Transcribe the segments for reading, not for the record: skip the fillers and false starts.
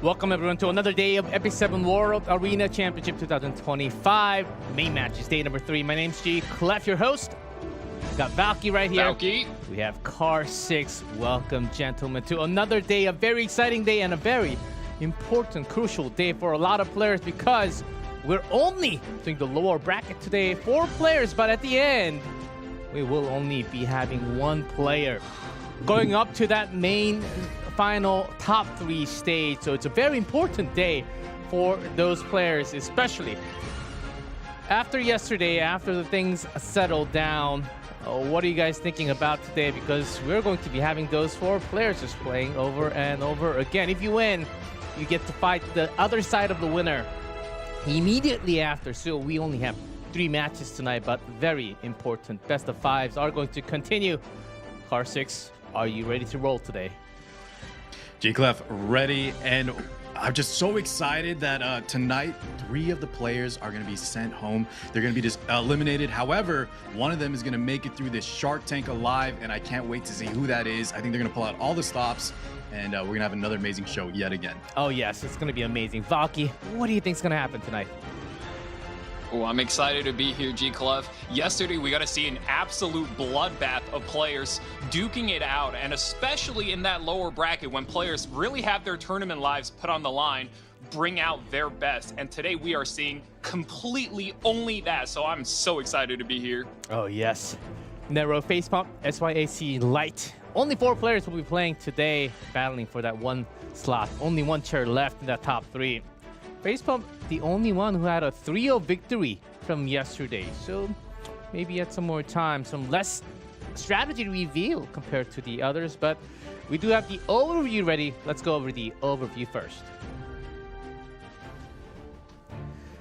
Welcome everyone to another day of E7WC World Arena Championship 2025. Main match is day number 3. My name's G. Clef, your host. We've got Valky right here. Valky. We have Car 6. Welcome, gentlemen, to another day, a very exciting day and a very important, crucial day for a lot of players because we're only doing the lower bracket today. 4 players, but at the end, we will only be having 1 player going up to that main final top 3 stage. So it's a very important day for those players, especially after yesterday, after the things settled down. What are you guys thinking about today? Because we're going to be having those 4 players just playing over and over again. If you win, you get to fight the other side of the winner immediately after. So we only have 3 matches tonight, but very important. Best of 5s are going to continue. Car 6, are you ready to roll today? G-Clef, ready, and I'm just so excited that tonight 3 of the players are going to be sent home. They're going to be just eliminated. However, one of them is going to make it through this Shark Tank alive, and I can't wait to see who that is. I think they're going to pull out all the stops, and we're going to have another amazing show yet again. Oh yes, it's going to be amazing. Valky, what do you think is going to happen tonight? Oh, I'm excited to be here, G-Clef. Yesterday, we got to see an absolute bloodbath of players duking it out, and especially in that lower bracket when players really have their tournament lives put on the line, bring out their best. And today we are seeing completely only that, so I'm so excited to be here. Oh yes. Nero, FacePump, SYAC, Light. Only 4 players will be playing today, battling for that 1 slot. Only 1 chair left in that top 3. FacePump, the only one who had a 3-0 victory from yesterday. So maybe at some more time, some less strategy reveal compared to the others. But we do have the overview ready. Let's go over the overview first.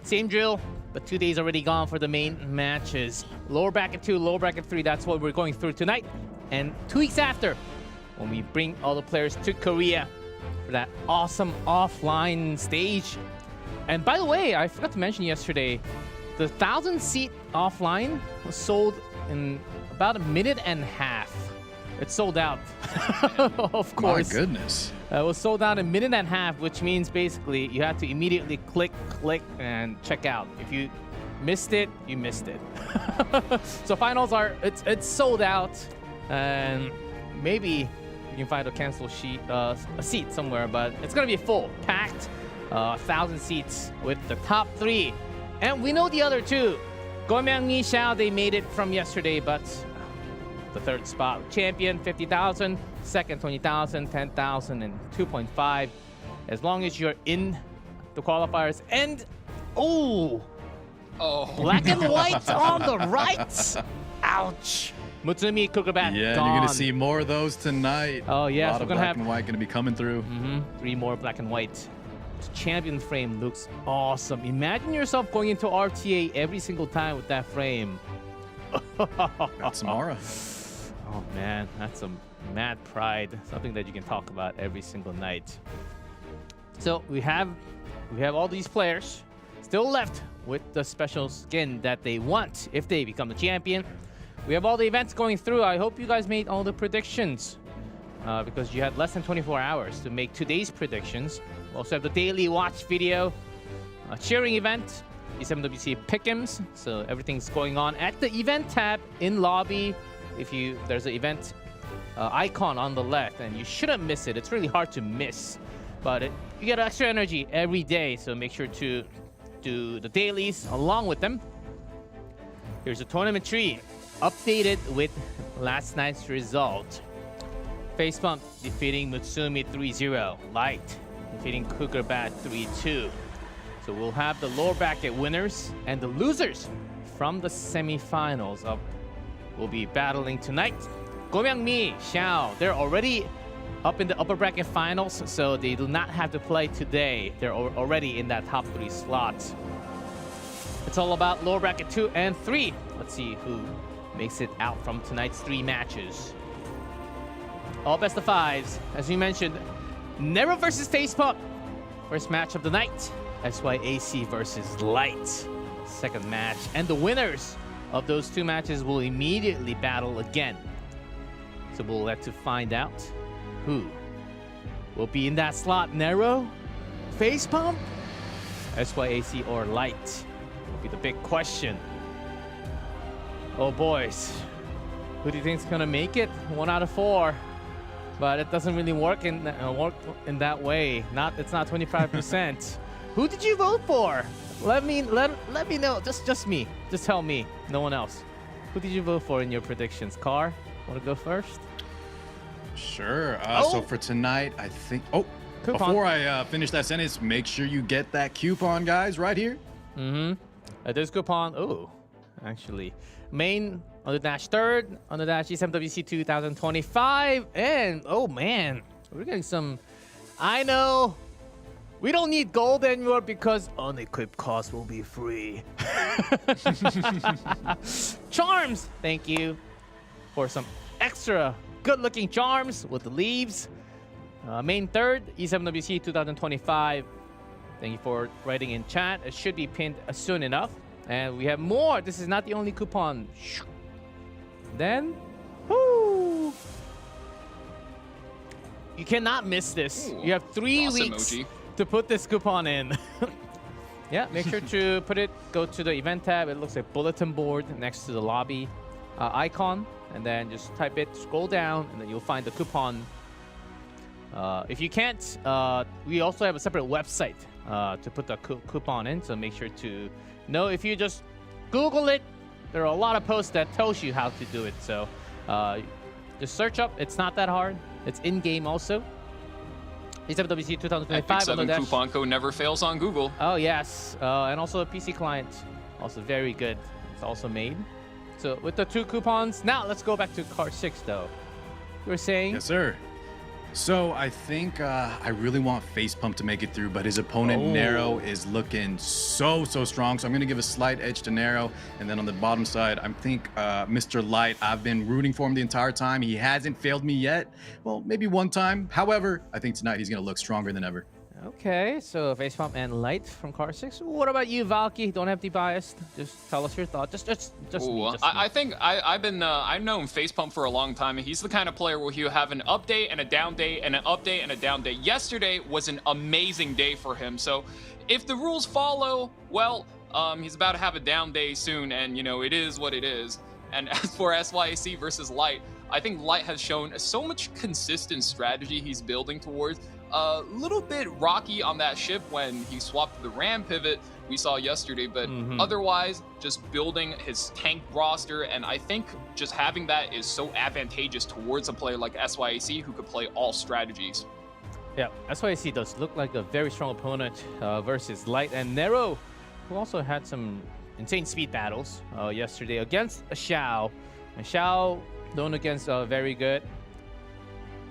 Same drill, but 2 days already gone for the main matches. Lower bracket 2, lower bracket 3, that's what we're going through tonight. And 2 weeks after, when we bring all the players to Korea for that awesome offline stage. And by the way, I forgot to mention yesterday, the 1,000-seat offline was sold in about 1.5 minutes. It's sold out, of course. My goodness. It was sold out in 1.5 minutes, which means basically you have to immediately click, and check out. If you missed it, you missed it. So finals are, it's sold out, and maybe you can find a cancel sheet, a seat somewhere, but it's gonna be full, packed. 1,000 seats with the top 3. And we know the other 2. Goemyang, Xiao, they made it from yesterday, but the 3rd spot. Champion, 50,000. 2nd, 20,000, 10,000, and 2.5. As long as you're in the qualifiers. And, black and white on the right. Ouch. Mutsumi, Kukubat, yeah, gone. you're going to see more of those tonight. Oh, yeah. A lot of black and white going to be coming through. 3 more black and white. Champion frame looks awesome. Imagine yourself going into RTA every single time with that frame. Got some aura. Oh man, that's some mad pride. Something that you can talk about every single night. So we have all these players still left with the special skin that they want if they become the champion. We have all the events going through. I hope you guys made all the predictions because you had less than 24 hours to make today's predictions. We also have the daily watch video, a cheering event, E7WC pick'ems. So everything's going on at the event tab in lobby. There's an event icon on the left, and you shouldn't miss it. It's really hard to miss, but you get extra energy every day. So make sure to do the dailies along with them. Here's a tournament tree, updated with last night's result. FacePump defeating Mutsumi 3-0. Light defeating Kukubat 3-2. So we'll have the lower bracket winners and the losers from the semifinals up. Will be battling tonight. Goemyang, Xiao, they're already up in the upper bracket finals, so they do not have to play today. They're already in that top 3 slots. It's all about lower bracket 2 and 3. Let's see who makes it out from tonight's 3 matches. All best of 5s. As we mentioned, Nero versus FacePump. First match of the night. SYAC versus Light. Second match. And the winners of those 2 matches will immediately battle again. So we'll have to find out who will be in that slot. Nero FacePump, SYAC, or Light? Will be the big question. Oh, boys. Who do you think's gonna make it? 1 out of 4. But it doesn't really work in that way. It's not 25%. Who did you vote for? Let me know. Just me. Just tell me. No one else. Who did you vote for in your predictions? Car, want to go first? Sure. So for tonight, I think. Oh, coupon. Before I finish that sentence, make sure you get that coupon, guys, right here. This coupon. Oh, actually, main on the dash third on the dash E7WC 2025, and oh man, we're getting some. I know. We don't need gold anymore because unequipped costs will be free. Charms, thank you for some extra good-looking charms with the leaves. Main third, E7WC 2025. Thank you for writing in chat. It should be pinned soon enough. And we have more. This is not the only coupon. Then, whoo! You cannot miss this. Ooh, you have 3 weeks. emoji. To put this coupon in. Yeah, make sure to go to the event tab. It looks like bulletin board next to the lobby icon, and then just type it, scroll down, and then you'll find the coupon. If you can't, we also have a separate website to put the coupon in, so make sure to know. If you just Google it, there are a lot of posts that tells you how to do it, so just search up. It's not that hard. It's in-game also. E7WC 2025 Epic 7 coupon code never fails on Google. Oh yes, and also a PC client, also very good. It's also made. So with the 2 coupons, now let's go back to card 6 though. You were saying? Yes, sir. So I think I really want FacePump to make it through, but his opponent Nero is looking so strong. So I'm going to give a slight edge to Nero. And then on the bottom side, I think Mr. Light, I've been rooting for him the entire time. He hasn't failed me yet. Well, maybe one time. However, I think tonight he's going to look stronger than ever. Okay, so FacePump and Light from card 6. What about you, Valky? Don't have to be biased. Just tell us your thoughts. Just me. I think I've known FacePump for a long time, and he's the kind of player where he'll have an up day and a down day and an up day and a down day. Yesterday was an amazing day for him. So if the rules follow, well, he's about to have a down day soon, and you know it is what it is. And as for SYAC versus Light, I think Light has shown so much consistent strategy he's building towards. A little bit rocky on that ship when he swapped the ram pivot we saw yesterday, but otherwise just building his tank roster, and I think just having that is so advantageous towards a player like SYAC who could play all strategies. Yeah, SYAC does look like a very strong opponent versus Light and Nero, who also had some insane speed battles yesterday against Xiao. And Xiao known against very good.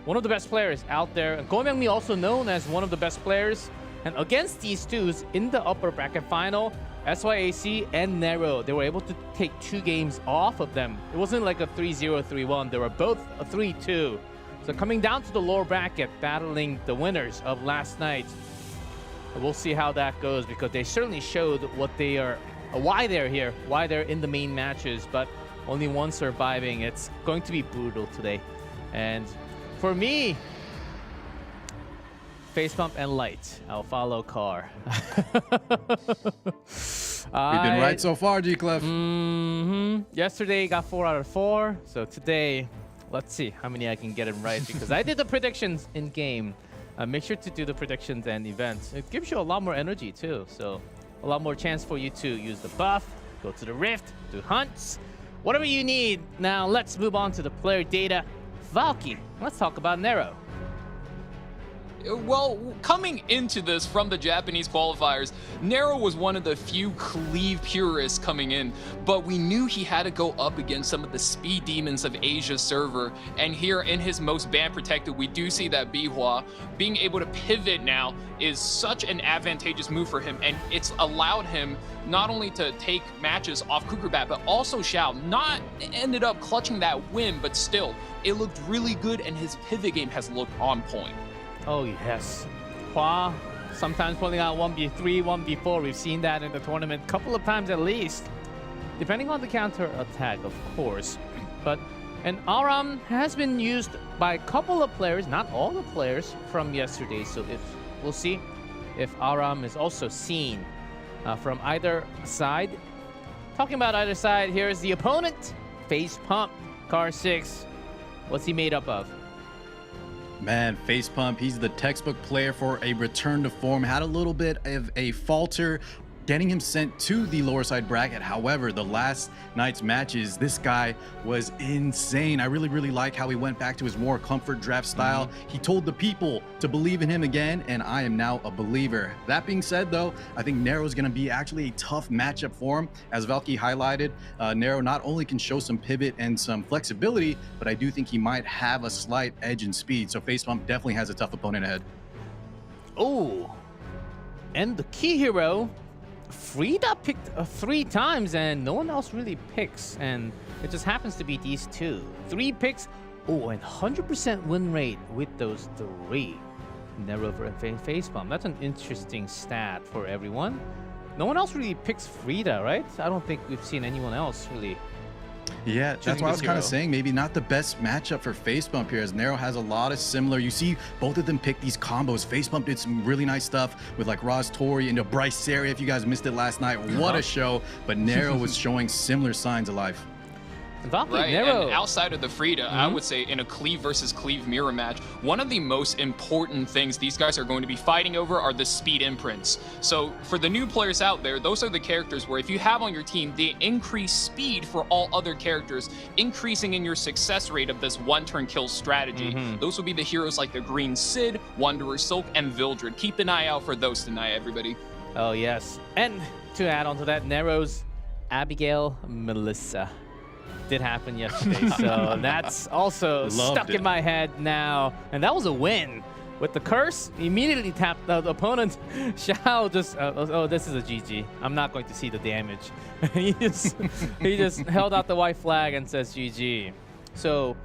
One of the best players out there. Go Myung-mi also known as one of the best players. And against these twos in the upper bracket final, SYAC and Nero, they were able to take 2 games off of them. It wasn't like a 3-0, 3-1. They were both a 3-2. So coming down to the lower bracket, battling the winners of last night. We'll see how that goes, because they certainly showed what they are, why they're here, why they're in the main matches, but only one surviving. It's going to be brutal today. And for me, FacePump and Light. I'll follow Car. We've been right so far, G-Clef. Yesterday got 4 out of 4. So today, let's see how many I can get him right, because I did the predictions in game. Make sure to do the predictions and events. It gives you a lot more energy too. So a lot more chance for you to use the buff, go to the Rift, do hunts, whatever you need. Now let's move on to the player data. Valky, let's talk about Nero. Well, coming into this from the Japanese qualifiers, Nero was one of the few Cleave purists coming in, but we knew he had to go up against some of the speed demons of Asia's server. And here in his most ban protected, we do see that Bihua being able to pivot now is such an advantageous move for him, and it's allowed him not only to take matches off Kugerbat, but also Xiao not ended up clutching that win, but still, it looked really good, and his pivot game has looked on point. Oh yes, Hua sometimes pulling out 1v3, 1v4. We've seen that in the tournament a couple of times at least, depending on the counter attack, of course. And Aram has been used by a couple of players, not all the players from yesterday. So we'll see if Aram is also seen from either side. Talking about either side, here's the opponent. FacePump, Car 6. What's he made up of? Man, FacePump, he's the textbook player for a return to form. Had a little bit of a falter getting him sent to the lower side bracket. However, the last night's matches, this guy was insane. I really like how he went back to his more comfort draft style. He told the people to believe in him again, and I am now a believer. That being said, though, I think Nero is going to be actually a tough matchup for him. As Valky highlighted, Nero not only can show some pivot and some flexibility, but I do think he might have a slight edge in speed. So FacePump definitely has a tough opponent ahead. Oh, and the key hero, Frida picked 3 times and no one else really picks, and it just happens to be these 2. 3 picks, and 100% win rate with those 3. Nero and FacePump. That's an interesting stat for everyone. No one else really picks Frida, right? I don't think we've seen anyone else really. Yeah, that's why I was kind of saying maybe not the best matchup for FacePump here, as Nero has a lot of similar. You see both of them pick these combos. FacePump did some really nice stuff with like Roz Tori and Bryce Sari. If you guys missed it last night, what a show. But Nero was showing similar signs of life. Right, Nero. and outside of the Frida, I would say in a Cleave versus Cleave mirror match, one of the most important things these guys are going to be fighting over are the speed imprints. So for the new players out there, those are the characters where if you have on your team, they increase speed for all other characters, increasing in your success rate of this one-turn kill strategy. Those would be the heroes like the Green Sid, Wanderer Silk, and Vildred. Keep an eye out for those tonight, everybody. Oh, yes. And to add on to that, Nero's Abigail Melissa did happen yesterday, so that's also stuck in my head now. And that was a win. With the curse, immediately tapped the opponent. Xiao just, this is a GG. I'm not going to see the damage. he just held out the white flag and says GG. So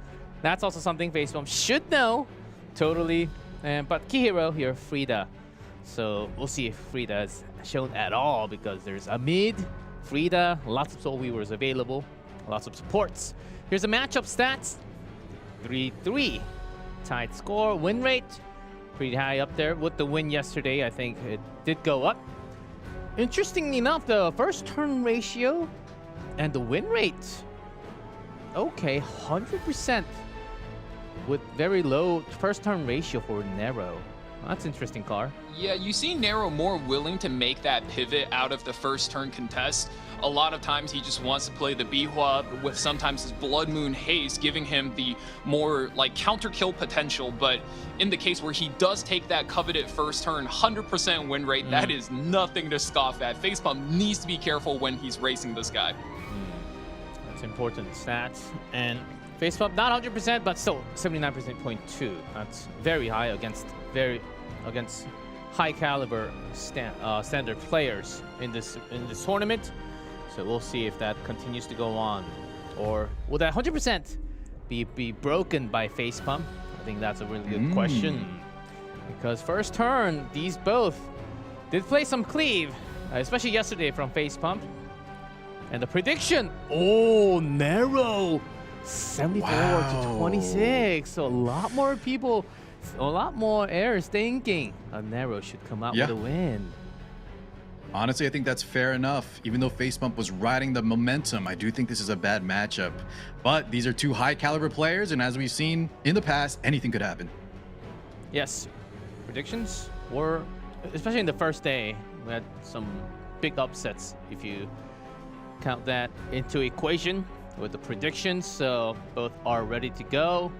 that's also something FacePump should know, totally. But key hero here, Frida. So we'll see if Frida is shown at all, because there's a mid, Frida, lots of Soul Weavers available. Lots of supports. Here's the matchup stats. 3-3. Tied score. Win rate, pretty high up there. With the win yesterday, I think it did go up. Interestingly enough, the first turn ratio and the win rate. Okay, 100% with very low first turn ratio for Nero. That's interesting, Car. Yeah, you see Nero more willing to make that pivot out of the first turn contest. A lot of times he just wants to play the Bihua with sometimes his Blood Moon Haze, giving him the more like counter kill potential. But in the case where he does take that coveted first turn, 100% win rate, that is nothing to scoff at. FacePump needs to be careful when he's racing this guy. That's important stats. And FacePump not 100%, but still 79.2. That's very high against high caliber standard players in this tournament. So we'll see if that continues to go on, or will that 100% be broken by FacePump? I think that's a really good question, because first turn these both did play some cleave, especially yesterday from FacePump. And the prediction, Nero 74 to 26. So a lot more people, a lot more heirs thinking Nero should come out with a win. Honestly, I think that's fair enough. Even though FacePump was riding the momentum, I do think this is a bad matchup. But these are 2 high caliber players, and as we've seen in the past, anything could happen. Yes, predictions were, especially in the first day, we had some big upsets if you count that into equation with the predictions. So both are ready to go.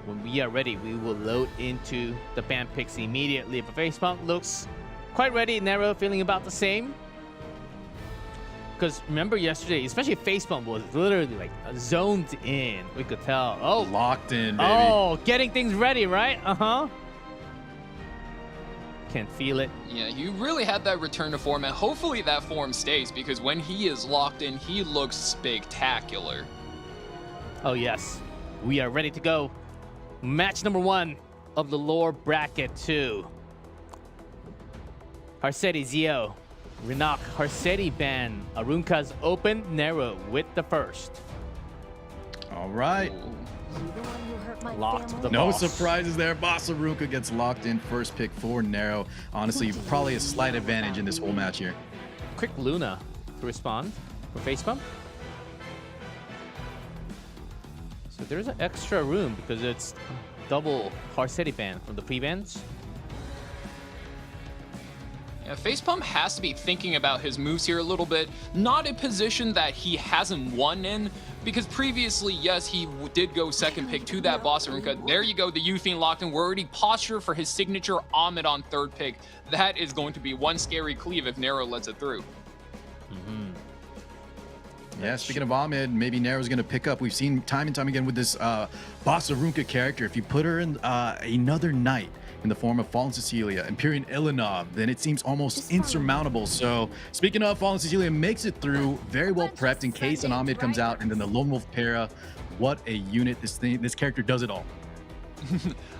When we are ready, we will load into the band picks immediately. But FacePump looks quite ready. Nero feeling about the same. Because remember yesterday, especially FacePump was literally like zoned in. We could tell. Locked in, baby. Getting things ready, right? Can feel it. Yeah, you really had that return to form, and hopefully that form stays, because when he is locked in, he looks spectacular. Oh yes, we are ready to go. Match number 1 of the lower bracket 2. Harseti Zio, Renak, Harseti ban, Arunka's open, Nero with the first. All right. Locked the No boss. surprises there. Bossarunka gets locked in. First pick for Nero. Honestly, probably a slight advantage in this whole match here. Quick Luna to respond for FacePump. So there's an extra room because it's double Harsetti ban from the pre-bans. Yeah, FacePump has to be thinking about his moves here a little bit. Not a position that he hasn't won in, because previously, yes, he did go second pick to that Bossarunka. There you go, the U-Fiend locked in. We're already postured for his signature Ahmed on third pick. That is going to be one scary cleave if Nero lets it through. Yeah, speaking of Ahmed, maybe Nero's going to pick up. We've seen time and time again with this Bossarunka character. If you put her in another knight in the form of Fallen Cecilia, Empyrean Ilinov, then it seems almost insurmountable. So speaking of, Fallen Cecilia makes it through, very well prepped in case an Ahmed comes out, and then the Lone Wolf Para. What a unit. This character does it all.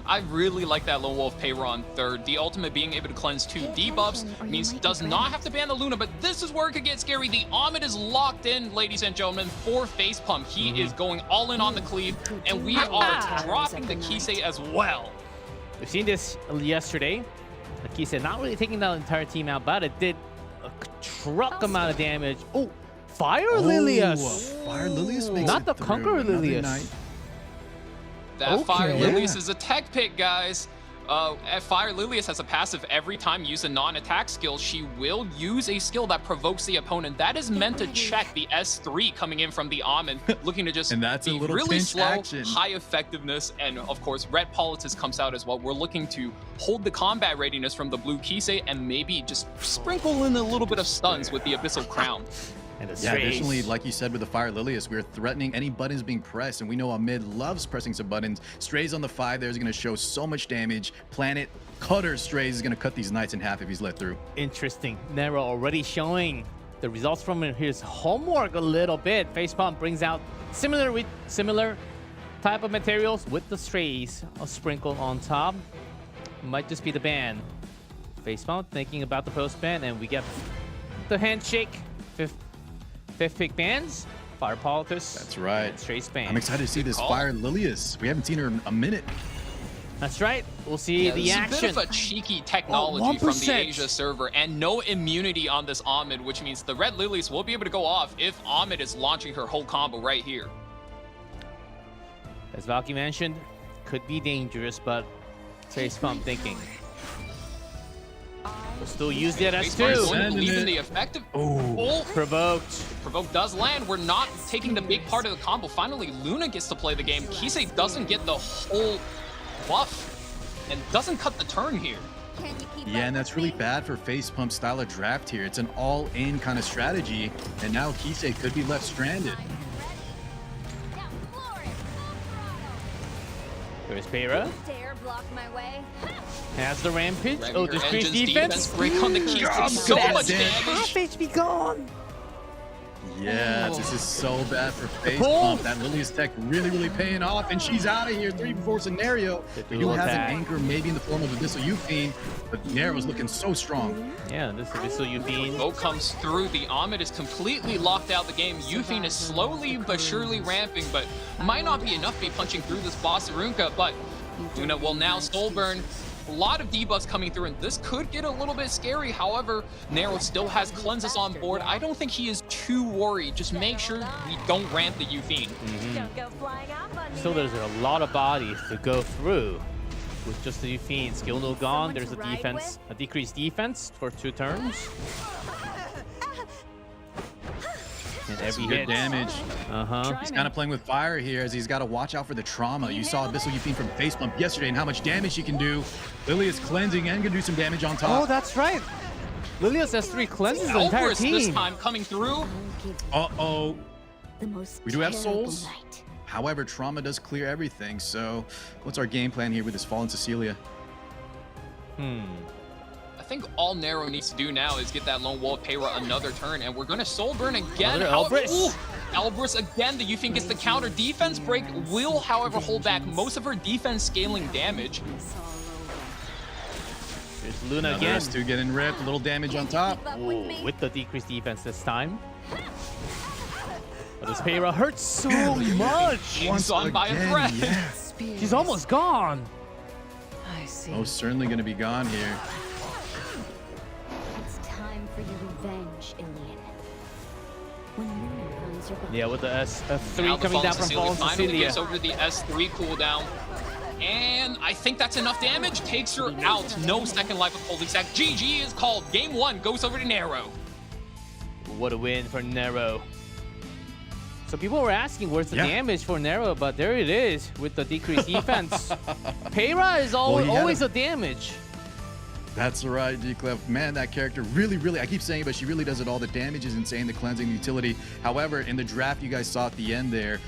I really like that Lone Wolf Para on third. The ultimate being able to cleanse 2 debuffs means does not have to ban the Luna, but this is where it could get scary. The Ahmed is locked in, ladies and gentlemen, for FacePump. He is going all in on the cleave, and we are dropping the Kisei as well. We've seen this yesterday. Like he said, not really taking the entire team out, but it did a truck amount of damage. Oh, Fire Lilius! Fire Lilius makes Not it the through. Conqueror Another Lilius. knight. That Fire Okay. Lilius is a tech pick, guys. Fire Lilius has a passive every time you use a non-attack skill. She will use a skill that provokes the opponent. That is meant to check the S3 coming in from the Ahmed, looking to just And that's a be little really pinch slow, action. high effectiveness, and of course, Red Politics comes out as well. We're looking to hold the combat readiness from the blue Kisei and maybe just sprinkle in a little bit of stuns with the Abyssal Crown. And the Yeah, strays. additionally, like you said with the Fire Lilius, we're threatening any buttons being pressed, and we know Ahmed loves pressing some buttons. Strays on the 5 there is going to show so much damage. Planet Cutter Strays is going to cut these knights in half if he's let through. Interesting. Nero already showing the results from his homework a little bit. FacePump brings out similar type of materials with the strays. A sprinkle on top. Might just be the ban. FacePump thinking about the post ban, and we get the handshake. Fifth pick bans. Fire Politis. That's right. And strays ban. I'm excited to see this call. Fire Lilius. We haven't seen her in a minute. That's right. We'll see the This action. is a bit of a cheeky technology from the 1%. Asia server, and no immunity on this Ahmed, which means the Red Lilies will be able to go off if Ahmed is launching her whole combo right here. As Valky mentioned, could be dangerous, but FacePump thinking. We'll still use the Face Farm is going S2. to believe in the effective. Oh, Provoked. Provoke does land. We're not taking the big part of the combo. Finally, Luna gets to play the game. Kisei doesn't get the whole buff and doesn't cut the turn here. yeah, and that's really bad for FacePump style of draft here. It's an all-in kind of strategy, and now Kisei could be left stranded. There's Para. Dare block my way. Has the Rampage. Grabbing Oh, her decreased engines, defense. break on the Kisei. So God much damn. damage. HP gone. Yeah, this is so bad for pull. FacePump. That Lilius tech really paying off, and she's out of here. 3 before scenario. We do have attack. an anchor maybe in the form of Abyssal U-Fiend, but Nero's looking so strong. Yeah, this is Abyssal U-Fiend. Boat comes through. The Ahmed is completely locked out the game. U-Fiend is slowly but surely ramping, but might not be enough to be punching through this Bossarunka. But Luna will now soul burn. A lot of debuffs coming through, and this could get a little bit scary. However, Nero still has cleanses on board. I don't think he is too worried. Just make sure we don't ramp the U-Fiend. Don't go flying off on me. So there's a lot of bodies to go through with just the U-Fiend. Skill no gone. There's a Someone to ride defense, a decreased defense for 2 turns. And every Good hit. damage. Uh-huh. He's kind of playing with fire here as he's got to watch out for the trauma. You saw Abyssal U-Fiend from FacePump yesterday and how much damage he can do. Lily is cleansing and gonna do some damage on Oh, top. that's right. Lilius has 3 cleanses the entire Alvarez this team. time coming through. Uh-oh. The most We do have terrible souls. night. However, trauma does clear everything. So what's our game plan here with this Fallen Cecilia? I think all Nero needs to do now is get that Lone Wolf Para another turn, and we're gonna soul burn again. Another However, Alvarez. Alvarez again, the U-Fiend gets the counter. Defense break will, however, hold back most of her defense scaling damage. There's Luna Another again. S2 getting ripped, a little damage on top. Keep up with Ooh, me. with the decreased defense this time. But this Heir hurts so much. He's on by a again, thread. yeah. She's almost gone. I see. Most certainly going to be gone here. It's time for your revenge, Ilian. When Nero finds your body. Yeah, with the Now S3 the coming down from Fallen Fallen finally Cecilia. gets over the S3 cooldown. And I think that's enough damage. Takes her out. No second life of Holy Sack. GG is called. Game 1 goes over to Nero. What a win for Nero. So people were asking where's the damage for Nero, but there it is with the decreased defense. Heir is always a damage. That's right, G-Clef. Man, that character really, I keep saying it, but she really does it all. The damage is insane, the cleansing, the utility. However, in the draft you guys saw at the end there,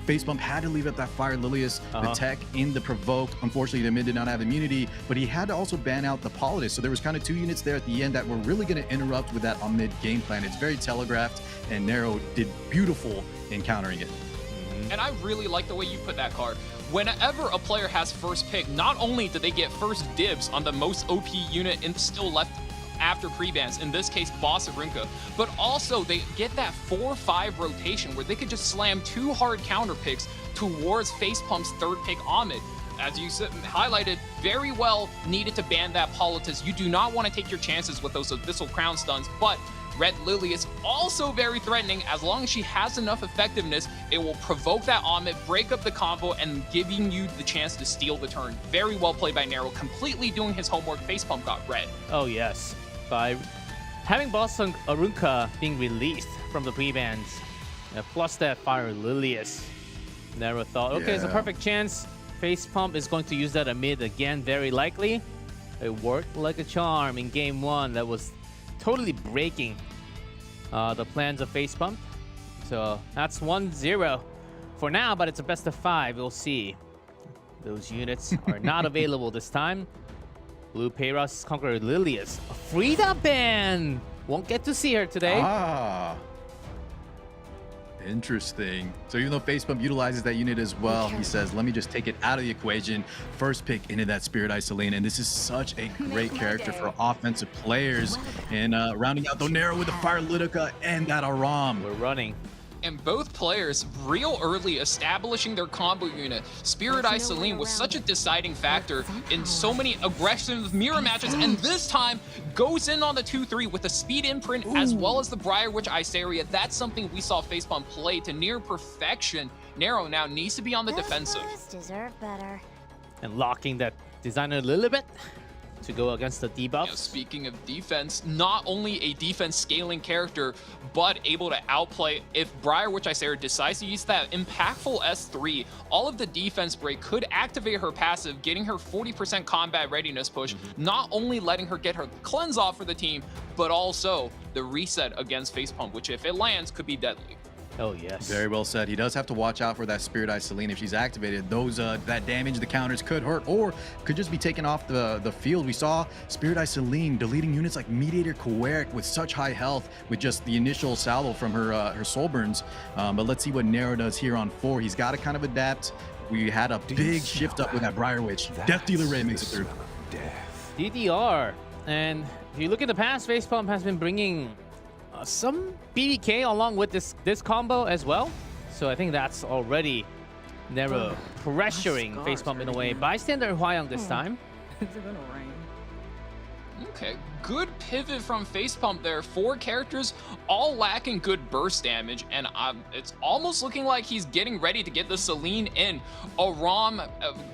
FacePump had to leave up that Fire Lilius, the tech in the Provoke. Unfortunately, the mid did not have immunity, but he had to also ban out the Politis. So there was kind of 2 units there at the end that were really going to interrupt with that on-mid game plan. It's very telegraphed, and Nero did beautiful in countering it. And I really like the way you put that card. Whenever a player has first pick, not only do they get first dibs on the most OP unit still left after pre-bans, in this case Boss Arunka, but also they get that 4-5 rotation where they could just slam 2 hard counter picks towards FacePump's 3rd pick Ahmed. As you highlighted, very well needed to ban that Politis. You do not want to take your chances with those Abyssal Crown stuns, but Red Lily is also very threatening. As long as she has enough effectiveness, it will provoke that Ahmed, break up the combo, and giving you the chance to steal the turn. Very well played by Nero, completely doing his homework. FacePump got red. Oh yes, by having Boss Arunka being released from the pre-bans, plus that Fire Lilius, Nero thought, okay, it's a perfect chance. FacePump is going to use that amid again, very likely. It worked like a charm in game 1. That was totally breaking the plans of FacePump. So that's 1-0 for now, but it's a best of 5. We'll see. Those units are not available this time. Blue Peyros Conqueror Lilius. A Frida ban! Won't get to see her today. Interesting. So even though FacePump utilizes that unit as well, he says, let me just take it out of the equation. First pick into that Spirit Isolane, and this is such a great character for offensive players. And rounding out the Nero with the Fire Litica and that Aram. We're running. And both players real early establishing their combo unit. Spirit Isolane was such a deciding factor in so many aggressive mirror matches, and this time goes in on the 2-3 with the speed imprint as well as the Briar Witch Iceria. That's something we saw FacePump play to near perfection. Nero now needs to be on the defensive. Deserve better. And locking that designer a little bit to go against the debuffs. You know, speaking of defense, not only a defense scaling character, but able to outplay. If Briar Witch Iceria decides to use that impactful S3, all of the defense break could activate her passive, getting her 40% combat readiness push, not only letting her get her cleanse off for the team, but also the reset against FacePump, which if it lands, could be deadly. Oh, yes. Very well said. He does have to watch out for that Spirit Isolane. If she's activated, those that damage, the counters could hurt or could just be taken off the field. We saw Spirit Isolane deleting units like Mediator Koeric with such high health with just the initial salvo from her soul burns. But let's see what Nero does here on 4. He's got to kind of adapt. We had a big shift up with that Briar Witch. Death Dealer Ray makes it through. DDR. And if you look at the past, FacePump has been bringing some BBK along with this combo as well. So I think that's already Nero pressuring FacePump in a way. Bystander Hwayoung this time. Is it gonna rain? Okay, good pivot from FacePump there. 4 characters, all lacking good burst damage, and it's almost looking like he's getting ready to get the Celine in. Aram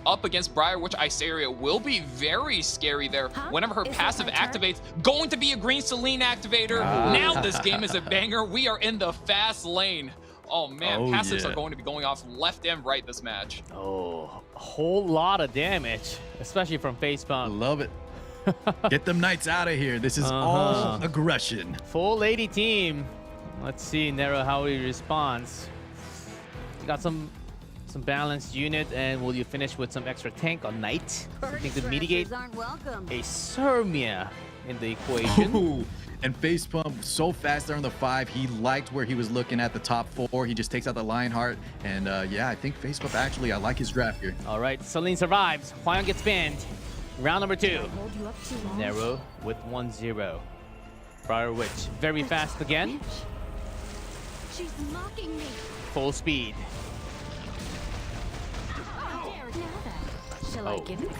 up against Briar Witch Iceria will be very scary there. Whenever her passive activates, going to be a green Celine activator. Now this game is a banger. We are in the fast lane. Oh man, passives are going to be going off left and right this match. Oh, a whole lot of damage, especially from FacePump. Love it. Get them knights out of here. This is all aggression. Full lady team. Let's see Nero how he responds. You got some balanced unit, and will you finish with some extra tank on knight? Something to mitigate a Sirmia in the equation. Ooh. And FacePump so fast there on the 5. He liked where he was looking at the top 4. He just takes out the Lionheart. And yeah, I think FacePump actually, I like his draft here. All right, Celine survives. Hwayoung gets banned. Round number 2. Nero with 1-0. Briar Witch very fast again. She's mocking me. Full speed. Shall I give it a go?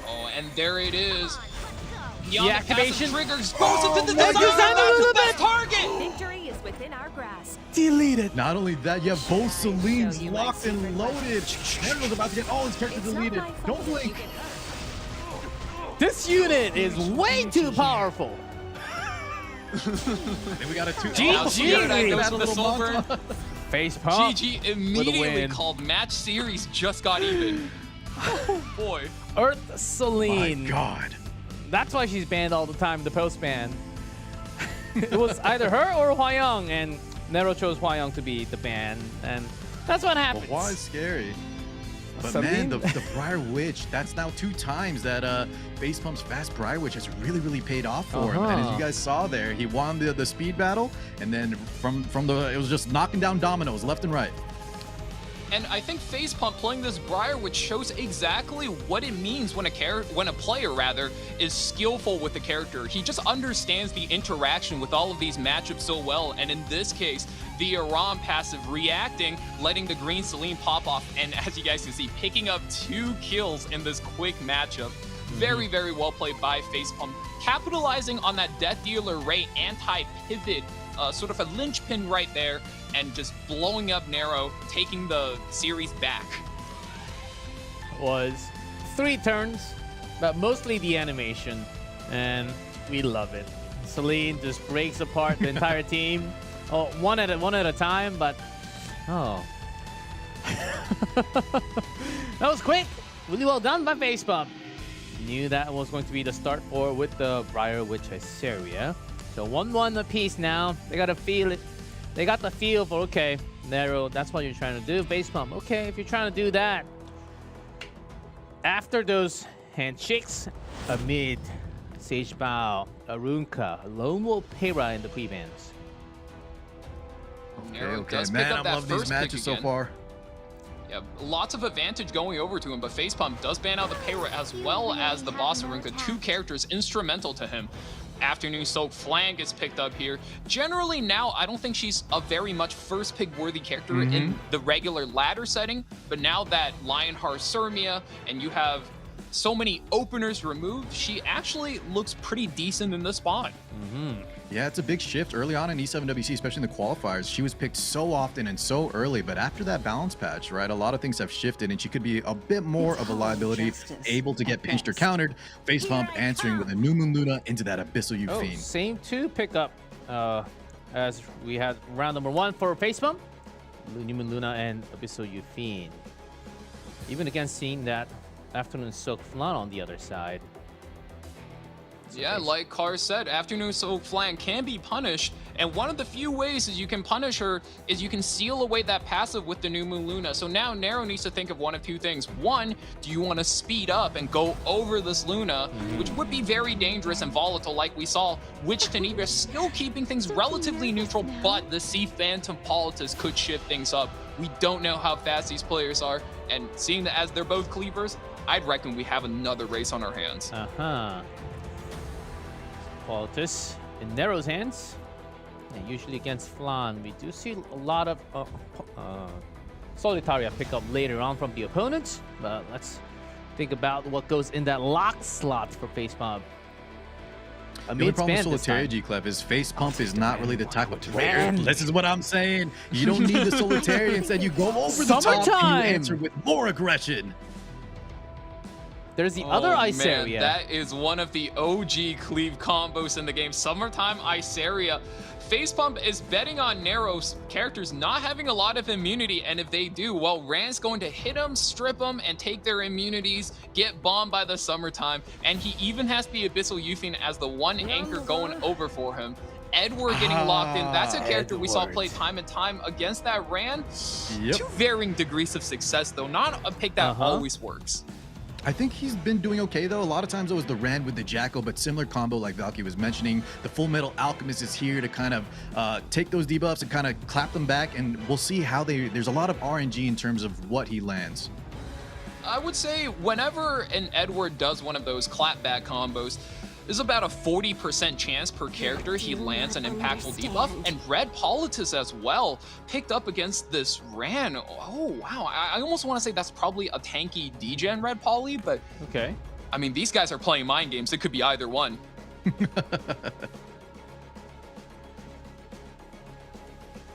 Oh, and there it is. The Beyond activation. passive triggers goes into the my design. God. That's the best target. Victory is within our grasp. Deleted. Not only that, you have both Celine's show you my locked and secret loaded. Nero's about to get all his characters It's not deleted. my fault Don't if you blink. get hurt. This unit is way too powerful. And we got a two. GG. That goes Had a with the little soul burn. montage. Face pump. GG win. immediately called match series just got even. Oh boy. Earth My Celine. God. That's why she's banned all the time, the post ban. It was either her or Hwayong, and Nero chose Hwayong to be the ban, and that's what happens. Well, is scary. But Celine? man, the Briar Witch, that's now 2 times that FacePump's fast Briar Witch has really, really paid off for him. And as you guys saw there, he won the speed battle, and then from the, it was just knocking down dominoes left and right. And I think FacePump playing this Briar, which shows exactly what it means when a player rather is skillful with the character. He just understands the interaction with all of these matchups so well. And in this case, the Aram passive reacting, letting the green Celine pop off, and as you guys can see, picking up 2 kills in this quick matchup. Very, very well played by FacePump, capitalizing on that Death Dealer Ray anti-pivot, sort of a linchpin right there, and just blowing up Nero, taking the series back. Was 3 turns, but mostly the animation, and we love it. Celine just breaks apart the entire team, one at a time. But that was quick. Really well done by FacePump. Knew that was going to be the start for with the Briar Witch Hysteria. So 1-1 apiece now. They gotta feel it. They got the feel for, okay, Nero, that's what you're trying to do. FacePump, okay, if you're trying to do that. After those handshakes, amid Sage Bao, Arunka, Lone Wolf Pera in the pre-bans. Nero Okay, does pick man, up I'm that loving these first matches pick so again. far. Yeah, lots of advantage going over to him, but FacePump does ban out the Payra as well as the boss Arunka, 2 characters instrumental to him. Afternoon Soak Flan gets picked up here. Generally now, I don't think she's a very much first pick worthy character in the regular ladder setting, but now that Lionheart Surmia and you have so many openers removed, she actually looks pretty decent in this spot. Yeah, it's a big shift early on in E7WC, especially in the qualifiers. She was picked so often and so early, but after that balance patch, right, a lot of things have shifted, and she could be a bit more of a liability, able to get pinched or countered. FacePump answering with a New Moon Luna into that Abyssal Oh, Fiend. same 2 pickup as we had round number 1 for FacePump, New Moon Luna and Abyssal Fiend. Even against seeing that Afternoon Soak Flan on the other side. Yeah, like Carr said, Afternoon Soak Flan can be punished, and one of the few ways is you can punish her is you can seal away that passive with the New Moon Luna. So now Nero needs to think of one of 2 things. One, do you want to speed up and go over this Luna, which would be very dangerous and volatile like we saw, which Tenebria still keeping things relatively neutral, but the Sea Phantom Politis could shift things up. We don't know how fast these players are, and seeing that as they're both cleavers, I'd reckon we have another race on our hands. Politis in Nero's hands, and usually against Flan, we do see a lot of Solitaria pick up later on from the opponents. But let's think about what goes in that lock slot for FacePump. The only problem with Solitaria, G-Clef, is FacePump is not really the type of player. This is what I'm saying. You don't need the Solitaria. Instead, you go over the top and you answer with more aggression. There's the other Iceria. Man, that is one of the OG cleave combos in the game. Summertime Iceria. FacePump is betting on Nero's characters not having a lot of immunity, and if they do, well, Rand's going to hit them, strip them, and take their immunities, get bombed by the Summertime, and he even has the Abyssal Fiend as the one anchor going over for him. Edward getting locked in. That's a character we saw play time and time against that Rand. Yep. 2 varying degrees of success, though. Not a pick that always works. I think he's been doing okay, though. A lot of times it was the Rand with the Jackal, but similar combo like Valky was mentioning. The Full Metal Alchemist is here to kind of take those debuffs and kind of clap them back, and we'll see how there's a lot of RNG in terms of what he lands. I would say whenever an Edward does one of those clapback combos, There's about a 40% chance per character he lands an impactful debuff, and Red Politis as well picked up against this Ran. Oh, wow. I almost want to say that's probably a tanky degen Red Poly, but Okay. I mean, these guys are playing mind games. It could be either one.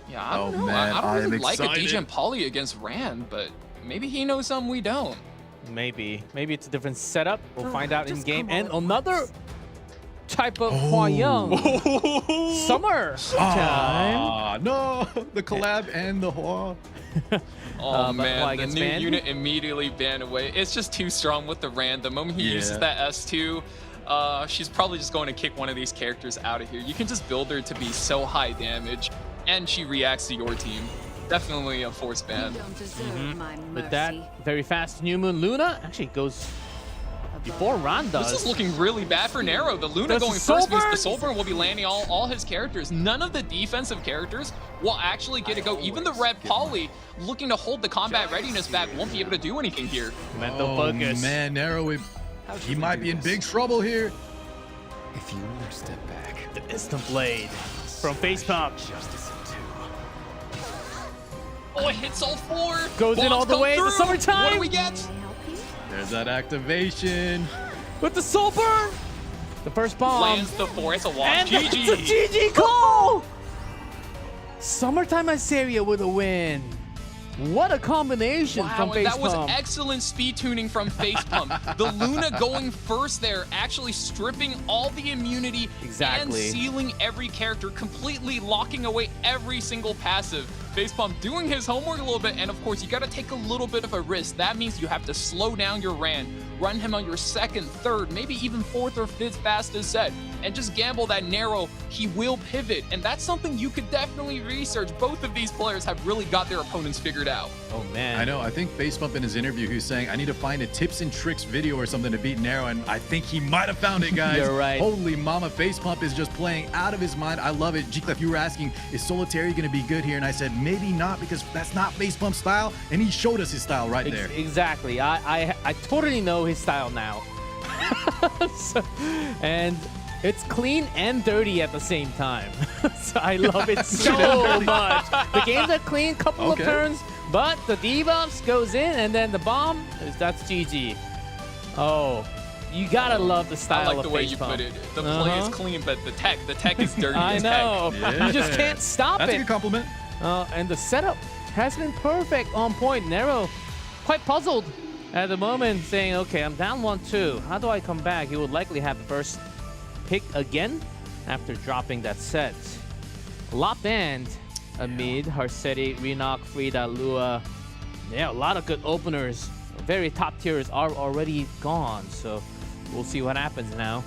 Yeah, I don't know. Man, I don't really like a excited. degen Poly against Ran, but maybe he knows something we don't. Maybe it's a different setup. We'll Oh, find out in just game. come And on, another type of Hua-Young. Summer time. Ah, no, the collab and the Hua. Oh but man, why the gets new banned? unit immediately banned away. It's just too strong with the Ran. The moment he Yeah. uses that S2, she's probably just going to kick one of these characters out of here. You can just build her to be so high damage, and she reacts to your team. Definitely a force ban. Don't deserve my mercy. With that very fast New Moon Luna actually goes before Ron does. This is looking really bad for Nero. The Luna There's going the first means the Soulburn. Soulburn will be landing all his characters. None of the defensive characters will actually get to go. Even the Red Poly looking to hold the combat readiness back won't be able to do anything here. Mental focus. Man, Nero, he might be in big trouble here. If you were to step back, The instant blade from FacePump. justice in two. Oh, it hits all four. Goes in Bombs all the come way to through. summertime. What do we get? May I help you? There's that activation. With the soul burn. The first bomb. Lands the four. It's a walk. And GG. it's a GG call. Summertime Assyria with a win. What a combination Wow, from and that was FacePump. excellent speed tuning from FacePump. The Luna going first there, actually stripping all the immunity Exactly. and sealing every character, completely locking away every single passive. FacePump doing his homework a little bit, and of course, you gotta take a little bit of a risk. That means you have to slow down your run him on your second, third, maybe even fourth or fifth fastest set, and just gamble that Nero, he will pivot, and that's something you could definitely research. Both of these players have really got their opponents figured out. Oh man. I know. I think FacePump in his interview, he was saying, I need to find a tips and tricks video or something to beat Nero, and I think he might have found it, guys. You're right. Holy mama, FacePump is just playing out of his mind. I love it. G-Clef, you were asking, is Solitary going to be good here? And I said, maybe not, because that's not FacePump's style, and he showed us his style right there. Exactly. I totally know his style now. And it's clean and dirty at the same time. So I love it so much. The games are clean, couple Okay. of turns, but the debuffs goes in, and then the bomb, that's GG. Oh, you gotta love the style I like of the way you FacePump. put it. The play is Uh-huh. clean, but the tech is dirty I as know. heck. You just can't stop That's a it. good compliment. And the setup has been perfect, on point. Nero quite puzzled at the moment, saying, okay, I'm down 1-2. How do I come back? He would likely have the first pick again after dropping that set. A lot banned amid Harsetti, Renok, Frida, Lua. Yeah, a lot of good openers. Very top tiers are already gone, so we'll see what happens now.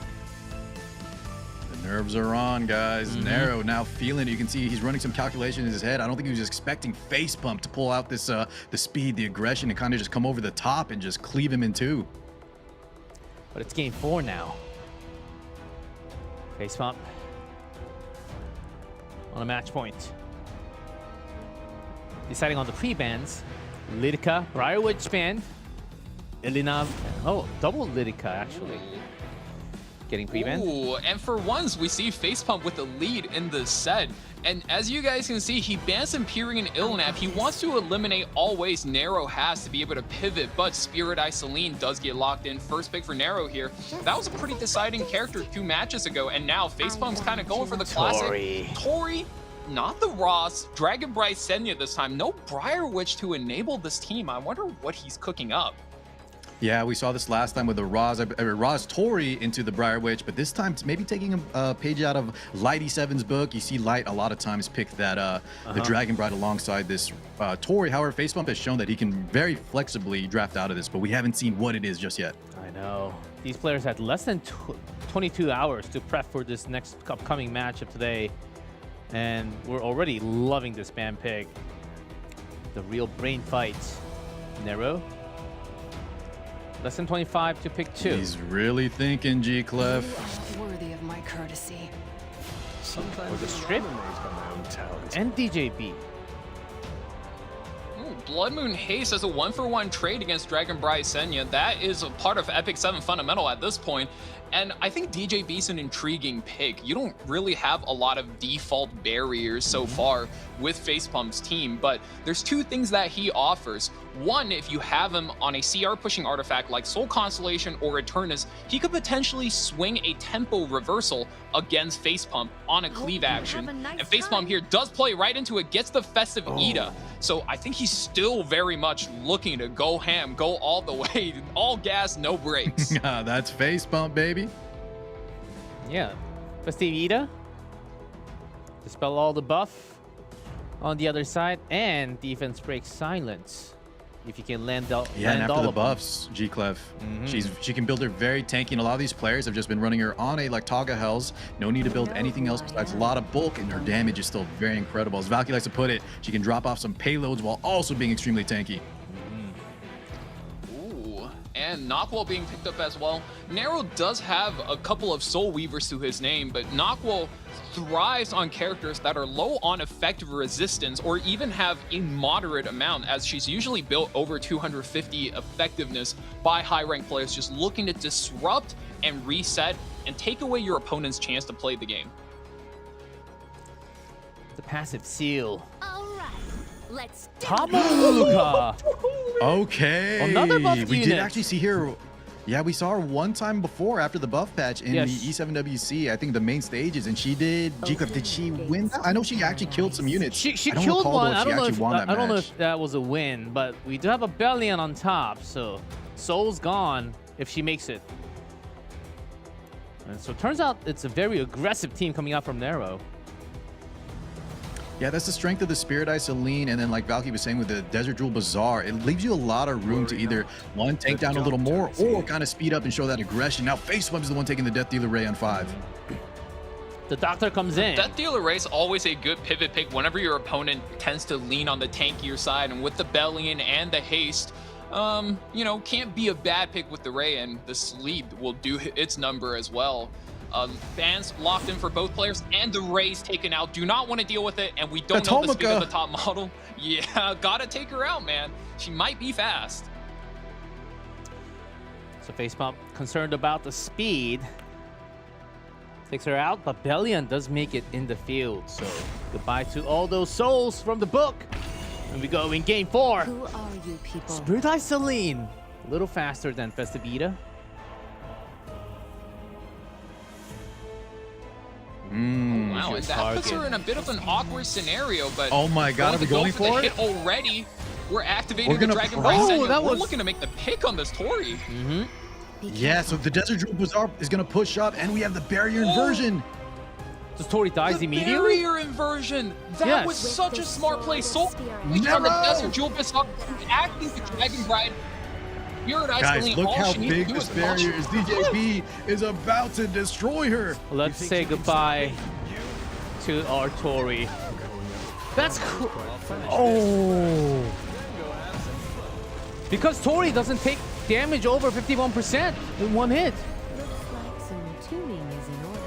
The nerves are on, guys. Nero now feeling it. You can see he's running some calculation in his head. I don't think he was expecting FacePump to pull out this the speed, the aggression, and kind of just come over the top and just cleave him in two. But it's game 4 now. FacePump on a match point. Deciding on the pre-bans. Lidica, Briarwood banned. Ilina, oh, double Lidica actually. Getting pre-banned. Ooh, and for once, we see FacePump with the lead in the set. And as you guys can see, he bans Empyrean Ilnap. He wants to eliminate all ways Nero has to be able to pivot, but Spirit Eye Celine does get locked in. First pick for Nero here. That was a pretty deciding character 2 matches ago, and now FacePump's kind of going for the classic. Tori, not the Ross. Dragon Bright Senya this time. No Briar Witch to enable this team. I wonder what he's cooking up. Yeah, we saw this last time with the Roz Tori into the Briar Witch, but this time it's maybe taking a page out of Light E7's book. You see Light a lot of times pick that the Dragon Bride alongside this Tori. However, FacePump has shown that he can very flexibly draft out of this, but we haven't seen what it is just yet. I know. These players had less than 22 hours to prep for this next upcoming matchup today. And we're already loving this ban pick. The real brain fight. Nero. Less than 25 to pick 2. He's really thinking, G-Clef. Worthy of my courtesy. Sometimes Or the I'm strip. amazed by my own talent. And DJB. Ooh, Blood Moon Haste as a 1-for-1 trade against Dragon Bride Senya. That is a part of Epic 7 Fundamental at this point. And I think DJB's an intriguing pick. You don't really have a lot of default barriers so far with FacePump's team, but there's two things that he offers. One, if you have him on a CR pushing artifact like Soul Constellation or Eternus, he could potentially swing a tempo reversal against FacePump on a cleave action. And FacePump here does play right into it, gets the Festive Ida. So I think he's still very much looking to go ham, go all the way, all gas, no brakes. That's FacePump, baby. Yeah. Festive Ida. Dispel all the buff on the other side, and defense breaks silence. If you can land all, Yeah, and land after all the of them. buffs, G-Clef, she can build her very tanky, and a lot of these players have just been running her on a like Taga Hells. No need to build anything else besides a lot of bulk, and her damage is still very incredible. As Valky likes to put it, she can drop off some payloads while also being extremely tanky. Ooh, and Knockwall being picked up as well. Nero does have a couple of Soul Weavers to his name, but Knockwall thrives on characters that are low on effective resistance or even have a moderate amount, as she's usually built over 250 effectiveness by high-ranked players just looking to disrupt and reset and take away your opponent's chance to play the game. The passive seal. All right, let's do Tamaluka. Okay. Another buff We unit. did actually see here. Yeah, we saw her one time before after the buff patch in Yes. the E7WC, I think the main stages, and she did. G-Clef, did she win that? I know she actually killed some units. She I don't killed recall, one. though, if I she don't know actually if won that I don't know match. if that was a win, but we do have a Bellion on top, so Soul's gone if she makes it. And so it turns out it's a very aggressive team coming out from Nero. Yeah, that's the strength of the Spirit Eye Celine, and then like Valky was saying with the Desert Jewel Bazaar, it leaves you a lot of room to either one take down a little more or kind of speed up and show that aggression. Now FacePump is the one taking the Death Dealer Ray on 5. The Doctor comes in. Death Dealer Ray is always a good pivot pick whenever your opponent tends to lean on the tankier side, and with the Bellion and the haste, you know, can't be a bad pick with the Ray, and the sleep will do its number as well. Bans locked in for both players, and the Ray's taken out. Do not want to deal with it, and we don't know the speed of the top model. Yeah, gotta take her out, man. She might be fast. So FacePump concerned about the speed. Takes her out, but Bellion does make it in the field. So goodbye to all those souls from the book. And we go in game 4. Who are you people? Spirit Eye Celine. A little faster than Festive Ida. Wow, and that puts target. her in a bit of an awkward scenario, but Oh my God, are we going for for the it? hit already? We're activating We're the gonna Dragon press. Ball Oh, Z. that We're was- looking to make the pick on this Tori. Yeah, so the Desert Jewel Bazaar is going to push up, and we have the barrier inversion. Does Tori dies The immediately? barrier inversion. That Yes. was such a smart play. Soul Nero! on the Desert Jewel Bazaar, acting the Dragon Bride. Spirit Eye Guys, Celine, look all how she needs to big do this is launch barrier is. DJB is about to destroy her. Let's say goodbye to our Tori. That's cool. Oh. Because Tori doesn't take damage over 51% in one hit. Looks like some tuning is in order.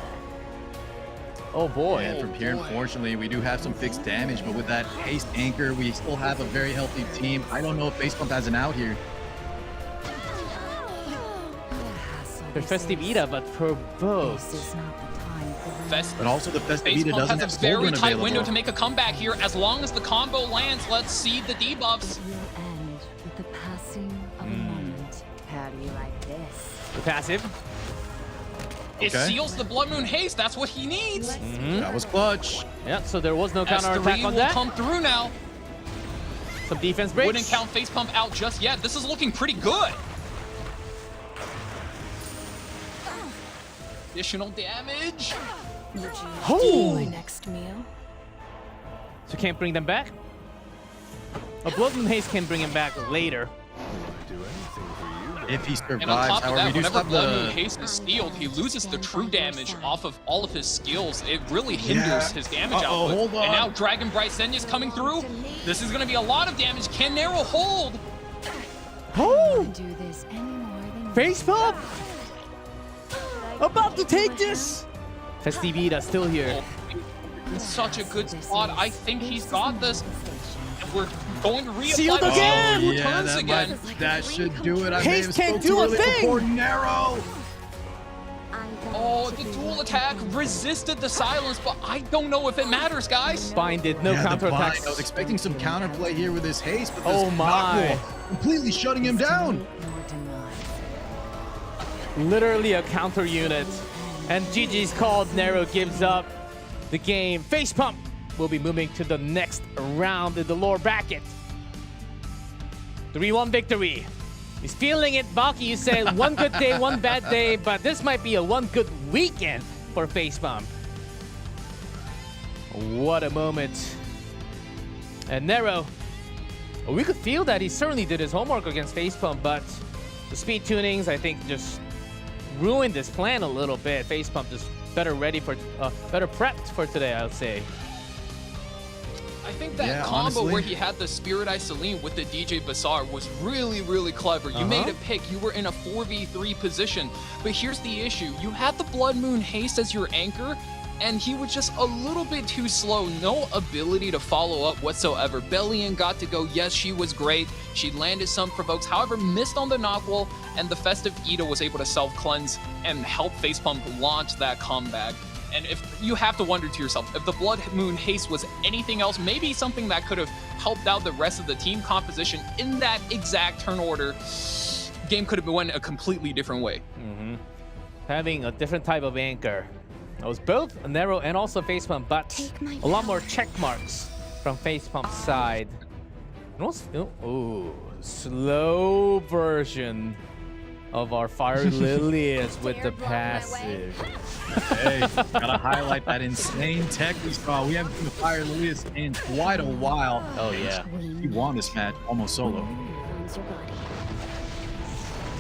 Oh boy. And from here, unfortunately, we do have some fixed damage, but with that haste anchor, we still have a very healthy team. I don't know if FacePump has an out here. For Festive Ida, but for both. This is not the time for them. Fest. But also the Festive Ida FacePump doesn't have has a very Soul Rune tight window available. to make a comeback here. As long as the combo lands, let's see the debuffs. It will end with the passing of a moment. How do you like this? The passive. It Okay. seals the Blood Moon Haste. That's what he needs. That was clutch. Yeah, so there was no counter attack S3 on will that. come through now. Some defense breaks. Wouldn't count FacePump out just yet. This is looking pretty good. Additional damage. Would you Oh. like my next meal? So can't bring them back? A Blood Moon Haste can bring him back later. If he And on survives, top of however, we that, do whenever have Blood Moon the... Haste is sealed, he loses the true damage off of all of his skills. It really hinders his damage output. hold on. And now Dragon Bright Senya's coming through. This is going to be a lot of damage. Can Nero hold? Oh! Do this any more than FacePump! About to take this! Festive Ida still here. In such a good spot. I think he's got this. we're going to reapply Sealed the again! seal. yeah, Returns that, again. that should do it. I may Haste have can't spoke do too a early thing! before Nero. Oh, the dual attack resisted the silence, but I don't know if it matters, guys. Binded, no Yeah, the counterattacks. bind. I was expecting some counterplay here with his haste, but Oh this my. knockball completely shutting him down. Literally a counter unit. And GG's called. Nero gives up the game. FacePump will be moving to the next round in the lower bracket. 3-1 victory. He's feeling it. Baki, you said one good day, one bad day, but this might be a one good weekend for FacePump. What a moment. And Nero, we could feel that he certainly did his homework against FacePump, but the speed tunings, I think, just ruined his plan a little bit. FacePump just better prepped for today, I would say. I think that Yeah, combo honestly. where he had the Spirit Eye Celine with the DJ Bazaar was really, really clever. You made a pick. You were in a 4v3 position. But here's the issue. You had the Blood Moon Haste as your anchor, and he was just a little bit too slow. No ability to follow up whatsoever. Bellion got to go. Yes, she was great. She landed some provokes, however, missed on the knockwall, and the Festive Ida was able to self-cleanse and help FacePump launch that comeback. And if you have to wonder to yourself, if the Blood Moon Haste was anything else, maybe something that could have helped out the rest of the team composition in that exact turn order, game could have went a completely different way. Having a different type of anchor. That was both Nero and also FacePump, but a lot more check marks from FacePump's side. And also, ooh, slow version of our Fire Lilius with the passive. Hey, gotta highlight that insane tech we saw. We haven't seen the Fire Lilius in quite a while. Oh yeah. He won this match almost solo.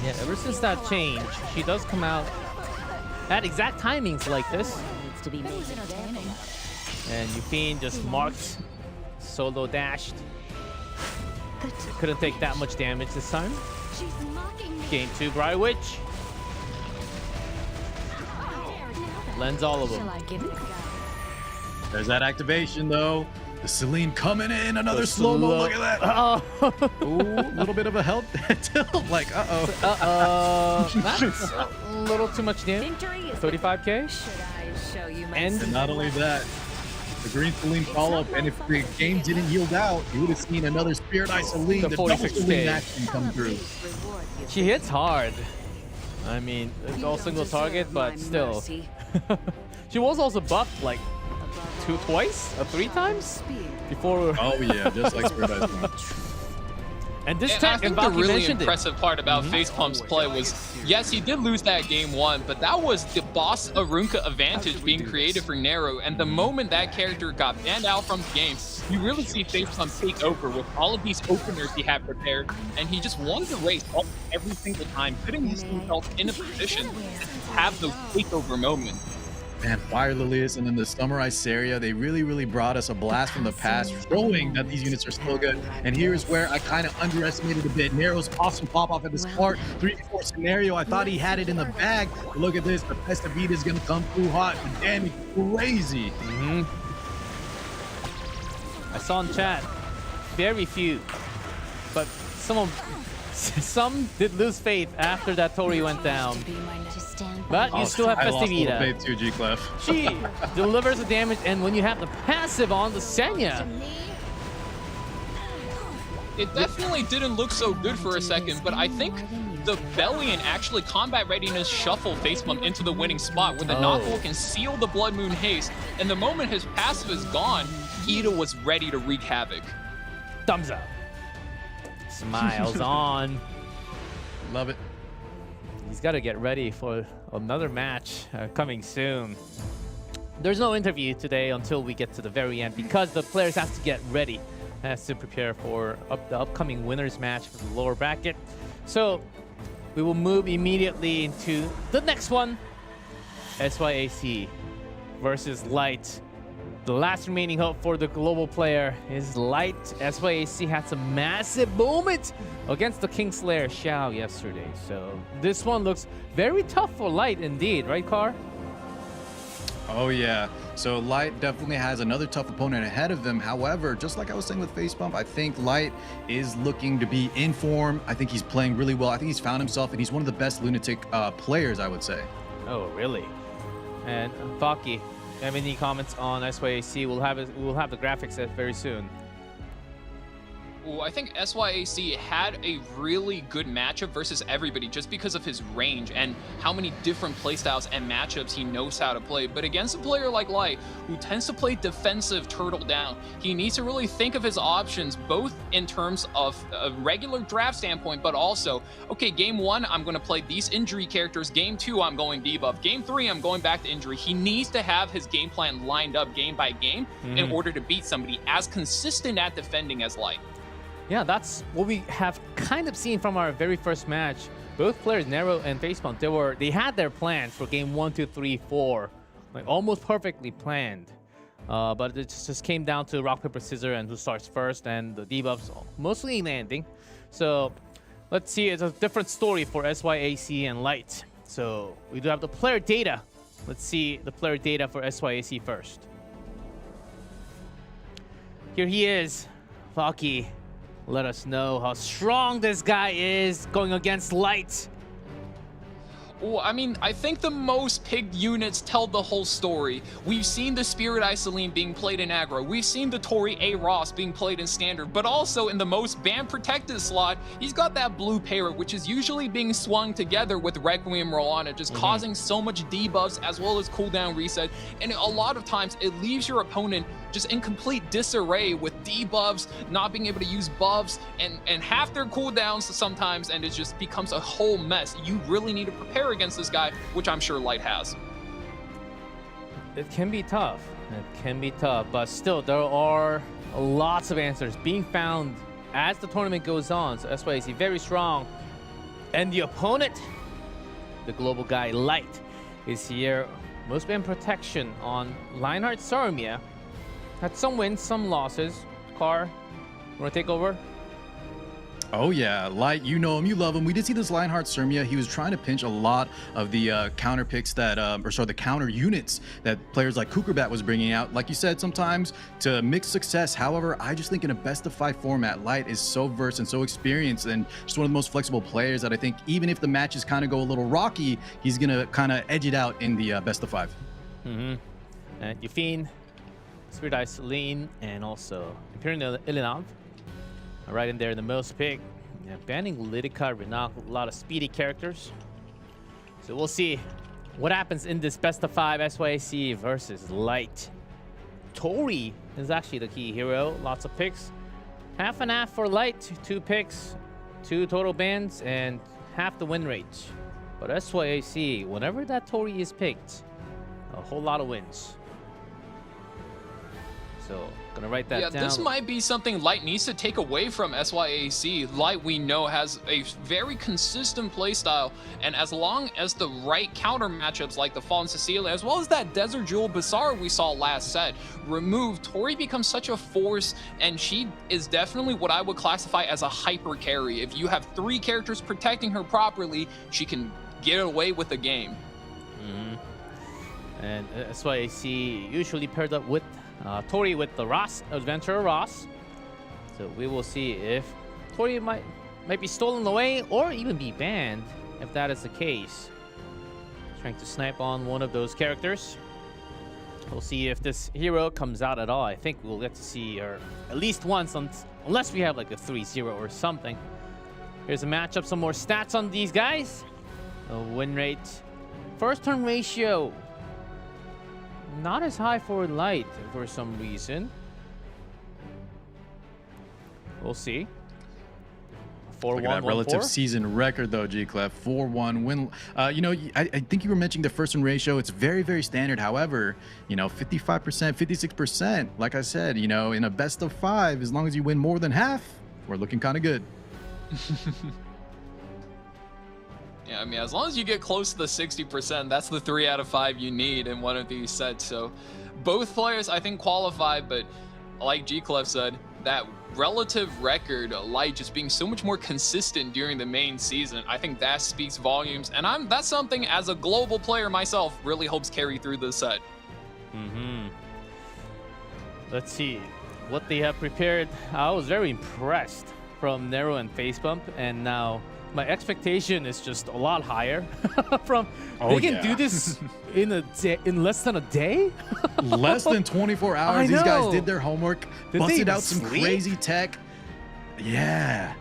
Yeah, ever since that change, she does come out at exact timings like this. And Yufine just marked, solo dashed. Couldn't take that much damage this time. Game 2, Briar Witch. Lends all of them. There's that activation though. The Celine coming in, another The slow-mo, look at that. Oh. Ooh, a little bit of a help tilt, like That's a little too much damage. 35k. And not only that, the green Celine follow-up, and if the game didn't yield out, you would have seen another Spirit Eye Celine, The the double 46K. Celine action come through. She hits hard. I mean, it's all single target, but still. She was also buffed like twice or 3 times before. Oh yeah, just like Spirit Eye Celine. And this And tech, I think and the Baki really mentioned impressive part about FacePump's play was, yes, he did lose that game 1, but that was the boss Arunka advantage being created for Nero. And the moment that character got banned out from the game, you really see FacePump take over with all of these openers he had prepared, and he just won the race every single time, putting himself in a position to have those takeover moments. Man, Fire Lilius and then the Samurai Seria, they really brought us a blast from the past, showing that these units are still good. And here's where I kind of underestimated a bit. Nero's awesome pop-off at the start, 3v4 scenario. I thought he had it in the bag. But look at this, the Festive Ida is going to come through hot. The damage crazy. I saw in chat, very few, but some did lose faith after that Tori went down. But you still have I lost a little Festivita. faith too, G-Clef. She delivers the damage, and when you have the passive on the Senya, It definitely didn't look so good for a second, but I think the Bellion actually combat readiness shuffle FacePump into the winning spot where the knockable can seal the Blood Moon Haste, and the moment his passive is gone, Ida was ready to wreak havoc. thumbs up. Smiles on. Love it. He's got to get ready for another match coming soon. There's no interview today until we get to the very end because the players have to get ready, has to prepare for the upcoming winners match for the lower bracket. So we will move immediately into the next one, SYAC versus Light. The last remaining hope for the global player is Light. SYAC had some massive moments against the Kingslayer Xiao yesterday. So this one looks very tough for Light indeed, right, Car? Oh yeah, so Light definitely has another tough opponent ahead of them. However, just like I was saying with FacePump, I think Light is looking to be in form. I think he's playing really well. I think he's found himself, and he's one of the best Lunatic players, I would say. Oh, really? And Baki, have any comments on SYAC? We'll have the graphics set very soon. Ooh, I think SYAC had a really good matchup versus everybody just because of his range and how many different playstyles and matchups he knows how to play. But against a player like Light, who tends to play defensive turtle down, he needs to really think of his options, both in terms of a regular draft standpoint, but also, okay, game 1, I'm going to play these injury characters. Game 2, I'm going debuff. Game 3, I'm going back to injury. He needs to have his game plan lined up game by game in order to beat somebody as consistent at defending as Light. Yeah, that's what we have kind of seen from our very first match. Both players, Nero and FacePump, they had their plans for game 1, 2, 3, 4, like almost perfectly planned. But it just came down to rock, paper, scissors and who starts first, and the debuffs mostly landing. So let's see, it's a different story for SYAC and Light. So we do have the player data. Let's see the player data for SYAC first. Here he is, Faki. Let us know how strong this guy is going against Light. Well, I mean, I think the most picked units tell the whole story. We've seen the Spirit Isolene being played in aggro. We've seen the Tori A. Ross being played in standard, but also in the most ban protected slot, he's got that blue parrot, which is usually being swung together with Requiem Roana, just causing so much debuffs as well as cooldown reset. And a lot of times it leaves your opponent just in complete disarray with debuffs, not being able to use buffs, and half their cooldowns sometimes, and it just becomes a whole mess. You really need to prepare against this guy, which I'm sure Light has. It can be tough. It can be tough, but still, there are lots of answers being found as the tournament goes on. So SYAC very strong. And the opponent, the global guy Light, is here. Most ban protection on Lionheart Sarmia. Had some wins, some losses. Car, you want to take over? Oh yeah, Light, you know him, you love him. We did see this Lionheart Surmia. He was trying to pinch a lot of the counter picks that, the counter units that players like Kukerbat was bringing out. Like you said, sometimes to mix success. However, I just think in a best of 5 format, Light is so versed and so experienced and just one of the most flexible players that I think even if the matches kind of go a little rocky, he's gonna kind of edge it out in the best of 5. And Yufine, Spirit Isolene, and also Imperial Ilinov. Right in there, the most pick. Yeah, banning Lidica, Renault, a lot of speedy characters. So we'll see what happens in this best of 5 SYAC versus Light. Tori is actually the key hero. Lots of picks. Half and half for Light. 2 picks, 2 total bans, and half the win rate. But SYAC, whenever that Tori is picked, a whole lot of wins. So, gonna write that down. Yeah, this might be something Light needs to take away from SYAC. Light, we know, has a very consistent playstyle, and as long as the right counter matchups like the Fallen Cecilia, as well as that Desert Jewel Bazaar we saw last set, removed, Tori becomes such a force, and she is definitely what I would classify as a hyper carry. If you have 3 characters protecting her properly, she can get away with the game. And SYAC usually paired up with Tori with the Ross, Adventurer Ross. So we will see if Tori might be stolen away or even be banned if that is the case. Trying to snipe on one of those characters. We'll see if this hero comes out at all. I think we'll get to see her at least once, unless we have like a 3-0 or something. Here's a matchup, some more stats on these guys. Win rate, first turn ratio. Not as high for Light for some reason. We'll see. 4-1, Look at that relative season record though, G-Clef. 4-1 win. You know, I think you were mentioning the first win ratio. It's very, very standard. However, you know, 55%, 56%. Like I said, you know, in a best of 5, as long as you win more than half, we're looking kind of good. Yeah, I mean, as long as you get close to the 60%, that's the 3 out of 5 you need in one of these sets. So both players, I think, qualify, but like G-Clef said, that relative record, Light just being so much more consistent during the main season, I think that speaks volumes. And that's something, as a global player myself, really hopes carry through this set. Let's see what they have prepared. I was very impressed from Nero and FacePump, and now my expectation is just a lot higher. From they can do this in a day, in less than a day. Less than 24 hours. These guys did their homework, Did they busted even out some sleep? crazy tech. Yeah.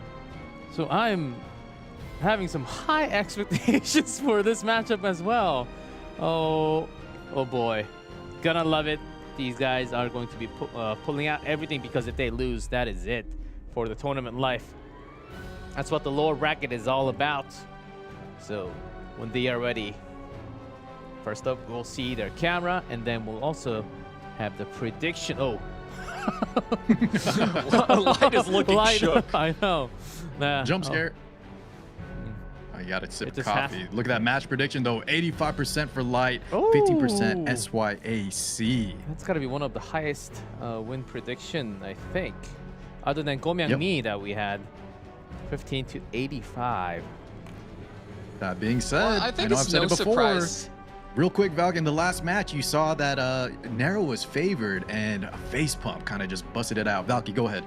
So I'm having some high expectations for this matchup as well. Oh boy, gonna love it. These guys are going to be pulling out everything, because if they lose, that is it for the tournament life. That's what the lower bracket is all about. So when they are ready, first up we'll see their camera, and then we'll also have the prediction. Oh. Light is looking shook. I know. Nah, Jump scare. Oh, you got to sip It just coffee. Look at that match prediction, though. 85% for Light, 50% Ooh. SYAC. That's got to be one of the highest win prediction, I think. Other than Gomyang Mi that we had. 15 to 85. That being said, Well, I think know it's I've said no it before. surprise. Real quick, Valk, in the last match, you saw that Nero was favored and FacePump kind of just busted it out. Valky, go ahead.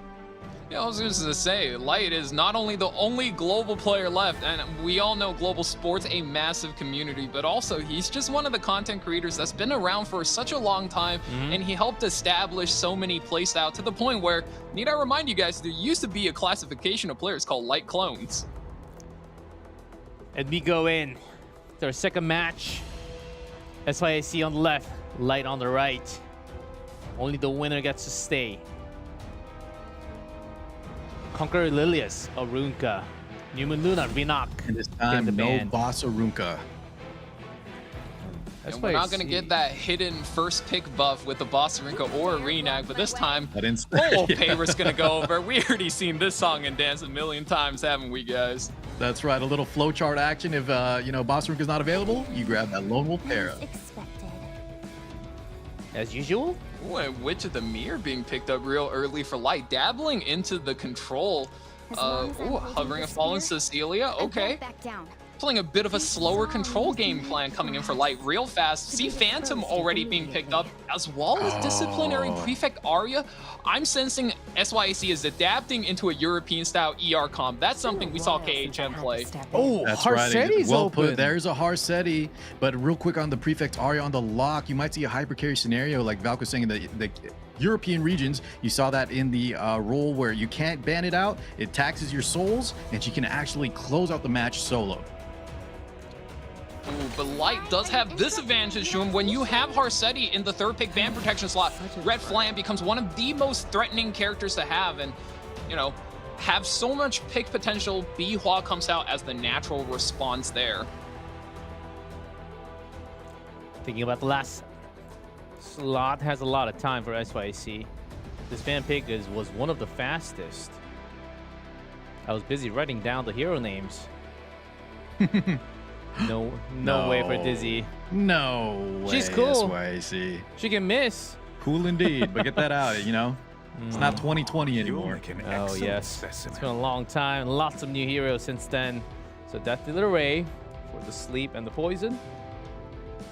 Yeah, I was just gonna say, Light is not only the only global player left, and we all know global sports a massive community, but also he's just one of the content creators that's been around for such a long time, and he helped establish so many playstyle to the point where, need I remind you guys, there used to be a classification of players called Light Clones. And we go in to our second match. SYAC on the left, Light on the right. Only the winner gets to stay. Conqueror Lilius, Arunka. Newman Luna, Rinak. And this time, the no band. Boss Arunka. And we're not gonna get that hidden first pick buff with the Boss Rinka or Renak, but this time, I didn't Full yeah. Paver's gonna go over. We already seen this song and dance a million times, haven't we, guys? That's right, a little flowchart action. If Boss Arunka's not available, you grab that Lone Wolf Para. As expected. As usual. Ooh, and Witch of the Mirror being picked up real early for Light, dabbling into the control. As long as I'm holding Hovering the a fallen spear, Cecilia. I won't Okay. back down. Playing a bit of a slower control game plan coming in for Light real fast. See Phantom already being picked up, as well as Disciplinary Prefect Arya. I'm sensing SYAC is adapting into a European-style ER comp. That's something we saw KHM play. Oh, That's right. Harsetti's Well open. put. There's a Harsetti. But real quick on the Prefect Arya on the lock, you might see a hyper carry scenario like Valk was saying in the European regions. You saw that in the role where you can't ban it out. It taxes your souls, and she can actually close out the match solo. Ooh, but Light does have this advantage to him. When you have Harsetti in the third pick ban protection slot, Red Flam becomes one of the most threatening characters to have, and, have so much pick potential. Bihua comes out as the natural response there. Thinking about the last slot has a lot of time for SYAC. This fan pick was one of the fastest. I was busy writing down the hero names. No way for Dizzy. No way. She's cool. SYAC. She can miss. Cool indeed, but get that out, It's not 2020 You'll anymore. make an Oh excellent yes, specimen. it's been a long time. Lots of new heroes since then. So Death Dealer Ray for the sleep and the poison.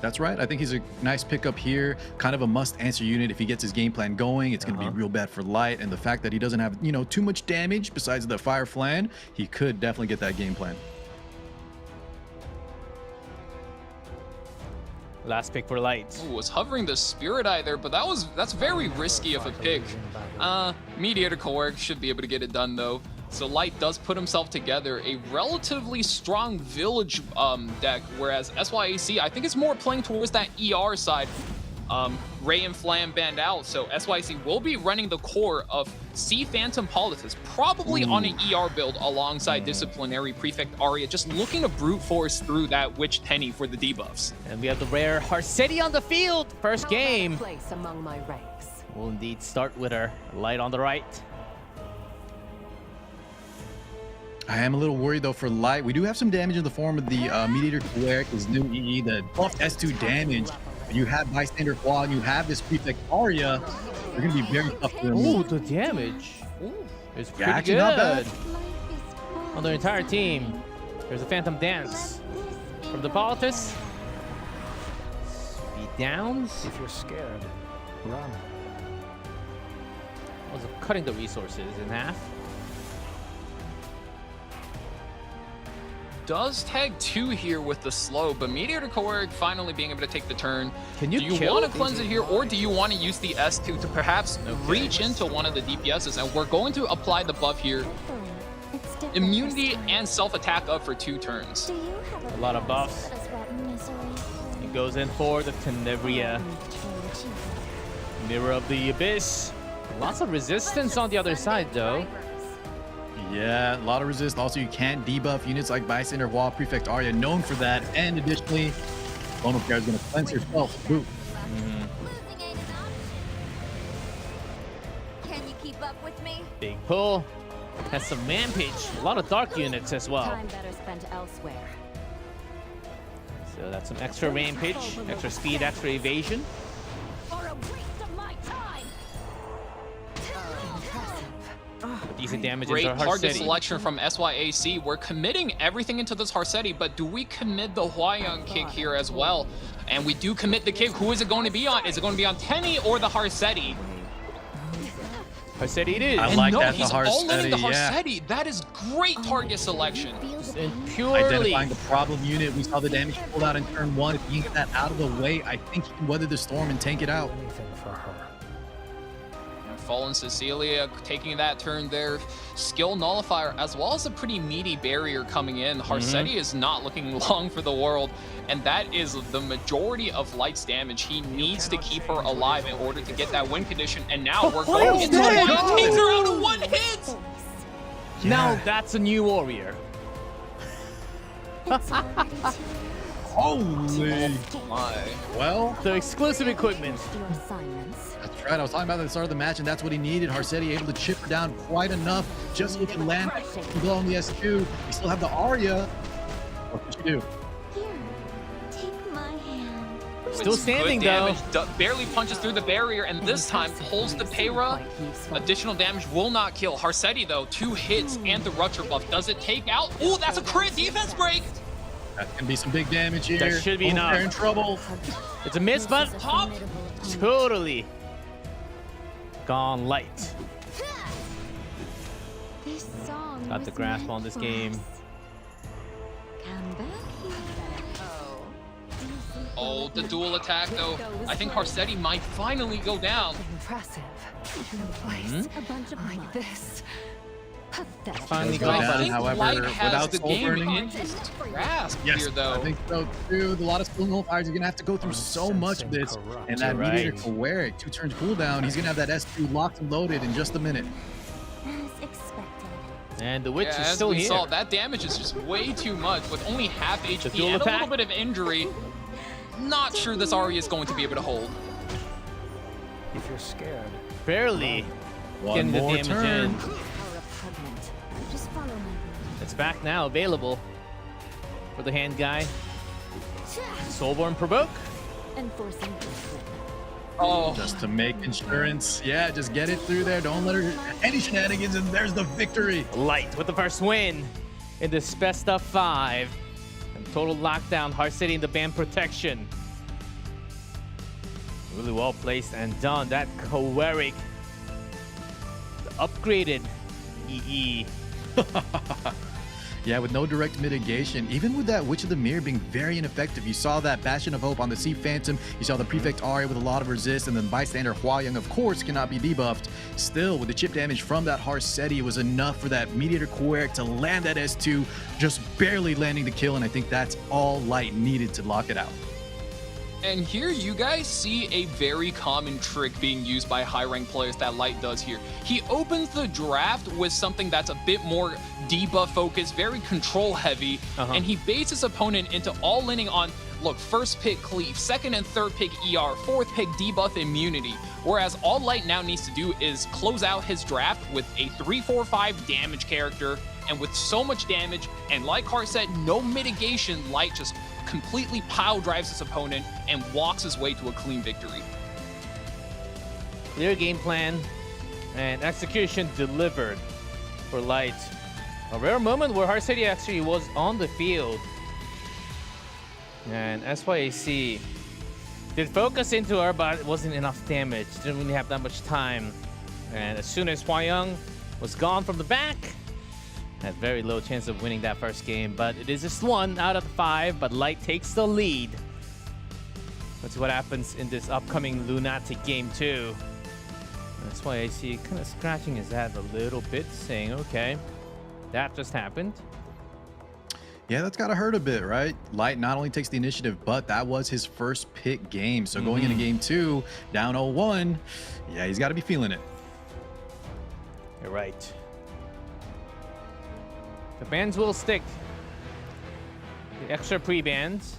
That's right. I think he's a nice pickup here. Kind of a must-answer unit. If he gets his game plan going, it's going to be real bad for Light. And the fact that he doesn't have, too much damage besides the Fire Flan, he could definitely get that game plan. Last pick for Light. Ooh, was hovering the Spirit Eye there, but that's very risky of a pick. Mediator Coerc should be able to get it done though. So Light does put himself together a relatively strong village deck, whereas SYAC, I think it's more playing towards that ER side. Ray and Flam banned out, so SYAC will be running the core of C Phantom Politis, probably on an ER build alongside Disciplinary Prefect Arya, just looking to brute force through that Witch Tenny for the debuffs. And we have the rare Harsetti on the field. First game. Place among my ranks. We'll indeed start with her. Light on the right. I am a little worried though for Light. We do have some damage in the form of the Mediator Cleric, his new EE, the buffed S2 damage. You have Bystander Claw, and you have this Prefect Arya. They're going to be very tough to remove. Ooh, the damage. It's pretty actually good not bad. on their entire team. There's a Phantom Dance from the Politis. Speed downs. If you're scared, run. Was cutting the resources in half. Does tag 2 here with the slow, but Meteor to Coeric finally being able to take the turn. Can you do you kill? want to cleanse it here, or do you want to use the S2 to perhaps reach into one of the DPSs? And we're going to apply the buff here. It's different Immunity this time. and self-attack up for 2 turns. Do you have A lot of buffs. that is what misery He goes in for the Tenebria, Mirror of the Abyss. Lots of resistance on the other side, though. Yeah, a lot of resist. Also, you can't debuff units like Bystander, Wall, Prefect Arya, known for that. And additionally, Lone Player is going to cleanse herself. Boot. Can you keep up with me? Big pull. Has some Rampage. A lot of Dark units as well. Time better spent elsewhere. So that's some extra Rampage, extra speed, extra evasion. For a waste of my time. Decent damage Great into target Harsetti. selection from SYAC. We're committing everything into this Harsetti, but do we commit the Hwayong kick here as well? And we do commit the kick. Who is it going to be on? Is it going to be on Tenny or the Harsetti? Harsetti it is. I And like no, that, the he's all in the Harsetti, yeah. Harsetti. That is great target selection. And purely Identifying the problem unit. We saw the damage pulled out in turn 1. If you can get that out of the way, I think he can weather the storm and tank it out. Anything for her. Fallen Cecilia taking that turn there. Skill nullifier as well as a pretty meaty barrier coming in. Harsetti is not looking long for the world, and that is the majority of Light's damage. He needs to keep her alive in order to get that win condition, and now we're going into dead. one. Takes her out of 1 hit. now that's a new warrior. It's already too Holy. My. Well, The exclusive equipment. late. Your assignments. that's right. I was talking about at the start of the match, and that's what he needed. Harsetti able to chip her down quite enough just so he can land and blow on the S2. We still have the Arya. What can she do? Here, take my hand. Still It's standing, good damage. though. Barely punches through the barrier, and this time pulls the Payra. Additional damage will not kill. Harsetti, though, 2 hits and the Rupture buff. Does it take out? Oh, that's a crit defense break. That's gonna be some big damage here. That should be Lone enough. Player in trouble. It's a miss, but Pop. totally gone light. This song Got the was grasp meant on this for game. us. Come back here. Oh, the dual attack, though. I think Harsetti might finally go down. Impressive. In a place A bunch of like mud. this. Pathetic. Finally Go gone, down, I buddy. think however, Light has without the soul game burning. in his grasp Yes, here, though. I think so too. A lot of skill nullifiers. You're gonna have to go through so much of this. Corrupt. And that You're Meteor right. Coeric, 2 turns cooldown. He's gonna have that S2 locked and loaded in just a minute. As expected. And the witch Yeah, is as still we here. saw, that damage is just way too much with only half HP dual and a attack. little bit of injury. Not sure this Arya is going to be able to hold. If you're scared, Barely One getting the more damage turn. in. How repugnant. Just follow my lead. It's back now, available for the hand guy. Soulborn provoke. Enforcing discipline. Oh, Just to make insurance. Yeah, just get it through there. Don't let her any shenanigans, and there's the victory. Light with the first win in this best of 5. And total lockdown, Harsetti in the band protection. Really well placed and done. That Coeric, the upgraded EE. Yeah, with no direct mitigation, even with that Witch of the Mirror being very ineffective. You saw that Bastion of Hope on the Sea Phantom. You saw the Prefect Arya with a lot of resist, and then Bystander Hwayong, of course, cannot be debuffed. Still, with the chip damage from that Harsetti, it was enough for that Meteor Coeric to land that S2, just barely landing the kill, and I think that's all Light needed to lock it out. and here you guys see a very common trick being used by high-ranked players that Light does here. He opens the draft with something that's a bit more debuff focused, very control heavy, and he baits his opponent into all leaning on, look, first pick Cleave, second and third pick ER, fourth pick debuff immunity. Whereas all Light now needs to do is close out his draft with a 3-4-5 damage character, and with so much damage, and like Hart said, no mitigation, Light just completely pile drives his opponent and walks his way to a clean victory. Clear game plan and execution delivered for Light. A rare moment where Harsetti actually was on the field. And SYAC Did focus into her, but it wasn't enough damage. Didn't really have that much time. And as soon as Hwa-Young was gone from the back, had very low chance of winning that first game. But it is just 1 out of the 5, but Light takes the lead. Let's see what happens in this upcoming Lunatic game 2. That's why I see kind of scratching his head a little bit, saying, okay, that just happened. Yeah, that's got to hurt a bit, right? Light not only takes the initiative, but that was his first pick game. So going into game 2, down 0-1, yeah, he's got to be feeling it. You're right. The bans will stick. The extra pre-bans.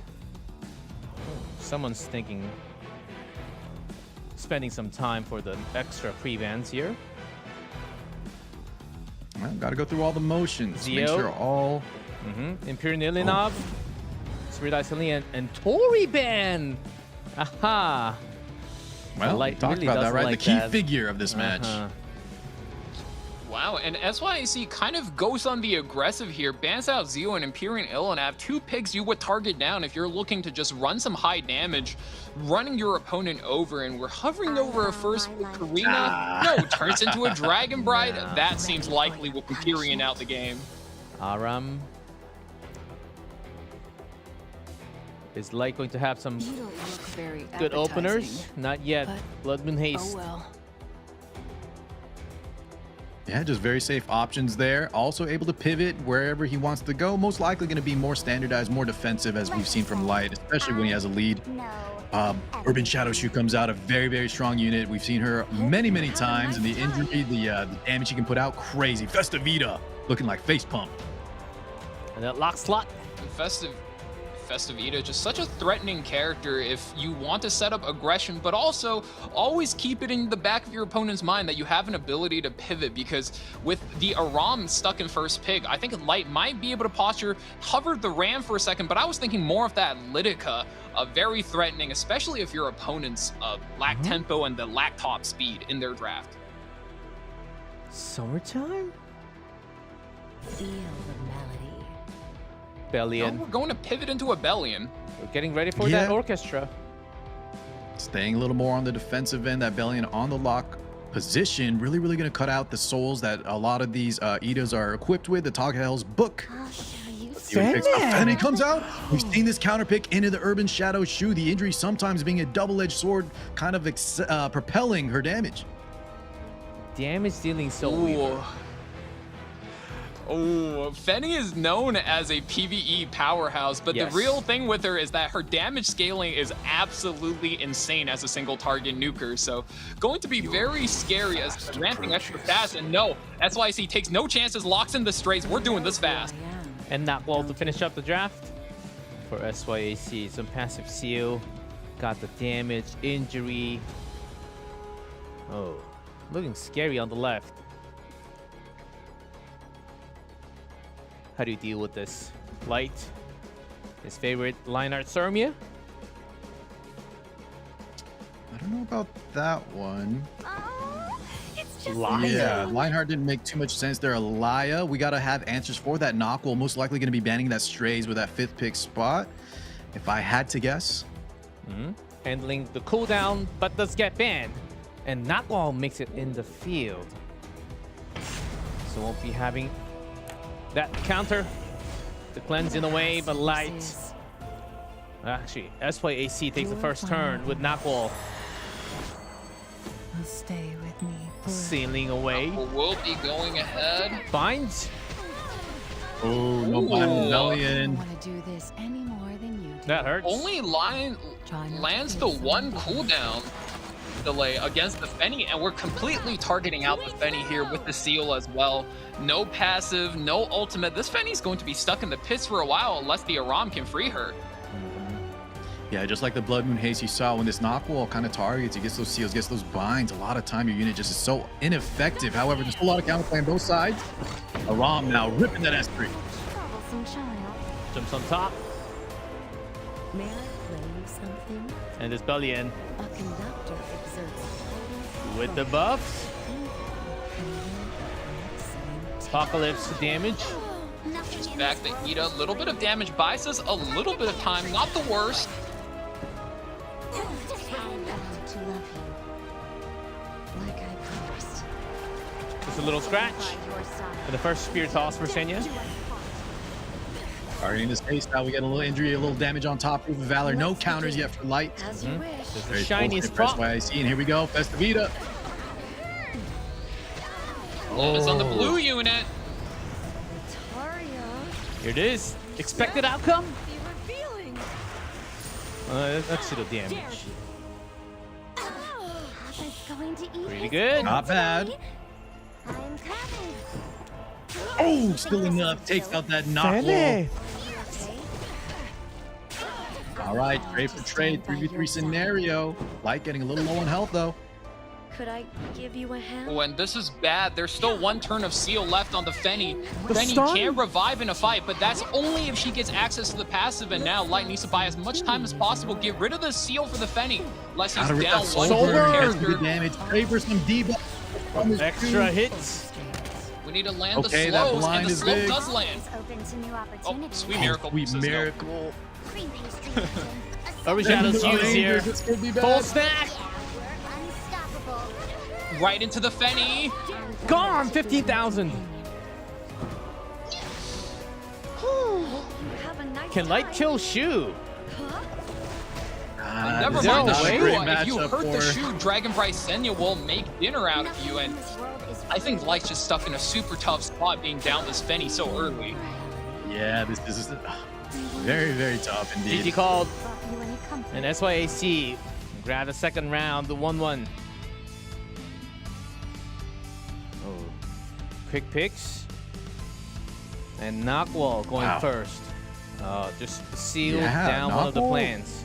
Someone's thinking, spending some time for the extra pre-bans here. Well, got to go through all the motions. Make Zio. sure all... Imperial Nilinov, Sridai and Tori ban. Aha. Well, Light we talked really about that, doesn't right? like The key that. figure of this match. Wow, and SYAC kind of goes on the aggressive here, bans out Zio and Imperial Illinev, 2 picks you would target down if you're looking to just run some high damage, running your opponent over, and we're hovering over a first pick Karina. No, turns into a Dragon Bride. That seems likely with Imperial out the game. Aram. Is Light going to have some You don't look very good openers? appetizing, Not yet. but- Blood Moon Haste. Oh well. Yeah, just very safe options there. Also able to pivot wherever he wants to go. Most likely going to be more standardized, more defensive, as we've seen from Light, especially when he has a lead. No. Urban Shadow Shoe comes out, a very, very strong unit. We've seen her many, many times, and the injury, the damage she can put out, crazy. Festivita looking like FacePump. And that lock slot. Festivita, just such a threatening character if you want to set up aggression, but also always keep it in the back of your opponent's mind that you have an ability to pivot, because with the Aram stuck in first pick, I think Light might be able to posture, hover the Ram for a second, but I was thinking more of that Lidica, very threatening, especially if your opponents lack tempo and the lack top speed in their draft. Summertime? Feel the melody. Now Bellion. we're going to pivot into a Bellion. We're getting ready for Yeah. that orchestra. Staying a little more on the defensive end, that Bellion on the lock position, really, really going to cut out the souls that a lot of these Idas are equipped with. The Toghel's book. I'll show you. Fenny comes out. We've seen this counter pick into the Urban Shadow Shoe. The injury sometimes being a double-edged sword, kind of propelling her damage. Damage dealing Soul Ooh. Weaver. Oh, Fenny is known as a PvE powerhouse, but Yes. the real thing with her is that her damage scaling is absolutely insane as a single target nuker. So going to be very scary as ramping extra fast. And no, SYC takes no chances, locks in the straights. We're doing this fast. I am. And Knockwall to finish up the draft for SYAC. Some passive seal. Got the damage, injury. Oh, looking scary on the left. How do you deal with this? Light, his favorite line art Sarmia. I don't know about that one. Oh, it's just Yeah, Lionheart didn't make too much sense there. Alaya, we got to have answers for that. Knockwall most likely going to be banning that Strays with that 5th pick spot. If I had to guess. Handling the cooldown, but does get banned. And Knockwall makes it in the field. So won't be having that counter to cleanse in a way, but Light. Actually, SYAC takes the first turn with Knockwall Will stay with me. forever. sailing away. We'll be going ahead. Binds. Oh, no Ooh. blind I don't Rebellion. want to do this any more than you do. That hurts. Only Lion lands the one cooldown delay against the Fenny, and we're completely targeting out the Fenny here with the seal as well. No passive, no ultimate. This Fenny's going to be stuck in the pits for a while unless the Aram can free her. Yeah, just like the Blood Moon Haste you saw, when this Knockwall kind of targets, he gets those seals, gets those binds. A lot of time your unit just is so ineffective. However, there's a lot of counterplay on both sides. Aram now ripping that S3. troublesome child. Jumps on top. May I play you something? And this Bellion A conductor exerts with the buffs. Apocalypse damage. Nothing in Back this to world Ida, a little bit of damage buys us a little bit of time, not the worst. a little scratch for the first spear toss for Senya. Targeting this haste now, we get a little injury, a little damage on top of Valor. No counters yet for Light. As you wish. There's the Very shiniest fortunate pop. for SYAC, and here we go, Festivita. It's on the blue unit. Taria. Here it is. Expected outcome? Be revealing. Let's see the damage. It's going to eat Pretty his good. Not bad. I'm coming. Oh, still enough. Takes out that knock wall. All right, trade for trade, 3v3 scenario. Light getting a little low on health, though. Could I give you a hand? Oh, and this is bad. There's still one turn of seal left on the Fenny. The Fenny stun? can revive in a fight, but that's only if she gets access to the passive, and now Light needs to buy as much time as possible. Get rid of the seal for the Fenny. Unless he's Gotta rip down that one soul burn. more Gets good character. damage. Trade for some debuff. from his Extra two. hits. We need to land Okay, the that slows, blind and the is slow big. does land. Is open to new Oh, opportunities. sweet miracle. Sweet says no. miracle. Overshadow's used here. This could be Full bad. stack. Unstoppable. Right into the Fenny. Gone. 15,000. Have a nice Can Light time. kill Shu? Never is there mind the a way? shoe. Great If you matchup hurt the for- shoe, Dragon Bright Senya will make dinner out of you. And Nothing in this world is I think Light's just stuck in a super tough spot being down this Fenny so early. Yeah, this is very, very tough indeed. GG called. brought you any comfort. And SYAC grab the second round, the 1-1. Oh, quick picks. And Knockwall going Wow. first. Just sealed Yeah, down one of the Knockwall. plans.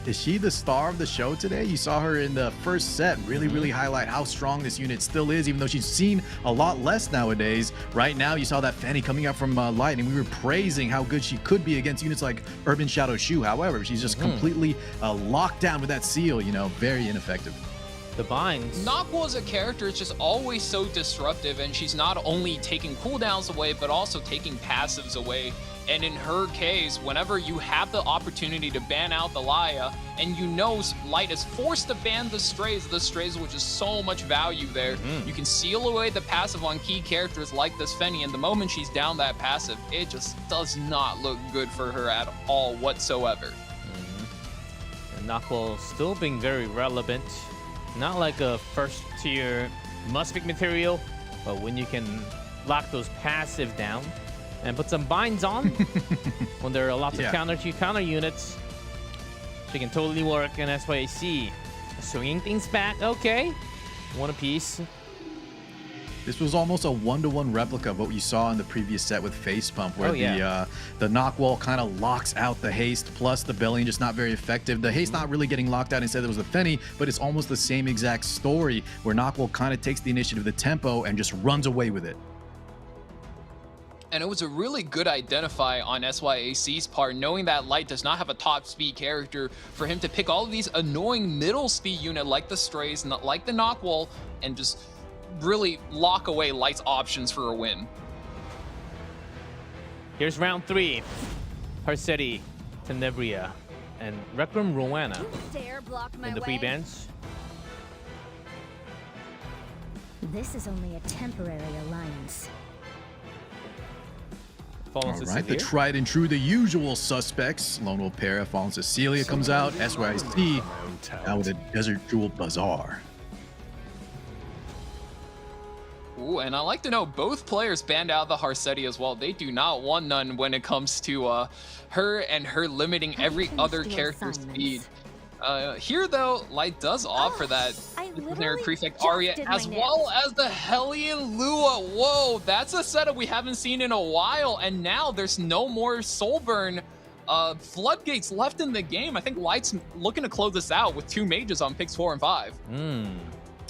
Is she the star of the show today? You saw her in the first set really highlight how strong this unit still is, even though she's seen a lot less nowadays. Right now, you saw that Fenny coming up from Light, and we were praising how good she could be against units like Urban Shadow Shu. However, she's just completely locked down with that seal, you know, very ineffective. The binds. Knockwall as a character is just always so disruptive, and she's not only taking cooldowns away, but also taking passives away. And in her case, whenever you have the opportunity to ban out the Laya, and you know Light is forced to ban the Strays, which is so much value there, you can seal away the passive on key characters like this Fenny, and the moment she's down that passive, it just does not look good for her at all whatsoever. And Knockwall still being very relevant. Not like a first tier must-pick material, but when you can lock those passive down and put some binds on when there are lots of counter units, she can totally work. And SYAC swinging things back. Okay, one apiece. This was almost a one-to-one replica of what you saw in the previous set with FacePump, where the Knockwall kind of locks out the haste, plus the Belly just not very effective. The haste not really getting locked out. Instead, it was the Fenny, but it's almost the same exact story, where Knockwall kind of takes the initiative, the tempo, and just runs away with it. And it was a really good identify on SYAC's part, knowing that Light does not have a top speed character, for him to pick all of these annoying middle speed unit like the Strays, and like the Knockwall, and just really lock away Light's options for a win. Here's round 3. Harsetti, Tenebria, and Requiem Rowena Dare block my in the way. pre-bans. This is only a temporary alliance. Fallen All to right, the Severe. tried and true, the usual suspects. Lone Wolf Para, Fallen Cecilia comes out. SYAC out with a Desert Jewel Bazaar. Ooh, and I like to know both players banned out the Harsetti as well. They do not want none when it comes to her and her limiting every can other steal character's silence. speed. Here, though, Light does opt for that I Disciplinary literally Prefect just Arya, did as my well as the Hellion Lua. Whoa, that's a setup we haven't seen in a while, and now there's no more Soulburn floodgates left in the game. I think Light's looking to close this out with 2 mages on picks 4 and 5.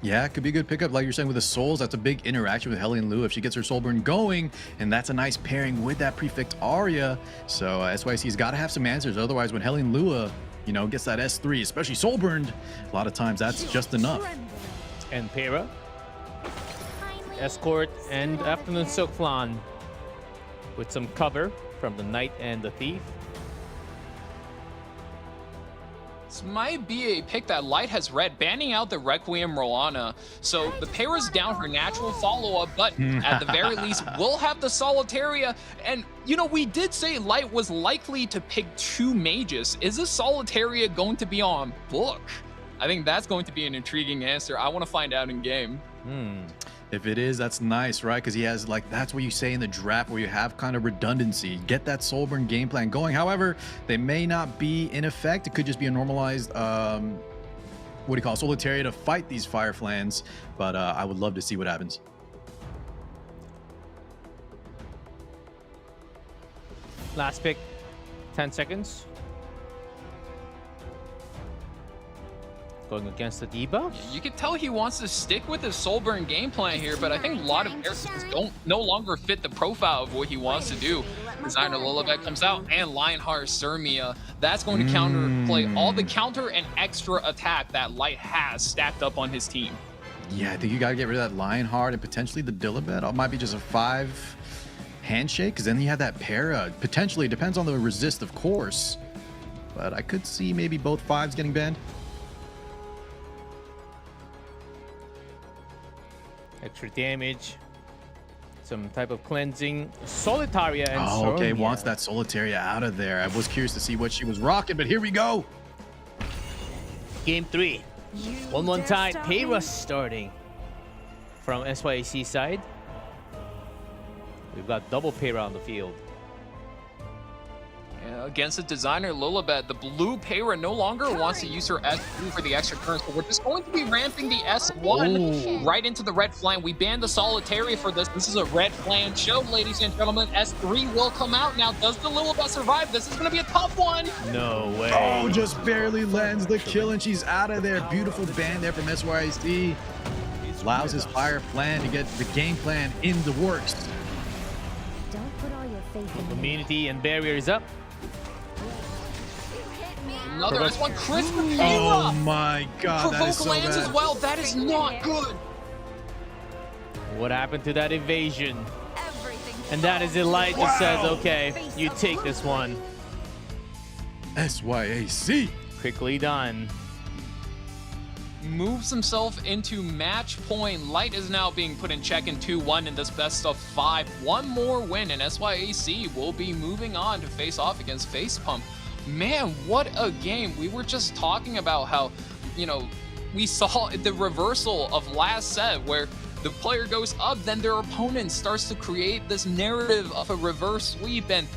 Yeah, it could be a good pickup, like you're saying, with the Souls. That's a big interaction with Hellion Lua if she gets her Soulburn going, and that's a nice pairing with that Prefect Arya. So SYAC's got to have some answers. Otherwise, when Hellion Lua, you know, gets that S3, especially Soulburned, a lot of times that's just enough. And Para, Kindly Escort, and stay out of Afternoon there. Silk Flan with some cover from the Knight and the Thief. This might be a pick that Light has read, banning out the Requiem Roana. So the Paira's down her natural follow-up, but at the very least, we'll have the Solitaria. And, you know, we did say Light was likely to pick 2 mages. Is the Solitaria going to be on book? I think that's going to be an intriguing answer. I want to find out in game. If it is, that's nice, right? Because he has, like, that's what you say in the draft where you have kind of redundancy. Get that Soulburn game plan going. However, they may not be in effect. It could just be a normalized, what do you call it, Solitaria to fight these Fireflans. But I would love to see what happens. Last pick, 10 seconds. Going against the debuff. You can tell he wants to stick with his Soulburn game plan here, but I think a lot of players don't no longer fit the profile of what he wants to do. Designer Lilibet comes out, and Lionheart Sirmia. That's going to counterplay all the counter and extra attack that Light has stacked up on his team. Yeah, I think you got to get rid of that Lionheart and potentially the Dilibet. It might be just a 5 handshake, because then you have that para. Potentially, it depends on the resist, of course. But I could see maybe both 5s getting banned. Extra damage, some type of cleansing. Solitaria and okay, Sirmia. wants that Solitaria out of there. I was curious to see what she was rocking, but here we go. Game 3. 1-1 tied. Heir starting from SYAC side. We've got double Heir on the field. Against the Designer Lilibet, the blue Peira no longer wants to use her S2 for the extra turns, but we're just going to be ramping the S1 right into the red flank. We banned the Solitaria for this. This is a red flank show, ladies and gentlemen. S3 will come out now. Does the Lilibet survive? This is going to be a tough one. No way. Oh, just barely lands the kill, and she's out of there. Beautiful ban there from SYAC. Allows his fire plan to get the game plan in the works. Don't put all your faith in Immunity and barrier is up. Another S1 crit for Peira. Oh my god, that is Provoke so lands as bad. well. That is not good. What happened to that evasion? And that is Light just says, okay, you take this one. SYAC. Quickly done. Moves himself into match point. Light is now being put in check in 2-1 in this best of 5. One more win, and SYAC will be moving on to face off against FacePump. Man, what a game. We were just talking about how, you know, we saw the reversal of last set where the player goes up, then their opponent starts to create this narrative of a reverse sweep. And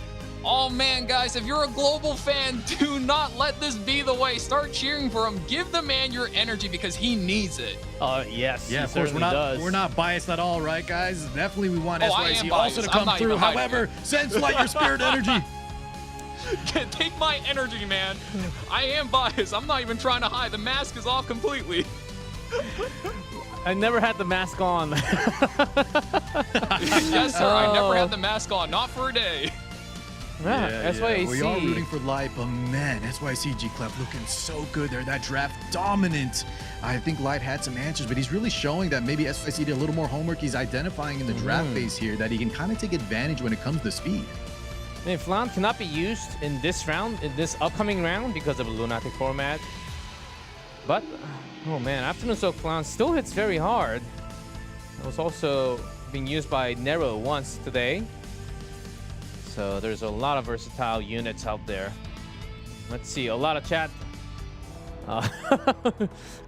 oh man, guys, if you're a global fan, do not let this be the way. Start cheering for him. Give the man your energy because he needs it. Yes, Yeah, he of course, certainly we're not biased at all, right, guys? Definitely we want Oh, I am SYAC biased. also to I'm come not through. even hiding However, send Light your spirit energy. Take my energy, man. I am biased. I'm not even trying to hide. The mask is off completely. I never had the mask on. Yes, sir. I never had the mask on. Not for a day. SYAC. We are rooting for Light, but man, SYAC G-Clef looking so good. They're that draft dominant. I think Light had some answers, but he's really showing that maybe SYAC did a little more homework. He's identifying in the draft phase here that he can kind of take advantage when it comes to speed. And Flan cannot be used in this round, in this upcoming round, because of a Lunatic format. But, oh man, Afternoon Soak Flan still hits very hard. It was also being used by Nero once today. So there's a lot of versatile units out there. Let's see, a lot of chat.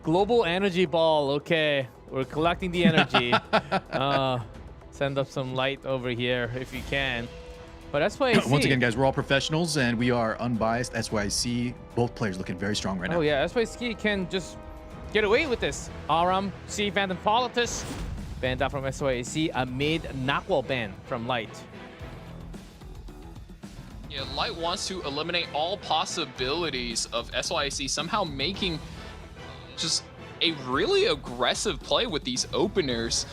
Global Energy Ball, okay. We're collecting the energy. Send up some light over here if you can. But SYAC. Once again, guys, we're all professionals and we are unbiased. SYAC, both players looking very strong right now. Oh yeah, SYAC can just get away with this. Aram, C, Phantom Politis, banned out from SYAC amid Nakwal ban from Light. Yeah, Light wants to eliminate all possibilities of SYAC somehow making just a really aggressive play with these openers.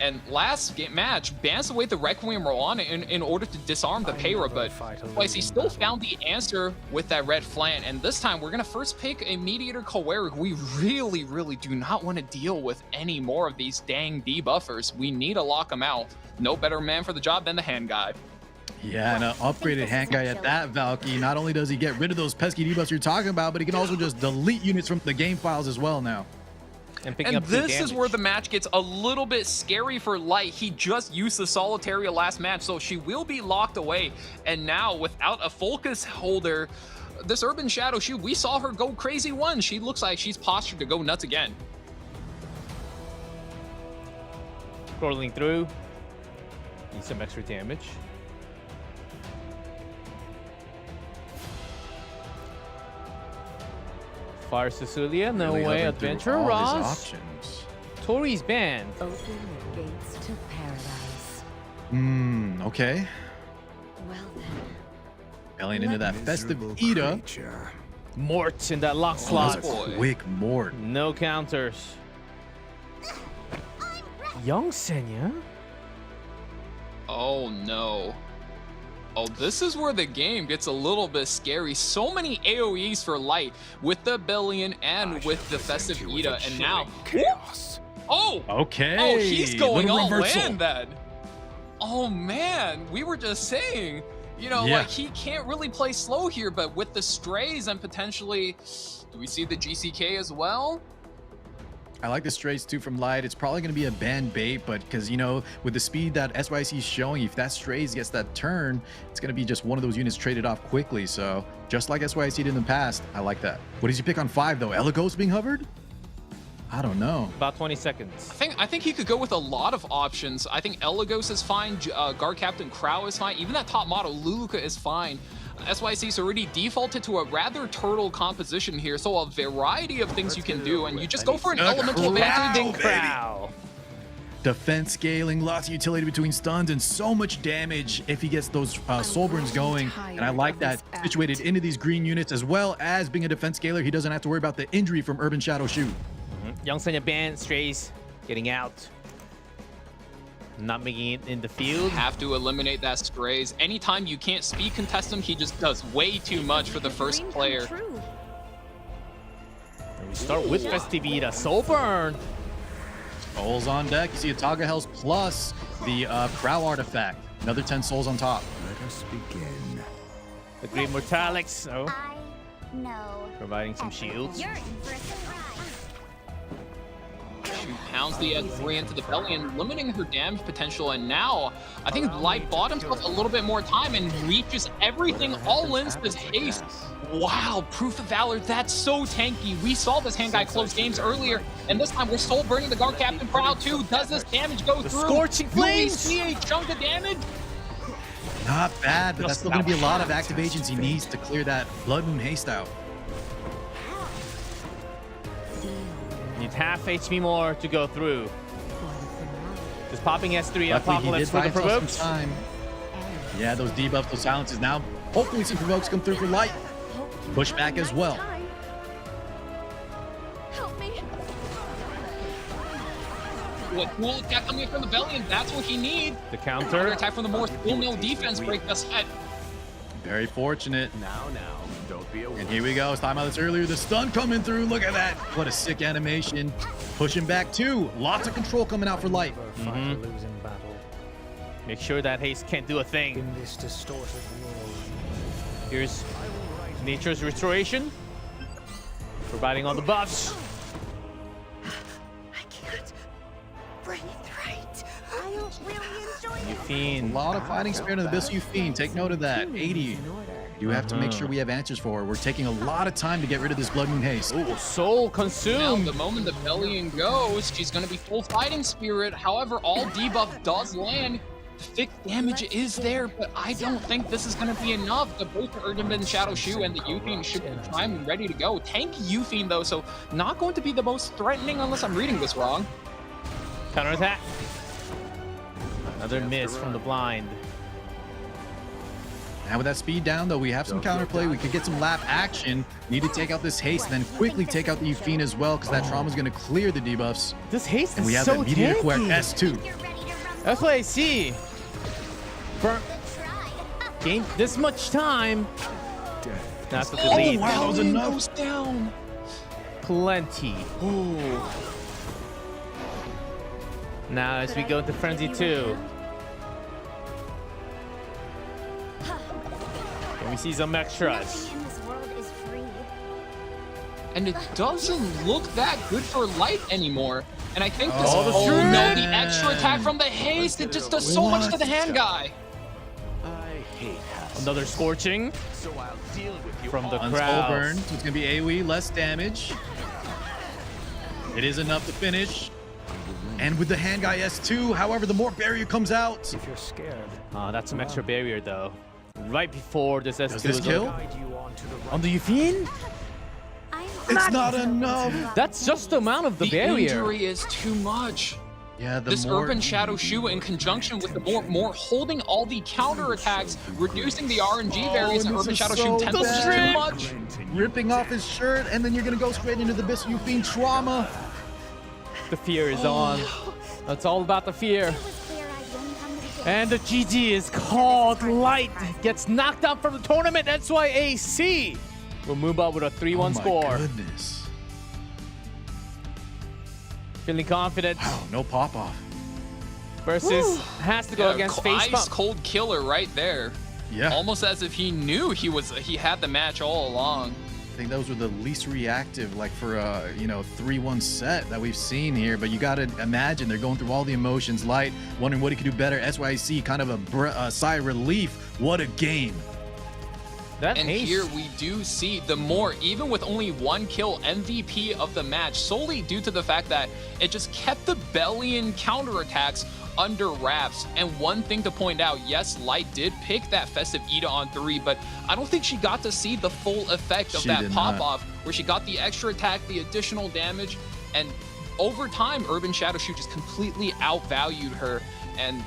And last match bans away the Requiem Roana in order to disarm the Peira, but SYAC still found the answer with that red flank. And this time we're gonna first pick a Mediator Kaweri. We really do not want to deal with any more of these dang debuffers. We need to lock them out. No better man for the job than the hand guy. Yeah, and an upgraded hand guy at that, Valky. Not only does he get rid of those pesky debuffs you're talking about, but he can also just delete units from the game files as well now. And this is where the match gets a little bit scary for Light. He just used the Solitaria last match, so she will be locked away. And now, without a focus holder, this Urban Shadow Shoe, we saw her go crazy once. She looks like she's postured to go nuts again. Scrolling through. Need some extra damage. Fire Cecilia, no Really way. hoping through Adventure all his Ross. options. Tori's banned. Open the gates to paradise. Okay. Well then. Belling into that festive Ida. Mort in that lock Oh, slot. that's a quick Mort. No counters. Young Senya? Oh no. Oh, this is where the game gets a little bit scary. So many AoEs for Light with the Billion and with the Festive Ida, and now Chaos. oh, Okay. oh, he's going Little all reversal. in then. Oh man, we were just saying, you know, Yeah. like he can't really play slow here, but with the strays and potentially, do we see the GCK as well? I like the strays too from Light. It's probably going to be a ban bait, but because, you know, with the speed that SYC is showing, if that strays gets that turn, it's going to be just one of those units traded off quickly. So just like SYC did in the past, I like that. What does he pick on 5 though? Elagos being hovered? I don't know. About 20 seconds. I think he could go with a lot of options. I think Elagos is fine, Guard Captain Crow is fine, even that top model, Luluka is fine. SYC's already defaulted to a rather turtle composition here, so a variety of things you can do, and you just go for an elemental advantage. Crow. Defense scaling, lots of utility between stuns, and so much damage if he gets those soul burns going. And I like that situated into these green units, as well as being a defense scaler. He doesn't have to worry about the injury from Urban Shadow Shoe. Young Senya banned. Strays getting out. Not making it in the field. Have to eliminate that strays. Anytime you can't speed contest him, he just does way too much for the first player. And we start with Festivita. Soul burn. Souls on deck. You see a Taga Hells plus the Crow artifact. Another 10 souls on top. Let us begin. The Great Mortalix. Oh, I know. providing some shields. You're in for a surprise. She pounds the S3 into the belly and limiting her damage potential, and now I think Light bought himself a little bit more time and reaches everything all into this haste. Wow, Proof of Valor, that's so tanky. We saw this hand guy close games earlier, and this time we're soul burning the Guard Captain Proud too. Does this damage go through? Scorching Do we Flames! see a chunk of damage? Not bad, but that's still going to be a lot of activations he needs to clear that Blood Moon haste out. Need half HP more to go through. Just popping S3 Luckily, Apocalypse for the himself provokes. some time. Yeah, those debuffs, those silences. Now, hopefully some provokes come through for Light. Push back as well. Help me. What cool attack coming from the belly, and that's what he needs. The Counter counter. attack from the Morse. Still no defense break the set. Very fortunate. Now, don't be a And here we go. It's time out this earlier. The stun coming through. Look at that. What a sick animation. Pushing back too. Lots of control coming out for Light. fight a losing battle Make sure that haste can't do a thing. in this distorted world. Here's Nature's Restoration. Providing all the buffs. I can't breathe right. I don't really enjoy You it. A fiend. lot of fighting spirit in the Abyssal You Fiend. Take note of that. 80. You have to make sure we have answers for. We're taking a lot of time to get rid of this Blood Moon haste. Ooh, soul Now, consumed. the moment the Bellion goes, she's going to be full fighting spirit. However, all debuff does land. The fixed damage is there, but I don't think this is going to be enough. The both the Urban Shadow Shoe and the Yufiend should be primed and ready to go. Tank Yufiend, though, so not going to be the most threatening unless I'm reading this wrong. Counter attack. Another miss from the blind. Now with that speed down, though, we have some counterplay. We could get some lap action. Need to take out this haste, and then quickly take out the Euphine as well, because that trauma is going to clear the debuffs. This haste And is we have so that Mediator Quack tanky. S2. You're ready to rumble. That's what I see. For Try. game this much time. Not the Oh, delete. wow, that was Bellion enough. goes down. Plenty. Ooh. Now as we go into Frenzy 2. see some extras. Nothing in this world is free. And it doesn't look that good for Light anymore. And I think this, Oh, the oh no, shred! the extra attack from the haste, it just does so much to the hand guy. I hate hassle. Another scorching So I'll deal with you from the On crowd. slow burn, so it's gonna be AoE, less damage. It is enough to finish. And with the hand guy S2, however, the more barrier comes out. If you're scared, That's some extra barrier though. Right before this S2 Does this is kill? over. guide you on to the right. On the Yufine? It's not enough. That's just the amount of the barrier. Injury is too much. Yeah, the This more Urban Shadow Shoe in conjunction with the more holding all the counter attacks, reducing the RNG variance in this Urban is Shadow so Shoe 10 is bad. too much. ripping off his shirt, and then you're gonna go straight into the Abyssal Yufine trauma. The fear is on. It's all about the fear. It was clear I'd win from the beginning. And the GG is called. Light gets knocked out from the tournament. SYAC will move up with a 3-1 score. Oh my goodness. Feeling confident Wow, no pop off. versus has to go against Ice FacePump. cold killer right there. Yeah. Almost as if he knew he had the match all along. I think those were the least reactive, like for a 3-1 set that we've seen here. But you gotta imagine they're going through all the emotions. Light wondering what he could do better. SYC kind of a sigh of relief. What a game! That And haste. here we do see the more, even with only 1 kill, MVP of the match, solely due to the fact that it just kept the Bellion counterattacks under wraps. And one thing to point out, yes, Light did pick that Festive Ida on 3, but I don't think she got to see the full effect of She that did pop-off, where she got the extra attack, the additional damage, and over time, Urban Shadow Shoe just completely outvalued her, and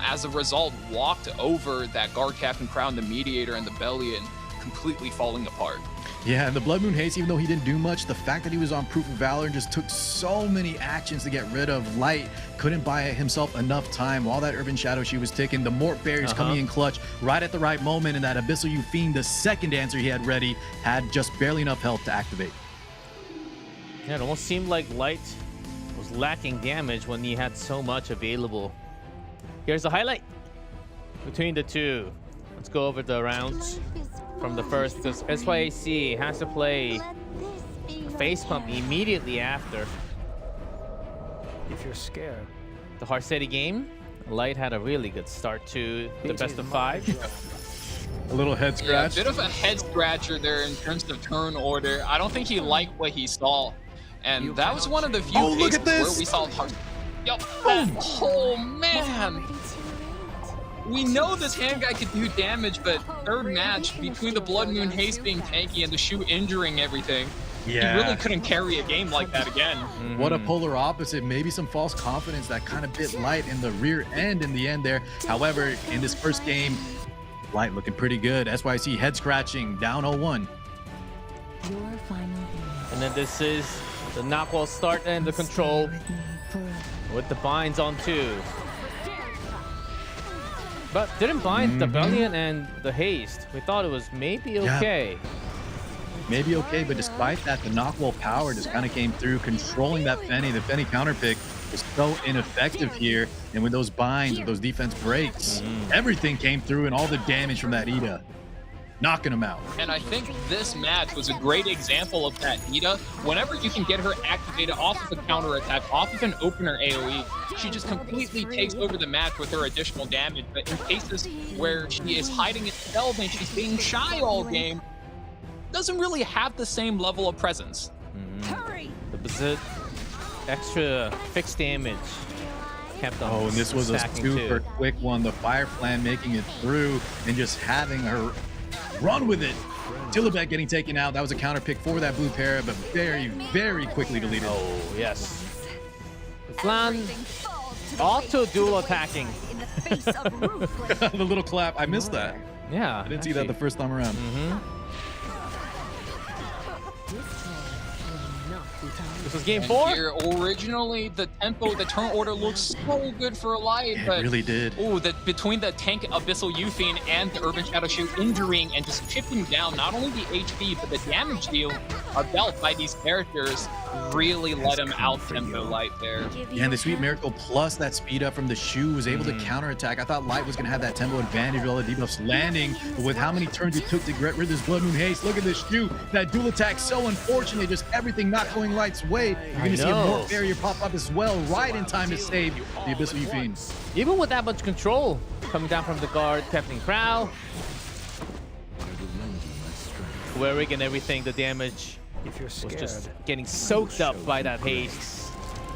as a result, walked over that Guard Captain Crown, the Mediator, and the Bellion, completely falling apart. Yeah, and the Blood Moon Haste, even though he didn't do much, the fact that he was on Proof of Valor and just took so many actions to get rid of Light, couldn't buy himself enough time while that Urban Shadow Shoe was ticking. The Mort Berries coming in clutch right at the right moment, and that Abyssal Yufine, the second answer he had ready, had just barely enough health to activate. Yeah, it almost seemed like Light was lacking damage when he had so much available. Here's the highlight between the two. Let's go over the rounds from the first, because SYAC has to play FacePump immediately after If you're scared, the Harsetti game. Light had a really good start to the best of 5. A little head Yeah, a scratch. bit of a head scratcher there in terms of turn order. I don't think he liked what he saw. And that was one of the few Oh, look cases at this! where we saw oh man! We know this hand guy could do damage, but third match, between the Blood Moon Haste being tanky and the shoe injuring everything, he really couldn't carry a game like that again. What a polar opposite. Maybe some false confidence that kind of bit Light in the rear end in the end there. However, in this first game, Light looking pretty good. SYC head scratching, down 0-1. Your final And then this is the knockwall start and the control with the binds on 2. But didn't bind the Bellion and the haste. We thought it was maybe okay. Maybe okay, but despite that, the knockwall power just kind of came through, controlling that Fenny. The Fenny counter pick was so ineffective here. And with those binds, with those defense breaks, everything came through, and all the damage from that Ida, knocking him out. And I think this match was a great example of that. Ida, whenever you can get her activated off of a counter attack, off of an opener AoE, she just completely takes over the match with her additional damage. But in cases where she is hiding itself and she's being shy all game, doesn't really have the same level of presence. Hurry! The Bazit extra fixed damage kept on Oh, and this was a stacking super too. quick one. The Fire Plan making it through and just having her run with it. Tillabek getting taken out. That was a counter pick for that blue para, but very, very quickly deleted. Oh, yes. Flan auto dual attacking. In the face of ruthless. The little clap. I missed that. Yeah. I didn't see that the first time around. This was game And 4. here, originally, the tempo, the turn order looks so good for Light, Yeah, but it really did. oh, between the tank Abyssal Yufine and the Urban Shadow Shoe injuring and just chipping down not only the HP but the damage deal, dealt by these characters really let him out-tempo Light there. Yeah, and the Sweet Miracle plus that speed up from the shoe was able to counterattack. I thought Light was going to have that tempo advantage with all the debuffs landing, but with how many turns it took to get rid of this Blood Moon Haste, look at this shoe. That dual attack, so unfortunate, just everything not going Light's way. You're going to see a more barrier pop up as well, right in time to save the Abyssal Fiend. Even with that much control coming down from the guard, Captain Crow, Warwick and everything, the damage If you're was scared, just getting soaked up by that haste.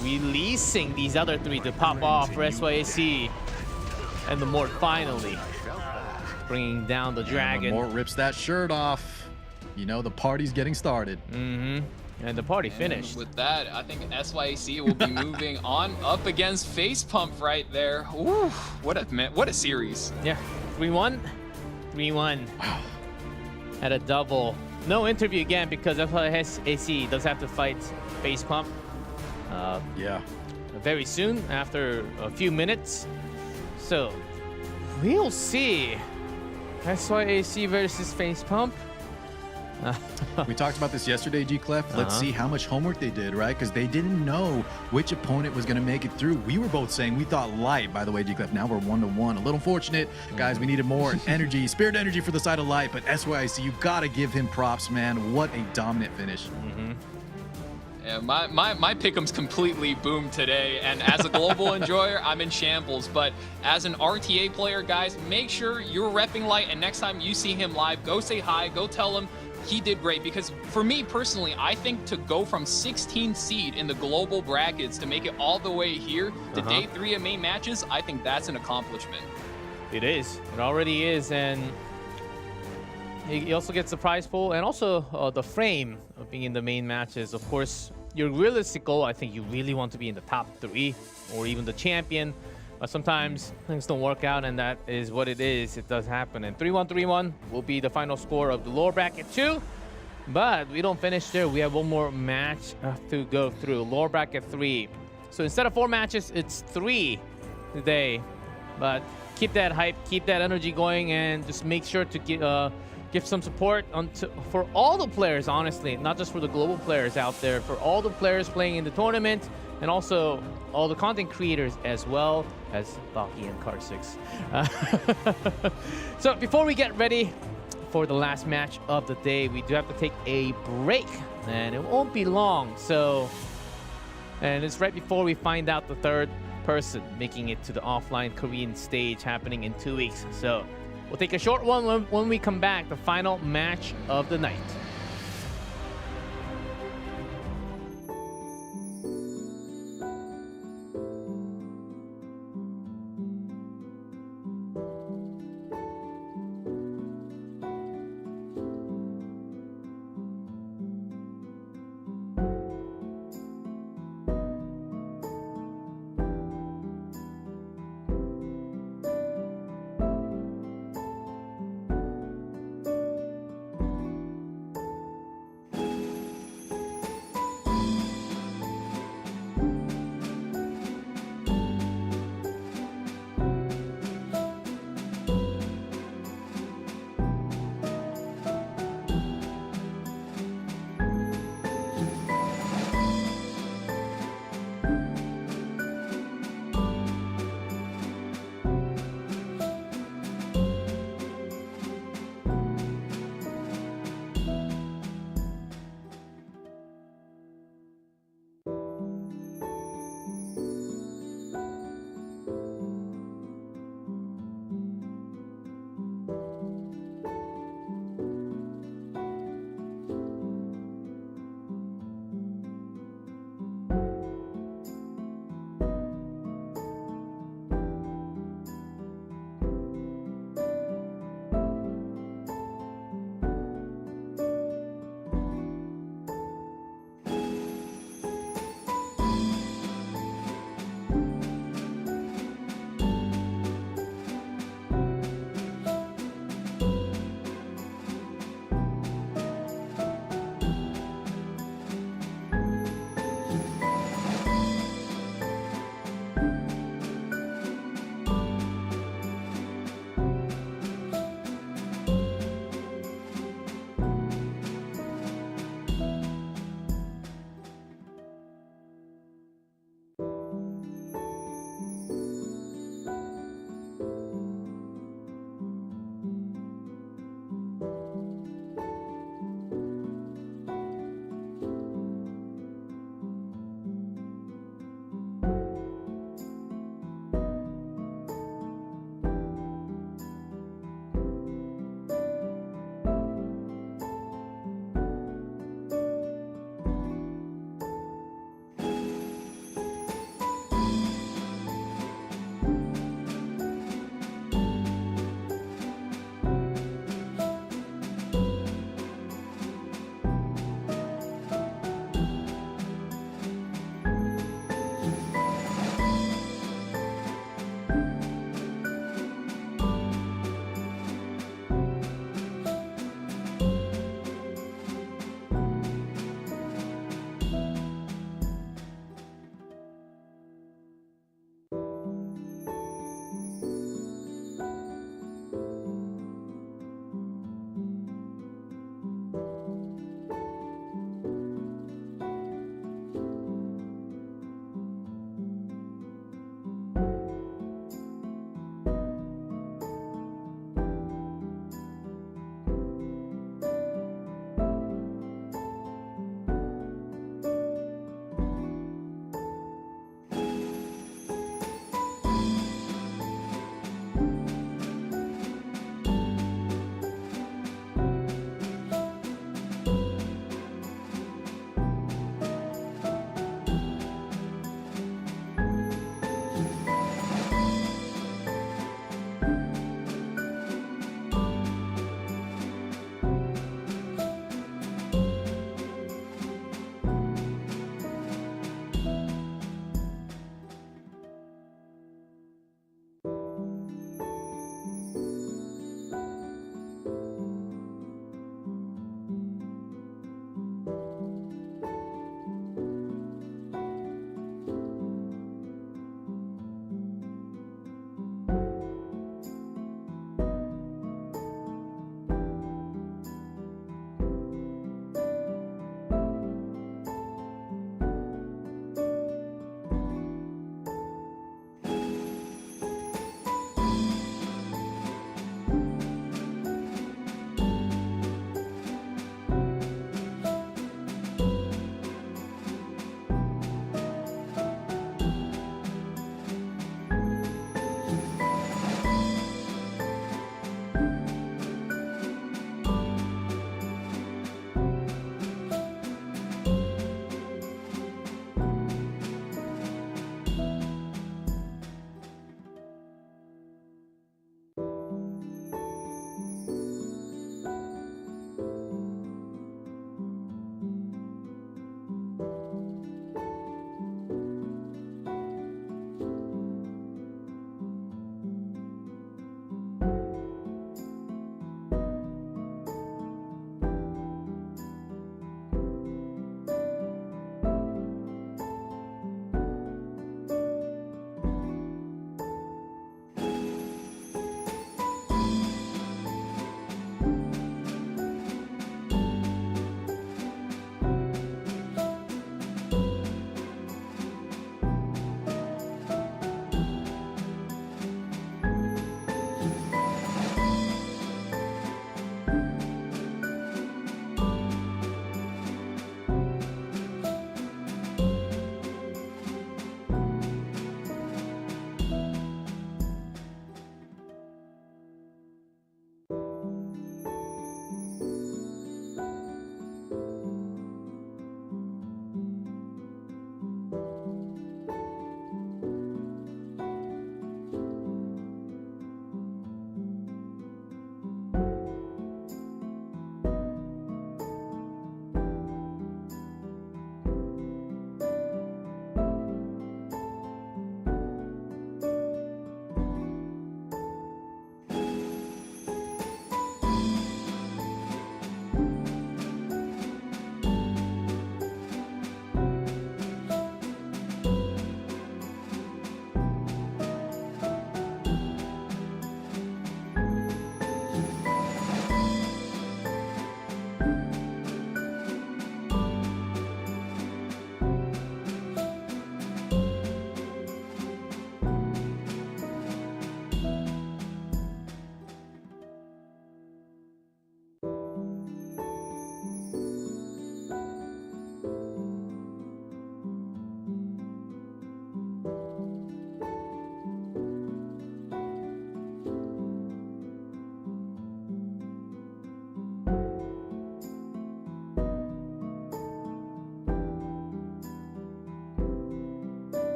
Releasing these other three to pop off for SYAC. And the Mort finally bringing down the dragon. Mort rips that shirt off. You know, the party's getting started. And the party finished. With that, I think SYAC will be moving on up against FacePump right there. Ooh, what a series. Yeah, 3-1. 3-1. Wow. At a double. No interview again because SYAC does have to fight FacePump. Yeah. Very soon, after a few minutes. So, we'll see. SYAC versus FacePump. We talked about this yesterday, G-Clef. Let's see how much homework they did, right? Because they didn't know which opponent was going to make it through. We were both saying we thought Light, by the way, G-Clef. Now we're 1-1. A little fortunate. Guys, we needed more energy, spirit energy for the side of Light. But SYAC, you got to give him props, man. What a dominant finish. Yeah, my pick'em's completely boomed today, and as a global enjoyer, I'm in shambles. But as an RTA player, guys, make sure you're repping Light, and next time you see him live, go say hi, go tell him he did great. Because for me personally, I think to go from 16th seed in the global brackets to make it all the way here to day 3 of main matches, I think that's an accomplishment. It is. It already is. And he also gets the prize pool and also the frame of being in the main matches. Of course, your realistic goal, I think you really want to be in the top 3 or even the champion. But sometimes things don't work out, and that is what it is. It does happen. And 3-1, 3-1 will be the final score of the lower bracket 2. But we don't finish there. We have one more match to go through. Lower bracket 3. So instead of 4 matches, it's 3 today. But keep that hype, keep that energy going, and just make sure to give some support for all the players, honestly, not just for the global players out there, for all the players playing in the tournament, and also all the content creators as well as Baki and Car6. So before we get ready for the last match of the day, we do have to take a break, and it won't be long. And it's right before we find out the third person making it to the offline Korean stage happening in 2 weeks. So we'll take a short one when we come back, the final match of the night.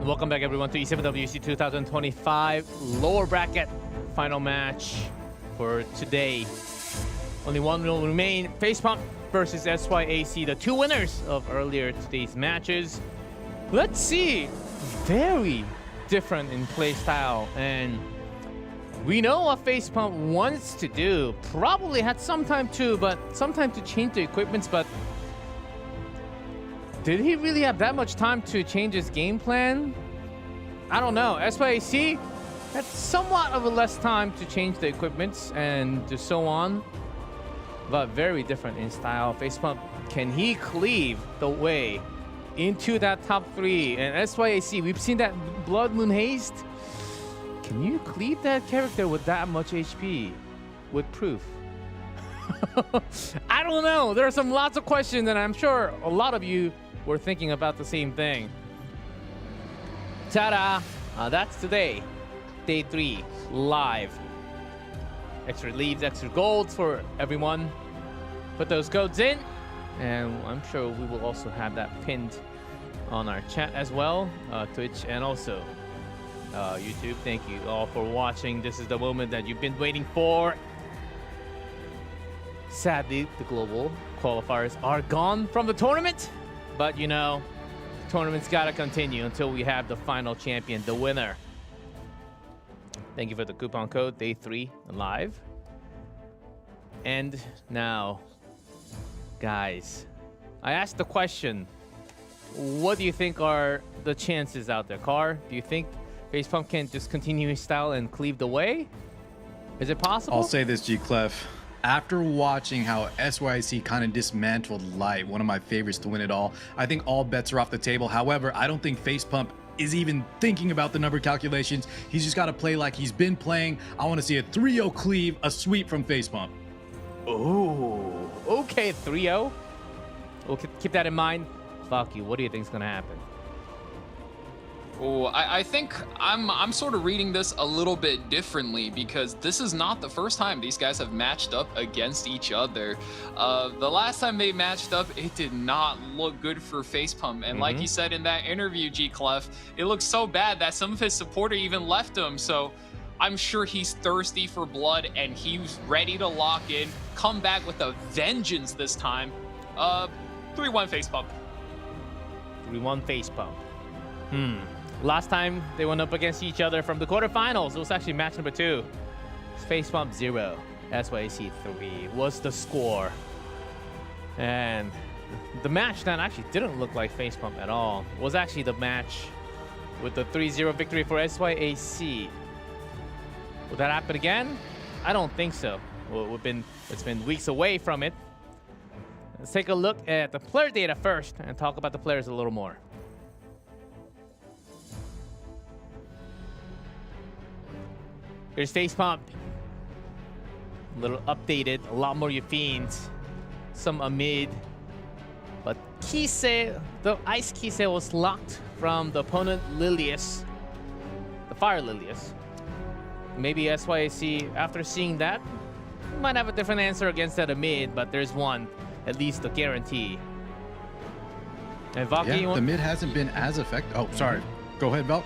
welcome back everyone to E7WC 2025 lower bracket final match for today. Only one will remain. FacePump versus SYAC, the two winners of earlier today's matches. Let's see. Very different in play style, and we know what FacePump wants to do. Probably had some time to change the equipments, but did he really have that much time to change his game plan? I don't know. SYAC had somewhat of a less time to change the equipments and so on, but very different in style. FacePump, can he cleave the way into that top 3? And SYAC, we've seen that Blood Moon Haste. Can you cleave that character with that much HP with proof? I don't know. There are some lots of questions, and I'm sure a lot of you were thinking about the same thing. Ta-da! That's today, day 3, live. Extra leaves, extra golds for everyone. Put those codes in, and I'm sure we will also have that pinned on our chat as well, Twitch and also YouTube. Thank you all for watching. This is the moment that you've been waiting for. Sadly, the global qualifiers are gone from the tournament, but you know, the tournament's gotta continue until we have the final champion, the winner. Thank you for the coupon code, day 3 live. And now, guys, I asked the question, what do you think are the chances out there? Car, do you think FacePump can just continue his style and cleave the way? Is it possible? I'll say this, G-Clef. After watching how SYAC kind of dismantled Light, one of my favorites to win it all, I think all bets are off the table. However, I don't think FacePump is even thinking about the number calculations. He's just got to play like he's been playing. I want to see a 3-0 cleave, a sweep from FacePump. Oh, okay, 3-0. We'll keep that in mind. Fuck you. What do you think is going to happen? Oh, I think I'm sort of reading this a little bit differently, because this is not the first time these guys have matched up against each other. The last time they matched up, it did not look good for FacePump. And like he said in that interview, G-Clef, it looked so bad that some of his support even left him. So I'm sure he's thirsty for blood, and he's ready to lock in, come back with a vengeance this time. 3-1 FacePump. 3-1 FacePump. Last time they went up against each other from the quarterfinals, it was actually match number 2. FacePump 0, SYAC 3 was the score. And the match that actually didn't look like FacePump at all was actually the match with the 3-0 victory for SYAC. Will that happen again? I don't think so. Well, it's been weeks away from it. Let's take a look at the player data first and talk about the players a little more. Here's FacePump. A little updated, a lot more Yufines, some Amid. But Kise, the Ice Kise was locked from the opponent Lilius, the Fire Lilius. Maybe SYAC, after seeing that, might have a different answer against that Amid, but there's one, at least a guarantee. And Valky, yeah, the mid hasn't been as effective. Oh, sorry. Go ahead, Val.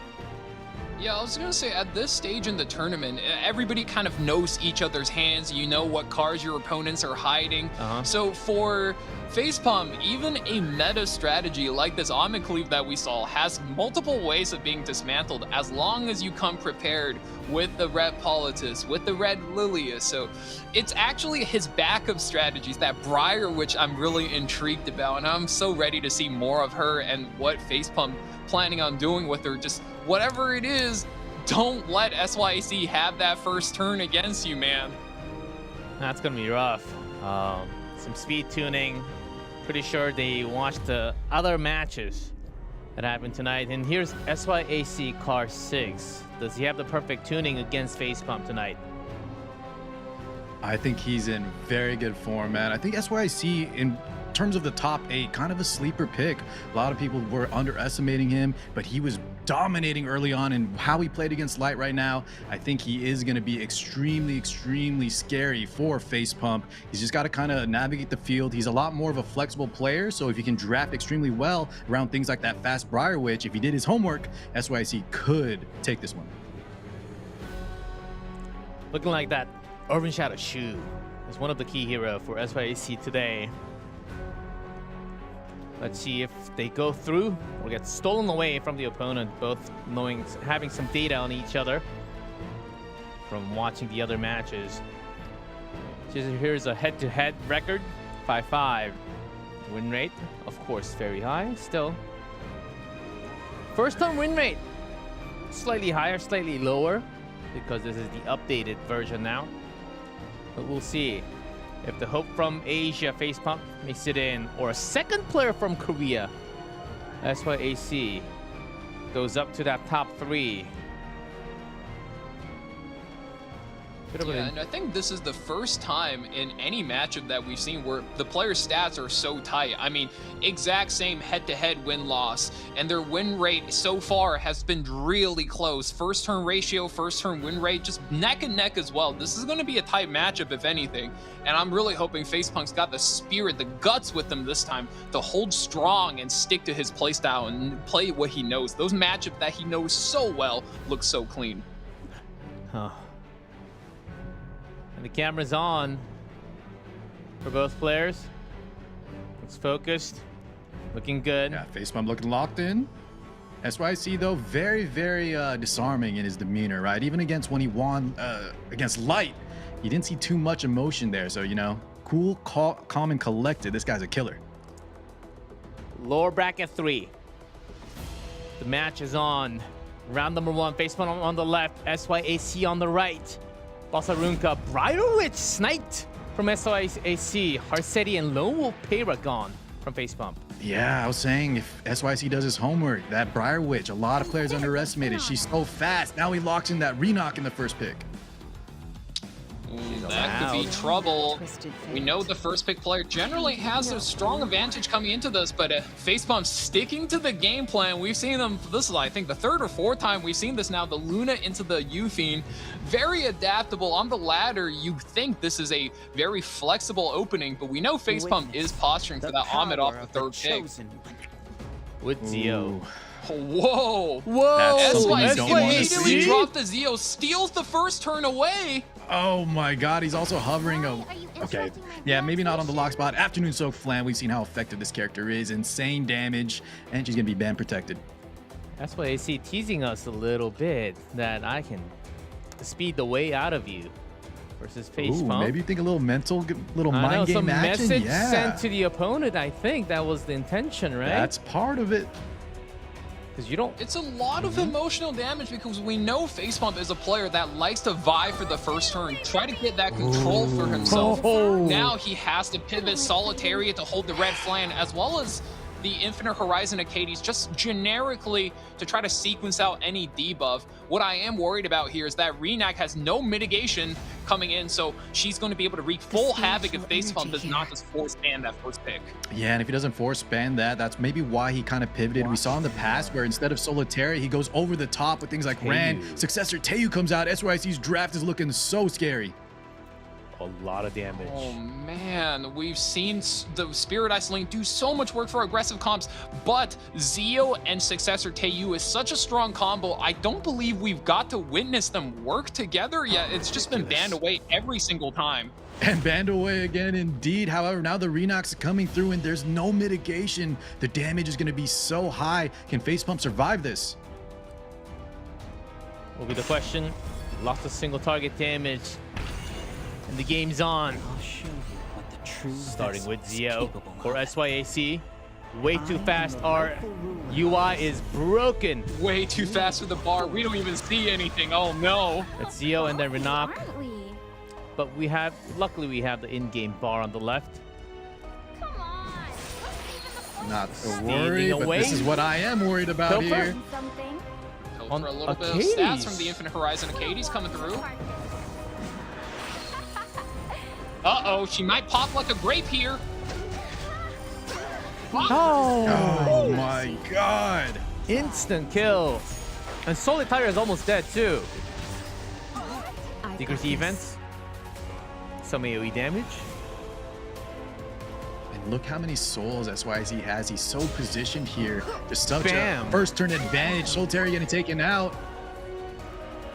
Yeah, I was gonna say, at this stage in the tournament, everybody kind of knows each other's hands. You know what cards your opponents are hiding. So for FacePump, even a meta strategy like this Omni Cleave that we saw has multiple ways of being dismantled, as long as you come prepared with the red Politis, with the red Lilius. So it's actually his backup strategies, that Briar, which I'm really intrigued about, and I'm so ready to see more of her and what FacePump planning on doing with her. Just whatever it is, don't let SYAC have that first turn against you, man. That's gonna be rough. Some speed tuning. Pretty sure they watched the other matches that happened tonight. And here's SYAC Car 6. Does he have the perfect tuning against FacePump tonight? I think he's in very good form, man. I think SYAC terms of the top 8, kind of a sleeper pick. A lot of people were underestimating him, but he was dominating early on, and how he played against Light right now, I think he is going to be extremely, extremely scary for FacePump. He's just got to kind of navigate the field. He's a lot more of a flexible player, so if he can draft extremely well around things like that fast Briar Witch, if he did his homework, SYAC could take this one. Looking like that Urban Shadow Shoe is one of the key hero for SYAC today. Let's see if they go through or get stolen away from the opponent, both having some data on each other from watching the other matches. Here's a head-to-head record, 5-5. Win rate, of course, very high still. First turn win rate, slightly higher, slightly lower, because this is the updated version now. But we'll see if the hope from Asia FacePump makes it in, or a second player from Korea, SYAC, goes up to that top 3. Yeah, and I think this is the first time in any matchup that we've seen where the players' stats are so tight. I mean, exact same head-to-head win-loss, and their win rate so far has been really close. First turn ratio, first turn win rate, just neck and neck as well. This is going to be a tight matchup, if anything, and I'm really hoping FacePunk's got the spirit, the guts with him this time to hold strong and stick to his playstyle and play what he knows. Those matchups that he knows so well look so clean. Huh. The camera's on for both players. Looks focused, looking good. Yeah, FacePump looking locked in. SYAC though, very, very disarming in his demeanor, right? Even against when he won against Light, you didn't see too much emotion there. So, you know, cool, calm, and collected. This guy's a killer. Lower bracket 3. The match is on. Round number 1, FacePump on the left, SYAC on the right. Basarunka, Briar Witch sniped from SYAC, Harsetti and Lone Wolf Paragon from FacePump. Yeah, I was saying if SYAC does his homework, that Briar Witch, a lot of players underestimated. She's so fast. Now he locks in that re-knock in the first pick. That could be trouble. We know the first pick player generally has a strong advantage coming into this, but FacePump sticking to the game plan. We've seen them, this is I think the 3rd or 4th time we've seen this now, the Luna into the Euphine. Very adaptable on the ladder. You think this is a very flexible opening, but we know FacePump is posturing for that Ahmed off the 3rd pick. With Zio. Whoa! That's something you don't want to immediately see. dropped the Zio, steals the first turn away. Oh my god, he's also hovering. Okay, yeah, maybe not on the lock spot. Afternoon Soak Flan, we've seen how effective this character is. Insane damage, and she's gonna be band protected. That's why I see teasing us a little bit that I can speed the way out of you versus FacePump. Maybe you think a little mental, little I mind know, game some action. message Yeah, sent to the opponent. I think that was the intention, right? that's part of it. Because you don't. It's a lot of emotional damage because we know FacePump is a player that likes to vie for the first turn, try to get that control for himself. Now he has to pivot Solitaria to hold the red flan, as well as the Infinite Horizon Acades just generically to try to sequence out any debuff. What I am worried about here is that Renak has no mitigation coming in, so she's going to be able to wreak full havoc if FacePump does not just force ban that first pick. Yeah, and if he doesn't force ban that, that's maybe why he kind of pivoted. We saw in the past where instead of Solitaria, he goes over the top with things like Ran. Successor Teiyu comes out. SYAC's draft is looking so scary. A lot of damage. Oh man, we've seen the Spirit Ice Link do so much work for aggressive comps, but Zio and Successor Teiyu is such a strong combo. I don't believe we've got to witness them work together yet. It's just been banned away every single time. And banned away again, indeed. However, now the Renox coming through and there's no mitigation. The damage is going to be so high. Can FacePump survive this? Will be the question. Lost a single target damage. And the game's on. I'll show you what the true Starting with vessel is Zio capable for of. SYAC. Way too fast. Our UI is broken. Way too fast for the bar. We don't even see anything. Oh no. It's Zio and then Renak. Aren't we? But we have, luckily we have the in-game bar on the left. Come on. What's even the Not to Standing worry, but away. this is what I am worried about Go for here. it. something? Go On for a little bit of Acades. stats from the Infinite Horizon Acades coming through. Uh-oh, she might pop like a grape here. Oh my god. Instant kill. And Solitaire is almost dead too. I've Decrease got this. events. Some AoE damage. And look how many souls SYC has. He's so positioned here. Just such Bam. a first turn advantage. Solitaire getting taken out.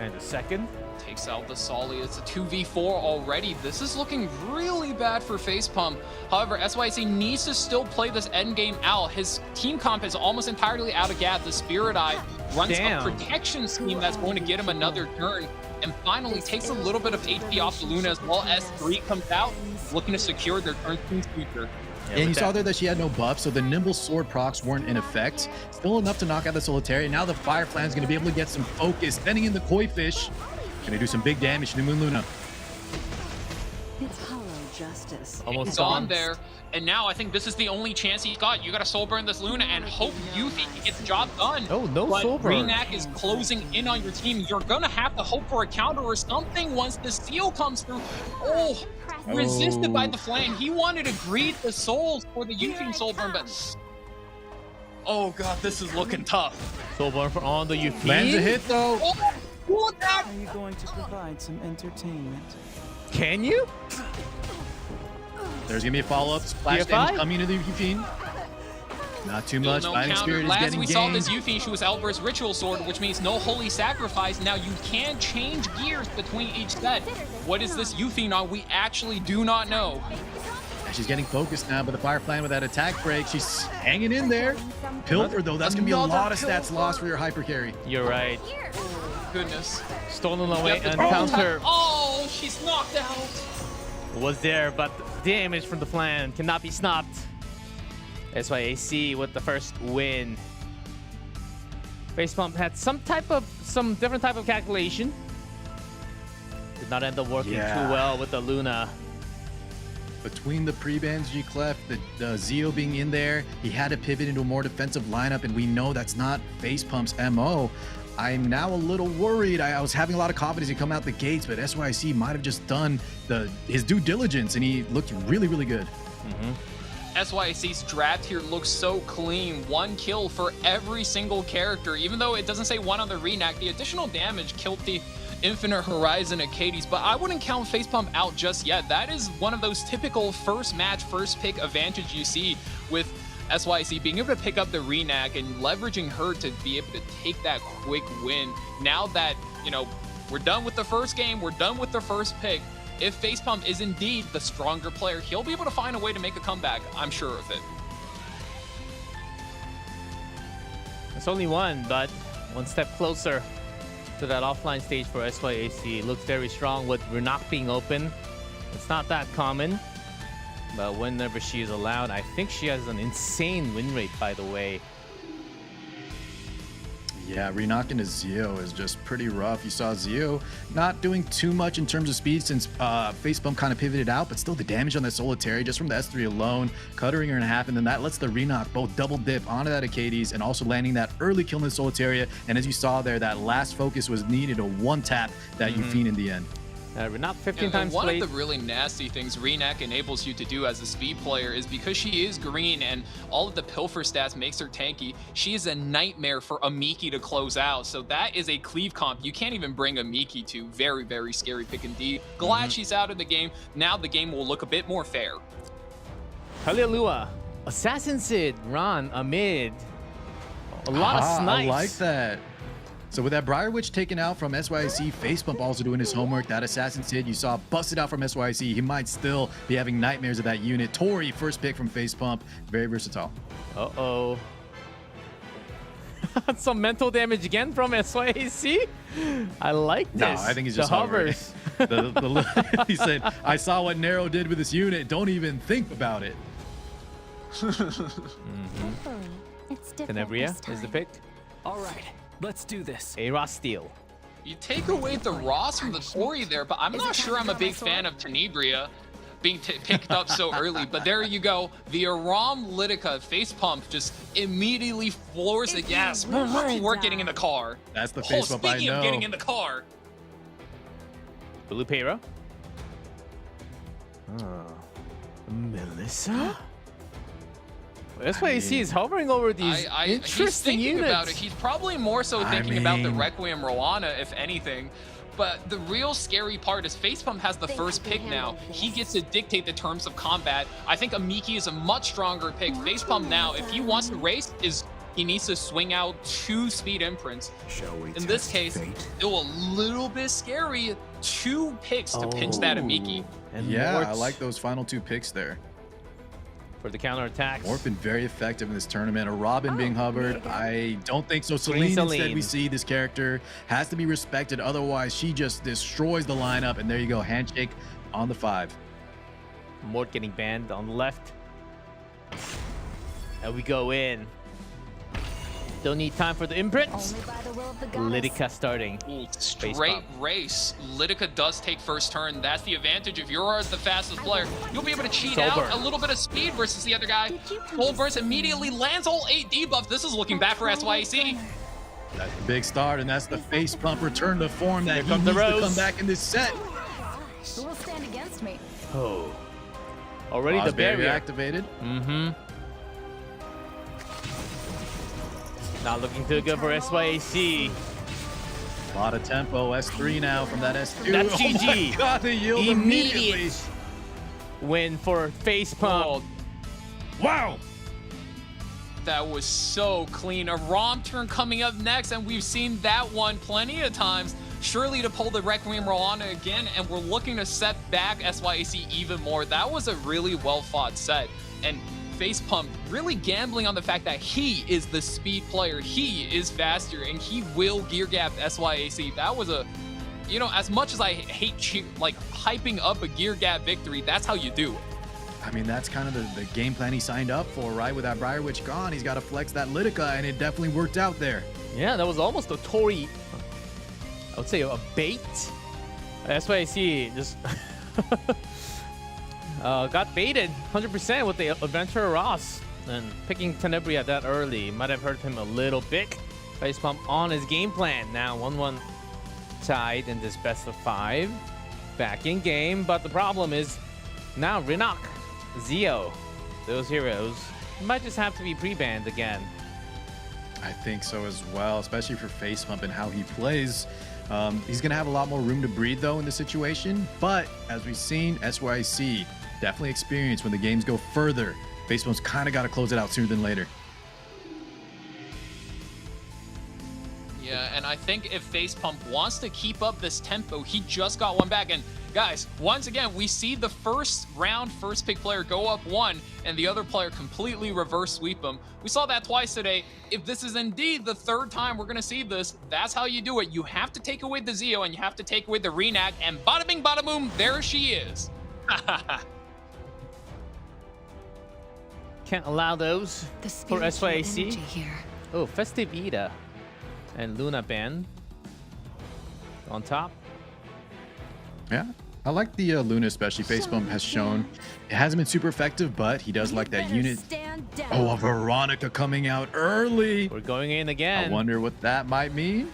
And the second. Takes out the Solly. It's a 2v4 already. This is looking really bad for FacePump. However, SYC needs to still play this endgame out. His team comp is almost entirely out of gas. The Spirit Eye runs Damn. a protection scheme that's going to get him another turn. And finally takes a little bit of HP off the Luna as well. S3 comes out, looking to secure their turn team's future. And you saw there that she had no buff, so the Nimble Sword procs weren't in effect. Still enough to knock out the Solitaire. Now the Fire Flan's going to be able to get some focus. Sending in the Koi Fish. Going to do some big damage to the Moon Luna. It's hollow justice. Almost It's on gone. there. And now I think this is the only chance he's got. You got to soul burn this Luna and hope you think he gets the job done. Oh, no but soul burn. Renak is closing in on your team. You're going to have to hope for a counter or something once the seal comes through. Oh, resisted by the flank. He wanted to greed the souls for the Yuffie soul burn, but... Oh god, this is looking tough. Soulborn for on the Yuffie. Lands a hit though. Oh, look at Are you going to provide some entertainment? Can you? There's going to be a follow-up. Splash PFI? damage coming to the Yuffie. Not too much. No Fighting counter. Spirit is Last getting we saw this gained. Yuffie, she was Elber's Ritual Sword, which means no Holy Sacrifice. Now you can change gears between each set. What is this Yuffie now? We actually do not know. And she's getting focused now, but the Fire Plan with that attack break, she's hanging in there. Pilfer though, that's going to be a lot of stats lost for your hyper carry. You're right. Goodness. Stolen away Yep, and it's- counter Oh, she's knocked out. was there, but damage from the flan cannot be stopped. SYAC with the first win. FacePump had some different type of calculation. Did not end up working too well with the Luna. Between the pre-bans, G-Clef, the Zeo being in there, he had to pivot into a more defensive lineup, and we know that's not FacePump's MO. I'm now a little worried. I was having a lot of confidence he'd come out the gates, but SYC might have just done his due diligence, and he looked really, really good. SYC's draft here looks so clean. 1 kill for every single character. Even though it doesn't say 1 on the Renak, the additional damage killed the Infinite Horizon Acades, but I wouldn't count FacePump out just yet. That is one of those typical first match, first pick advantage you see with SYC being able to pick up the Renak and leveraging her to be able to take that quick win. Now that, you know, we're done with the first game, we're done with the first pick. If FacePump is indeed the stronger player, he'll be able to find a way to make a comeback. I'm sure of it. It's only one, but one step closer to that offline stage for SYAC. Looks very strong with Renak being open. It's not that common, but whenever she is allowed, I think she has an insane win rate, by the way. Yeah, Renak into Zeo is just pretty rough. You saw Zeo not doing too much in terms of speed since FacePump kind of pivoted out, but still the damage on that Solitaire just from the S3 alone, cuttering her in half, and then that lets the Renak both double dip onto that Acades and also landing that early kill in the Solitaire. And as you saw there, that last focus was needed, a one tap that Yuffie in the end. Renak 15 And times one played. of the really nasty things Renak enables you to do as a speed player is because she is green and all of the pilfer stats makes her tanky, she is a nightmare for a Miki to close out. So that is a cleave comp you can't even bring a Miki to. Very, very scary pick indeed. Glad she's out of the game. Now the game will look a bit more fair. Hallelujah. Assassin Sid, Ron, Amid. A lot of snipes. I like that. So with that Briar Witch taken out from SYC, FacePump also doing his homework. That Assassin Sid you saw busted out from SYC. He might still be having nightmares of that unit. Tori, first pick from FacePump. Very versatile. Uh-oh. Some mental damage again from SYAC. I like this. No, I think he's just the hovers. He said, I saw what Nero did with this unit. Don't even think about it. Hopefully, it's different Tenebria this is the time. pick. All right, let's do this. A Ross Steel. You take away the Ross from the Tori there, but I'm not sure I'm a big fan of Tenebria being picked up so early. But there you go. The Aram Litica FacePump just immediately floors the gas. We're getting in the car. That's the Oh, FacePump I speaking of getting know. in the car. Blue Payra. Melissa? SYAC is hovering over these he's interesting thinking units. about it. He's probably more so thinking about the Requiem Roana, if anything. But the real scary part is FacePump has the first pick now. He gets to dictate the terms of combat. I think Amiki is a much stronger pick. FacePump now, if he wants to race, he needs to swing out 2 speed imprints. In this case, still a little bit scary. 2 picks to pinch that Amiki. And Yeah, I Mort's like those final 2 picks there. for the counterattacks. Mort been very effective in this tournament. A Robin being hovered, I don't think so. Green Celine, instead Celine. we see this character has to be respected. Otherwise, she just destroys the lineup. And there you go, handshake on the 5. Mort getting banned on the left. And we go in. Don't need time for the imprints. Only by the will of the goddess. Lidica starting. Straight FacePump. race. Lidica does take first turn. That's the advantage. If you're the fastest player, you'll be able to cheat Sober. out a little bit of speed versus the other guy. Full burst immediately lands all 8 debuff. This is looking bad for SYAC. That's the big start, and that's the face pump return to form that he comes needs the to Rose. come back in this set. Who will stand against me? Oh. Already the Boss barrier barrier. activated. Mm-hmm. Not looking too good for SYAC. A lot of tempo. S3 now from that S2. That's Oh my GG. God, they yield immediately. Immediate win for FacePump. Oh, Wow. that was so clean. A ROM turn coming up next, and we've seen that one plenty of times. Surely to pull the Requiem Roana again, and we're looking to set back SYAC even more. That was a really well-fought set, and FacePump really gambling on the fact that he is the speed player, he is faster, and he will gear gap SYAC. That was a, you know, as much as I hate hyping up a gear gap victory, that's how you do it. I mean, that's kind of the game plan he signed up for, right? With that Briar Witch gone, he's got to flex that Lidica, and it definitely worked out there. Yeah, that was almost a Tory, I would say a bait. SYAC just got baited 100% with the Adventurer Ross. And picking Tenebria that early might have hurt him a little bit. FacePump on his game plan. Now 1-1 tied in this best of 5. Back in game, but the problem is now Rinok, Zio, those heroes might just have to be pre-banned again. I think so as well, especially for FacePump and how he plays. He's going to have a lot more room to breathe, though, in this situation. But as we've seen, SYAC definitely experienced when the games go further. FacePump's kind of got to close it out sooner than later. Yeah, and I think if FacePump wants to keep up this tempo, he just got one back. And guys, once again, we see the first round first pick player go up 1 and the other player completely reverse sweep him. We saw that twice today. If this is indeed the 3rd time we're going to see this, that's how you do it. You have to take away the Zio and you have to take away the Renak, and bada bing, bada boom, there she is. Can't allow those The for spiritual SYAC. energy here. Oh, Festive Ida and Luna Band on top. Yeah, I like the Luna, especially. FacePump has shown it hasn't been super effective, but he does like that Better unit. stand down. Oh, a Veronica coming out early. We're going in I again. wonder what that might mean.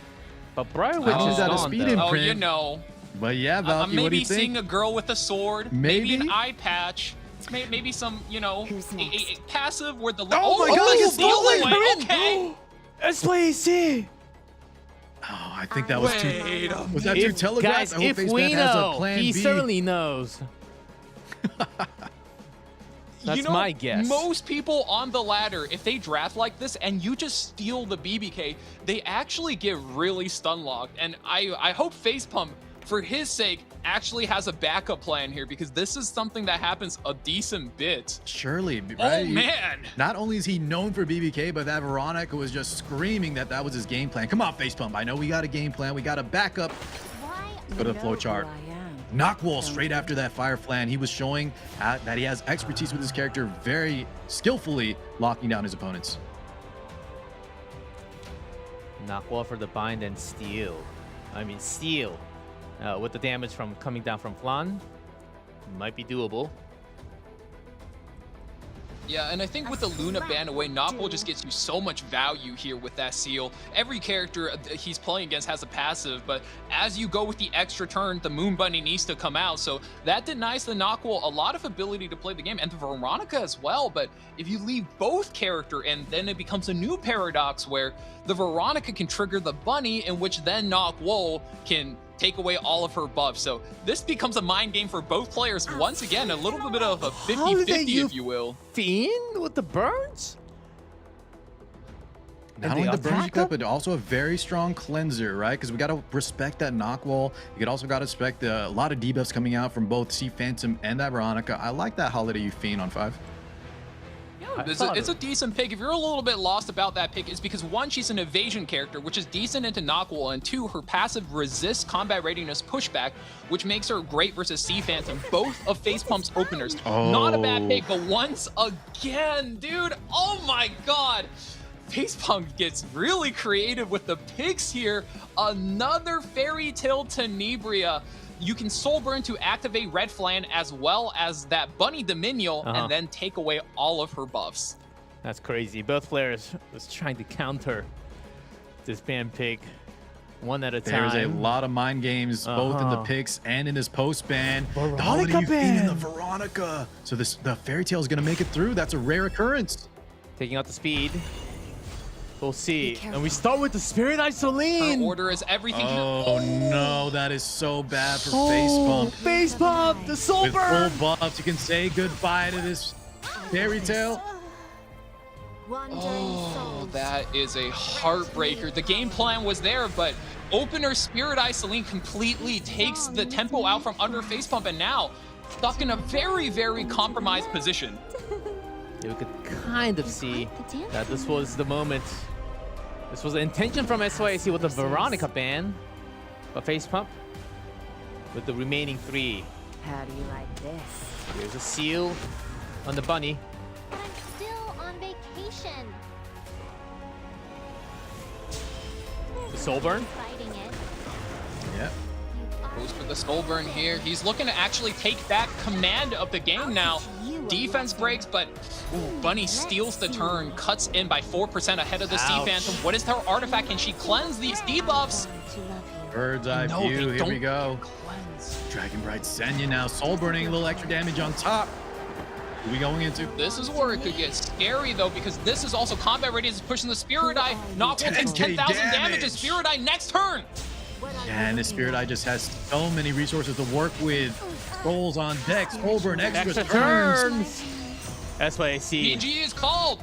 But Briar Witch Oh, is that a on, speed though. imp- Oh, you Print. know. But yeah, Valky, what do Maybe you think? seeing a girl with a sword, Maybe? an eye patch, maybe some, you know, Who's a next? passive where the Oh my God, like it's it's the other stolen! way. Okay. SYAC! Oh, I think that was too. Wait a Was that too If, telegraphed? guys, I hope if FacePump we has a know, plan he B. certainly knows. That's You know, my guess. Most people on the ladder, if they draft like this and you just steal the BBK, they actually get really stun locked. And I hope FacePump, for his sake, actually has a backup plan here, because this is something that happens a decent bit. Surely, right? Oh man! Not only is he known for BBK, but that Veronica was just screaming that that was his game plan. Come on, FacePump. I know we got a game plan. We got a backup. Why? Go to the You flow know chart. who I am. Knockwall straight after that fire flan. He was showing that he has expertise with his character, very skillfully locking down his opponents. Knockwall for the bind and steal. Steal. With the damage from coming down from Flan. Might be doable. Yeah, and I think with the Luna ban away, Nockwell just gets you so much value here with that seal. Every character he's playing against has a passive, but as you go with the extra turn, the Moon Bunny needs to come out. So that denies the Nockwell a lot of ability to play the game, and the Veronica as well. But if you leave both character in, then it becomes a new paradox where the Veronica can trigger the Bunny, in which then Nockwell can take away all of her buffs. So this becomes a mind game for both players. Once again, a little bit of a 50-50, if you will. Fiend with the burns? Not only the burns, but also a very strong cleanser, right? Because we got to respect that knock wall. You could also got to respect a lot of debuffs coming out from both Sea Phantom and that Veronica. I like that Holiday Fiend on 5. It's a decent pick. If you're a little bit lost about that pick, it's because one, she's an evasion character, which is decent into Nockwell, and two, her passive resists combat readiness pushback, which makes her great versus Sea Phantom, both of FacePump's openers. Not a bad pick, but once again, dude, oh my god. FacePump gets really creative with the picks here. Another Fairy Tale Tenebria. You can Soul Burn to activate Red Flan as well as that Bunny Dominion, and then take away all of her buffs. That's crazy. Both players was trying to counter this ban pick one at a time. There's a lot of mind games, both in the picks and in this post ban. Veronica the Holiday ban. and the Veronica. So the Fairy Tale is going to make it through. That's a rare occurrence. Taking out the speed. We'll see. And we start with the Spirit Isoline. Her order is everything. Oh no, that is so bad for FacePump. FacePump, the Soul With Burn. full buffs, you can say goodbye to this Fairy Tale. Oh, that is a heartbreaker. The game plan was there, but opener Spirit Isoline completely takes the tempo out from under FacePump, and now stuck in a very, very compromised position. Yeah, we could kind of see that this was the moment. This was the intention from SYAC with the Veronica ban, but FacePump with the remaining 3. How do you like this? Here's a seal on the Bunny. But I'm still on vacation. The Soul Burn. Fighting it. Yeah. Goes for the Soul Burn here. He's looking to actually take back command of the game now. Defense breaks, but Bunny steals the turn, cuts in by 4% ahead of the Sea Phantom. What is her artifact? Can she cleanse these debuffs? Bird's eye No, view. they Here we don't go. cleanse. Dragon Bright Senya now. Soul burning, a little extra damage on top. Who are we going into? This is where it could get scary, though, because this is also combat readiness pushing the Spirit Eye. Nockwell takes 10,000 10,000 damage to Spirit Eye next turn. And the Spirit Eye just has so many resources to work with. Scrolls on deck. Soul burn, extra turns. SYAC. PG is called.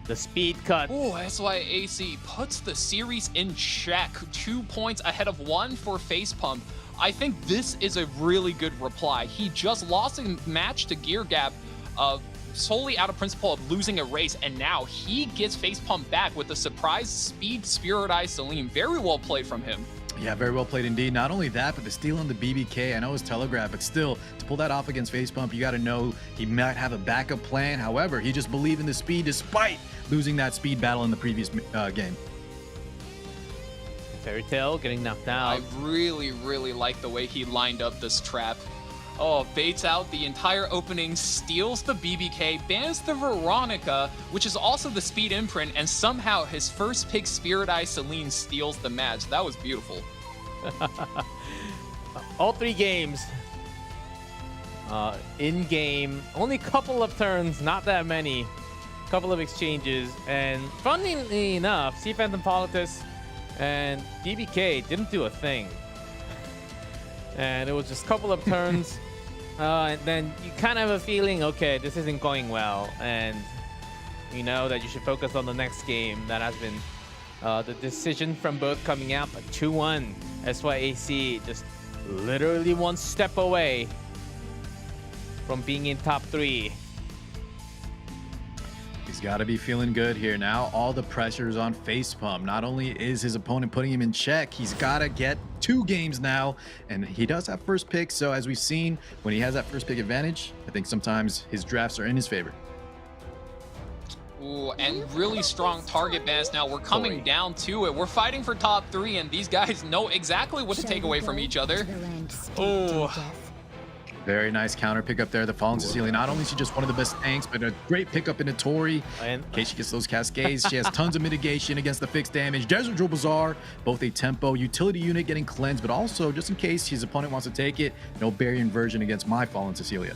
The speed cut. Oh, SYAC puts the series in check. 2 points ahead of 1 for FacePump. I think this is a really good reply. He just lost a match to Gear Gap solely out of principle of losing a race, and now he gets FacePump back with a surprise speed Spirit Eye Celine. Very well played from him. Yeah, very well played indeed. Not only that, but the steal on the BBK. I know it's telegraphed, but still, to pull that off against FacePump, you got to know he might have a backup plan. However, he just believed in the speed despite losing that speed battle in the previous game. Fairy Tale getting knocked out. I really, really like the way he lined up this trap. Oh, baits out the entire opening, steals the BBK, bans the Veronica, which is also the speed imprint, and somehow his first pick Spirit Eye Celine steals the match. That was beautiful. All 3 games in game, only a couple of turns, not that many, couple of exchanges, and funnily enough, Sea Phantom Politis and BBK didn't do a thing. And it was just a couple of turns, and then you kind of have a feeling, okay, this isn't going well, and you know that you should focus on the next game. That has been the decision from both coming out, but 2-1. SYAC just literally 1 step away from being in top 3. He's got to be feeling good here. Now all the pressure's on FacePump. Not only is his opponent putting him in check, he's got to get 2 games now, and he does have first pick. So as we've seen, when he has that first pick advantage, I think sometimes his drafts are in his favor. Ooh, and really strong target bans now. We're coming down to it. We're fighting for top 3, and these guys know exactly what to take away from each other. Oh. Very nice counter pickup there. The Fallen Cecilia. Not only is she just one of the best tanks, but a great pickup into Tori. And In case she gets those cascades, she has tons of mitigation against the fixed damage. Desert Drill Bazaar, both a tempo utility unit getting cleansed, but also just in case his opponent wants to take it, no barrier inversion against my Fallen Cecilia.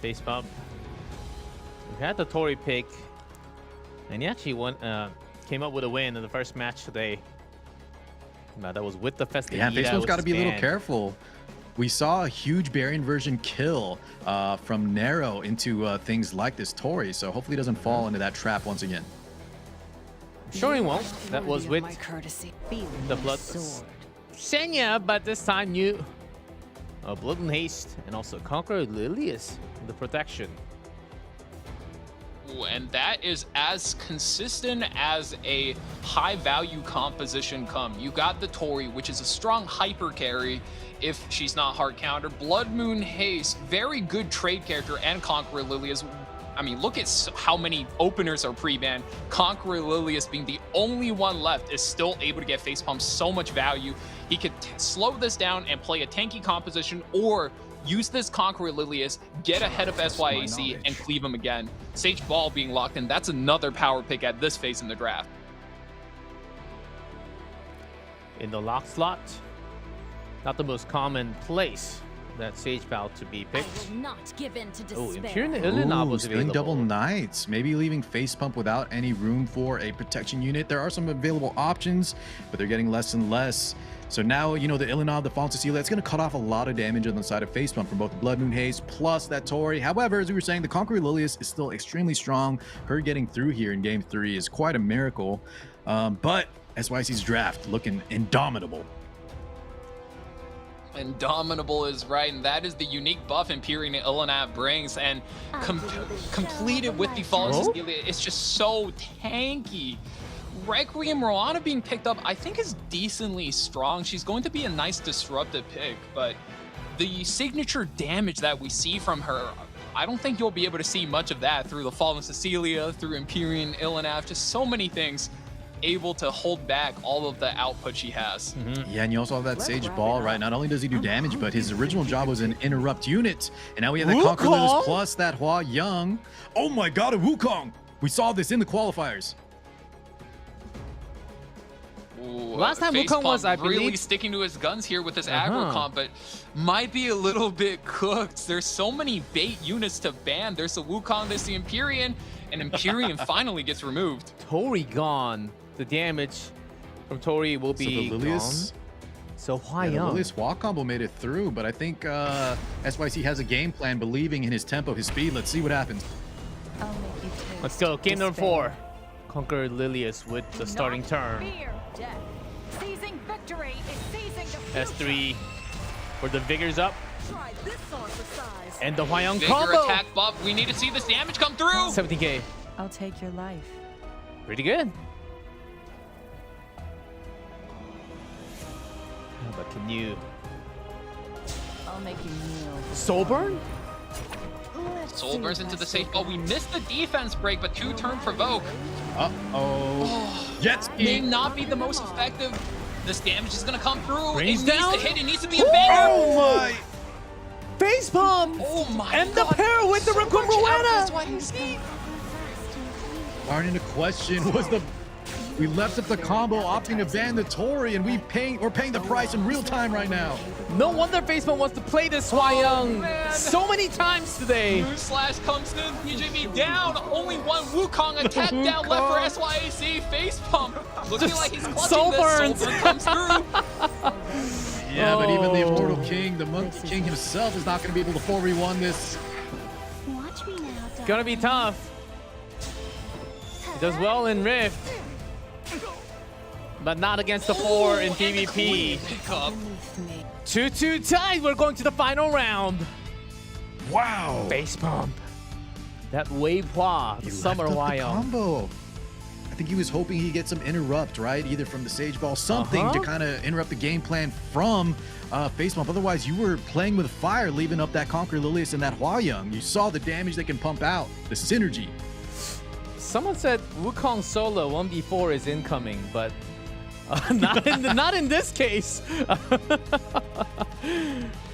FacePump. We had the Tori pick, and he actually came up with a win in the first match today. That was with the Festival. Yeah, FacePump's got to be a little careful. We saw a huge barrier inversion kill from Nero into things like this Tori, so hopefully he doesn't fall into that trap once again. Sure he won't. That was with the Blood Senya, but this time new Blood and Haste, and also Conqueror Lilius in the protection. And that is as consistent as a high value composition come. You got the Tori, which is a strong hyper carry if she's not hard counter. Blood Moon Haste, very good trade character, and Conqueror Lilius. I mean, look at how many openers are pre-banned. Conqueror Lilius being the only one left is still able to get FacePump so much value. He could slow this down and play a tanky composition, or use this Conqueror Lilius, get ahead of SYAC, and cleave him again. Sage Ball being locked in, that's another power pick at this phase in the draft. In the lock slot, not the most common place that Sage Ball to be picked. I will not give in to Oh, despair. Imperial Illinov was Sling available. Double Knights, maybe leaving FacePump without any room for a protection unit. There are some available options, but they're getting less and less. So now, you know, the Illinov, the Fallen Cecilia, it's going to cut off a lot of damage on the side of FacePump from both the Blood Moon Haze plus that Tori. However, as we were saying, the Conqueror Lilius is still extremely strong. Her getting through here in Game 3 is quite a miracle. But SYC's draft looking indomitable. Indomitable is right, and that is the unique buff Imperial Illinov brings, and completed with the Fallen Cecilia, it's just so tanky. Requiem Roana being picked up, I think, is decently strong. She's going to be a nice disruptive pick, but the signature damage that we see from her, I don't think you'll be able to see much of that through the Fallen Cecilia, through Imperial Illinov, just so many things able to hold back all of the output she has. Yeah, and you also have that Sage Ball, right? Not only does he do damage, but his original job was an interrupt unit. And now we have that Conqueror Lilius plus that Hua Young. Oh my god, a Wukong! We saw this in the qualifiers. Ooh, Last time Wukong was, I really believe, sticking to his guns here with this aggro comp, but might be a little bit cooked. There's so many bait units to ban. There's the Wukong, there's the Empyrean, and Empyrean finally gets removed. Tori gone. The damage from Tori will be So the Lilius, gone. So Hua yeah, the Young. Lilius Hua combo made it through, but I think SYC has a game plan, believing in his tempo, his speed. Let's see what happens. I'll make you taste Let's go. Game number despair. 4. Conquer Lilius with the starting turn. Fear death. Seizing victory is seizing defeat. S3 for the Vigors up. Try this on for size. And the Hua Young Vigor combo. attack buff. We need to see this damage come through. 17k. I'll take your life. Pretty good. But can you I'll make you kneel. soul burn? Soul burns into the safe ball. We missed the defense break, but 2-turn provoke may not be the most effective. This damage is gonna come through. Brings it down. needs to hit. It needs to be a banger. Oh my! FacePump! Oh my And god. the pair with the Requiem Roana! Aren't in the question was the. We left up the combo, opting to ban the Tori, and we're paying the price in real time right now. No wonder FacePump wants to play this Hua Young man. so many times today. Blue Slash comes in, PJB down. Only one Wukong attack down left for SYAC. FacePump looking Just like he's clutching soul this. burns. Soul burn comes through. Yeah, but even the Oh. Immortal King, the Monkey King himself, is not going to be able to 4v1 this. Watch me now, It's gonna be tough. He does well in Rift, but not against the 4 in PvP. Pick up. 2-2 tied. We're going to the final round. Wow! FacePump. That Wave Hua, the He Summer left up Hua the Young. combo. I think he was hoping he'd get some interrupt, right? Either from the Sage Ball, something to kind of interrupt the game plan from FacePump. Otherwise, you were playing with fire, leaving up that Conqueror Lilius and that Hua Young. You saw the damage they can pump out, the synergy. Someone said Wukong solo 1v4 is incoming, but Not in this case.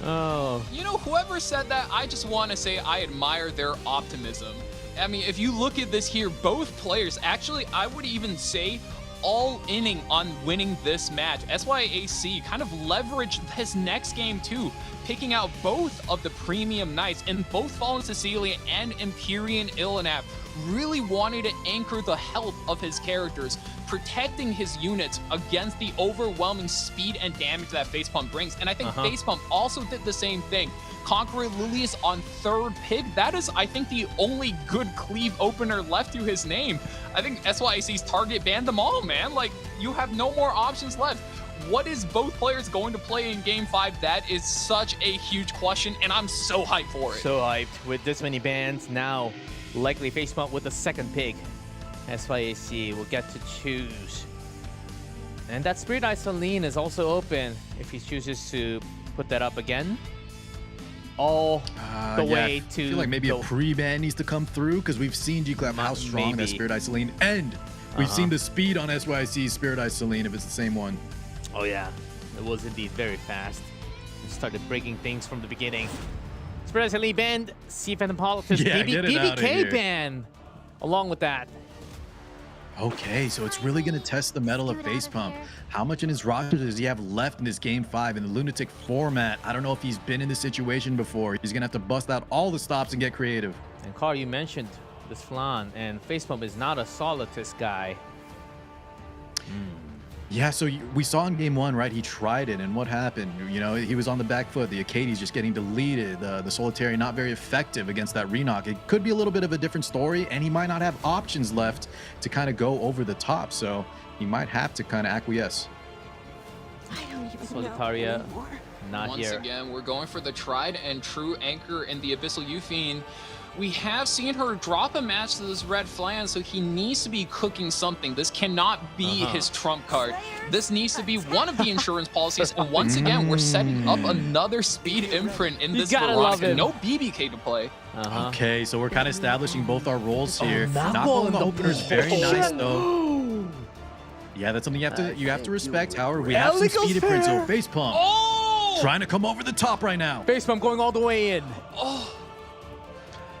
Oh. You know, whoever said that, I just want to say I admire their optimism. I mean, if you look at this here, both players, actually, I would even say all inning on winning this match. SYAC kind of leveraged his next game too, picking out both of the premium knights, and both Fallen Cecilia and Empyrean Illinap really wanted to anchor the health of his characters, protecting his units against the overwhelming speed and damage that FacePump brings. And I think FacePump also did the same thing. Conqueror Lilius on third pick. That is, I think, the only good cleave opener left to his name. I think SYAC's target banned them all, man. Like, you have no more options left. What is both players going to play in Game 5? That is such a huge question, and I'm so hyped for it. So hyped. With this many bans, now likely FacePump with the second pick. SYAC will get to choose. And that Spirit Eye Celine is also open if he chooses to put that up again. All the way to... I feel like maybe a pre-ban needs to come through, because we've seen G-Clef how strong that Spirit Eye Celine, and we've seen the speed on SYAC's Spirit Eye Celine if it's the same one. Oh yeah, it was indeed very fast. It started breaking things from the beginning. Spirit Eye Celine banned, C Phantom Politics, BBK ban along with that. Okay, so it's really going to test the metal of FacePump. How much in his roster does he have left in this Game 5 in the Lunatic format? I don't know if he's been in this situation before. He's going to have to bust out all the stops and get creative. And Carl, you mentioned this flan, and FacePump is not a Solidus guy. Yeah, so we saw in Game 1, right? He tried it, and what happened? You know, he was on the back foot. The Acades just getting deleted. The Solitary not very effective against that Renock. It could be a little bit of a different story, and he might not have options left to kind of go over the top. So he might have to kind of acquiesce. I don't even Solitaria, know anymore. not Once here. again, we're going for the tried and true anchor in the Abyssal Euphine. We have seen her drop a match to this red flan, so he needs to be cooking something. This cannot be his trump card. This needs to be one of the insurance policies. And once again, we're setting up another speed imprint in this Veronica. No BBK to play. Okay, so we're kind of establishing both our roles here. Knockball in the opener is very nice, though. Yeah, that's something you have to respect. However, we have some speed imprints, so FacePump trying to come over the top right now. FacePump going all the way in.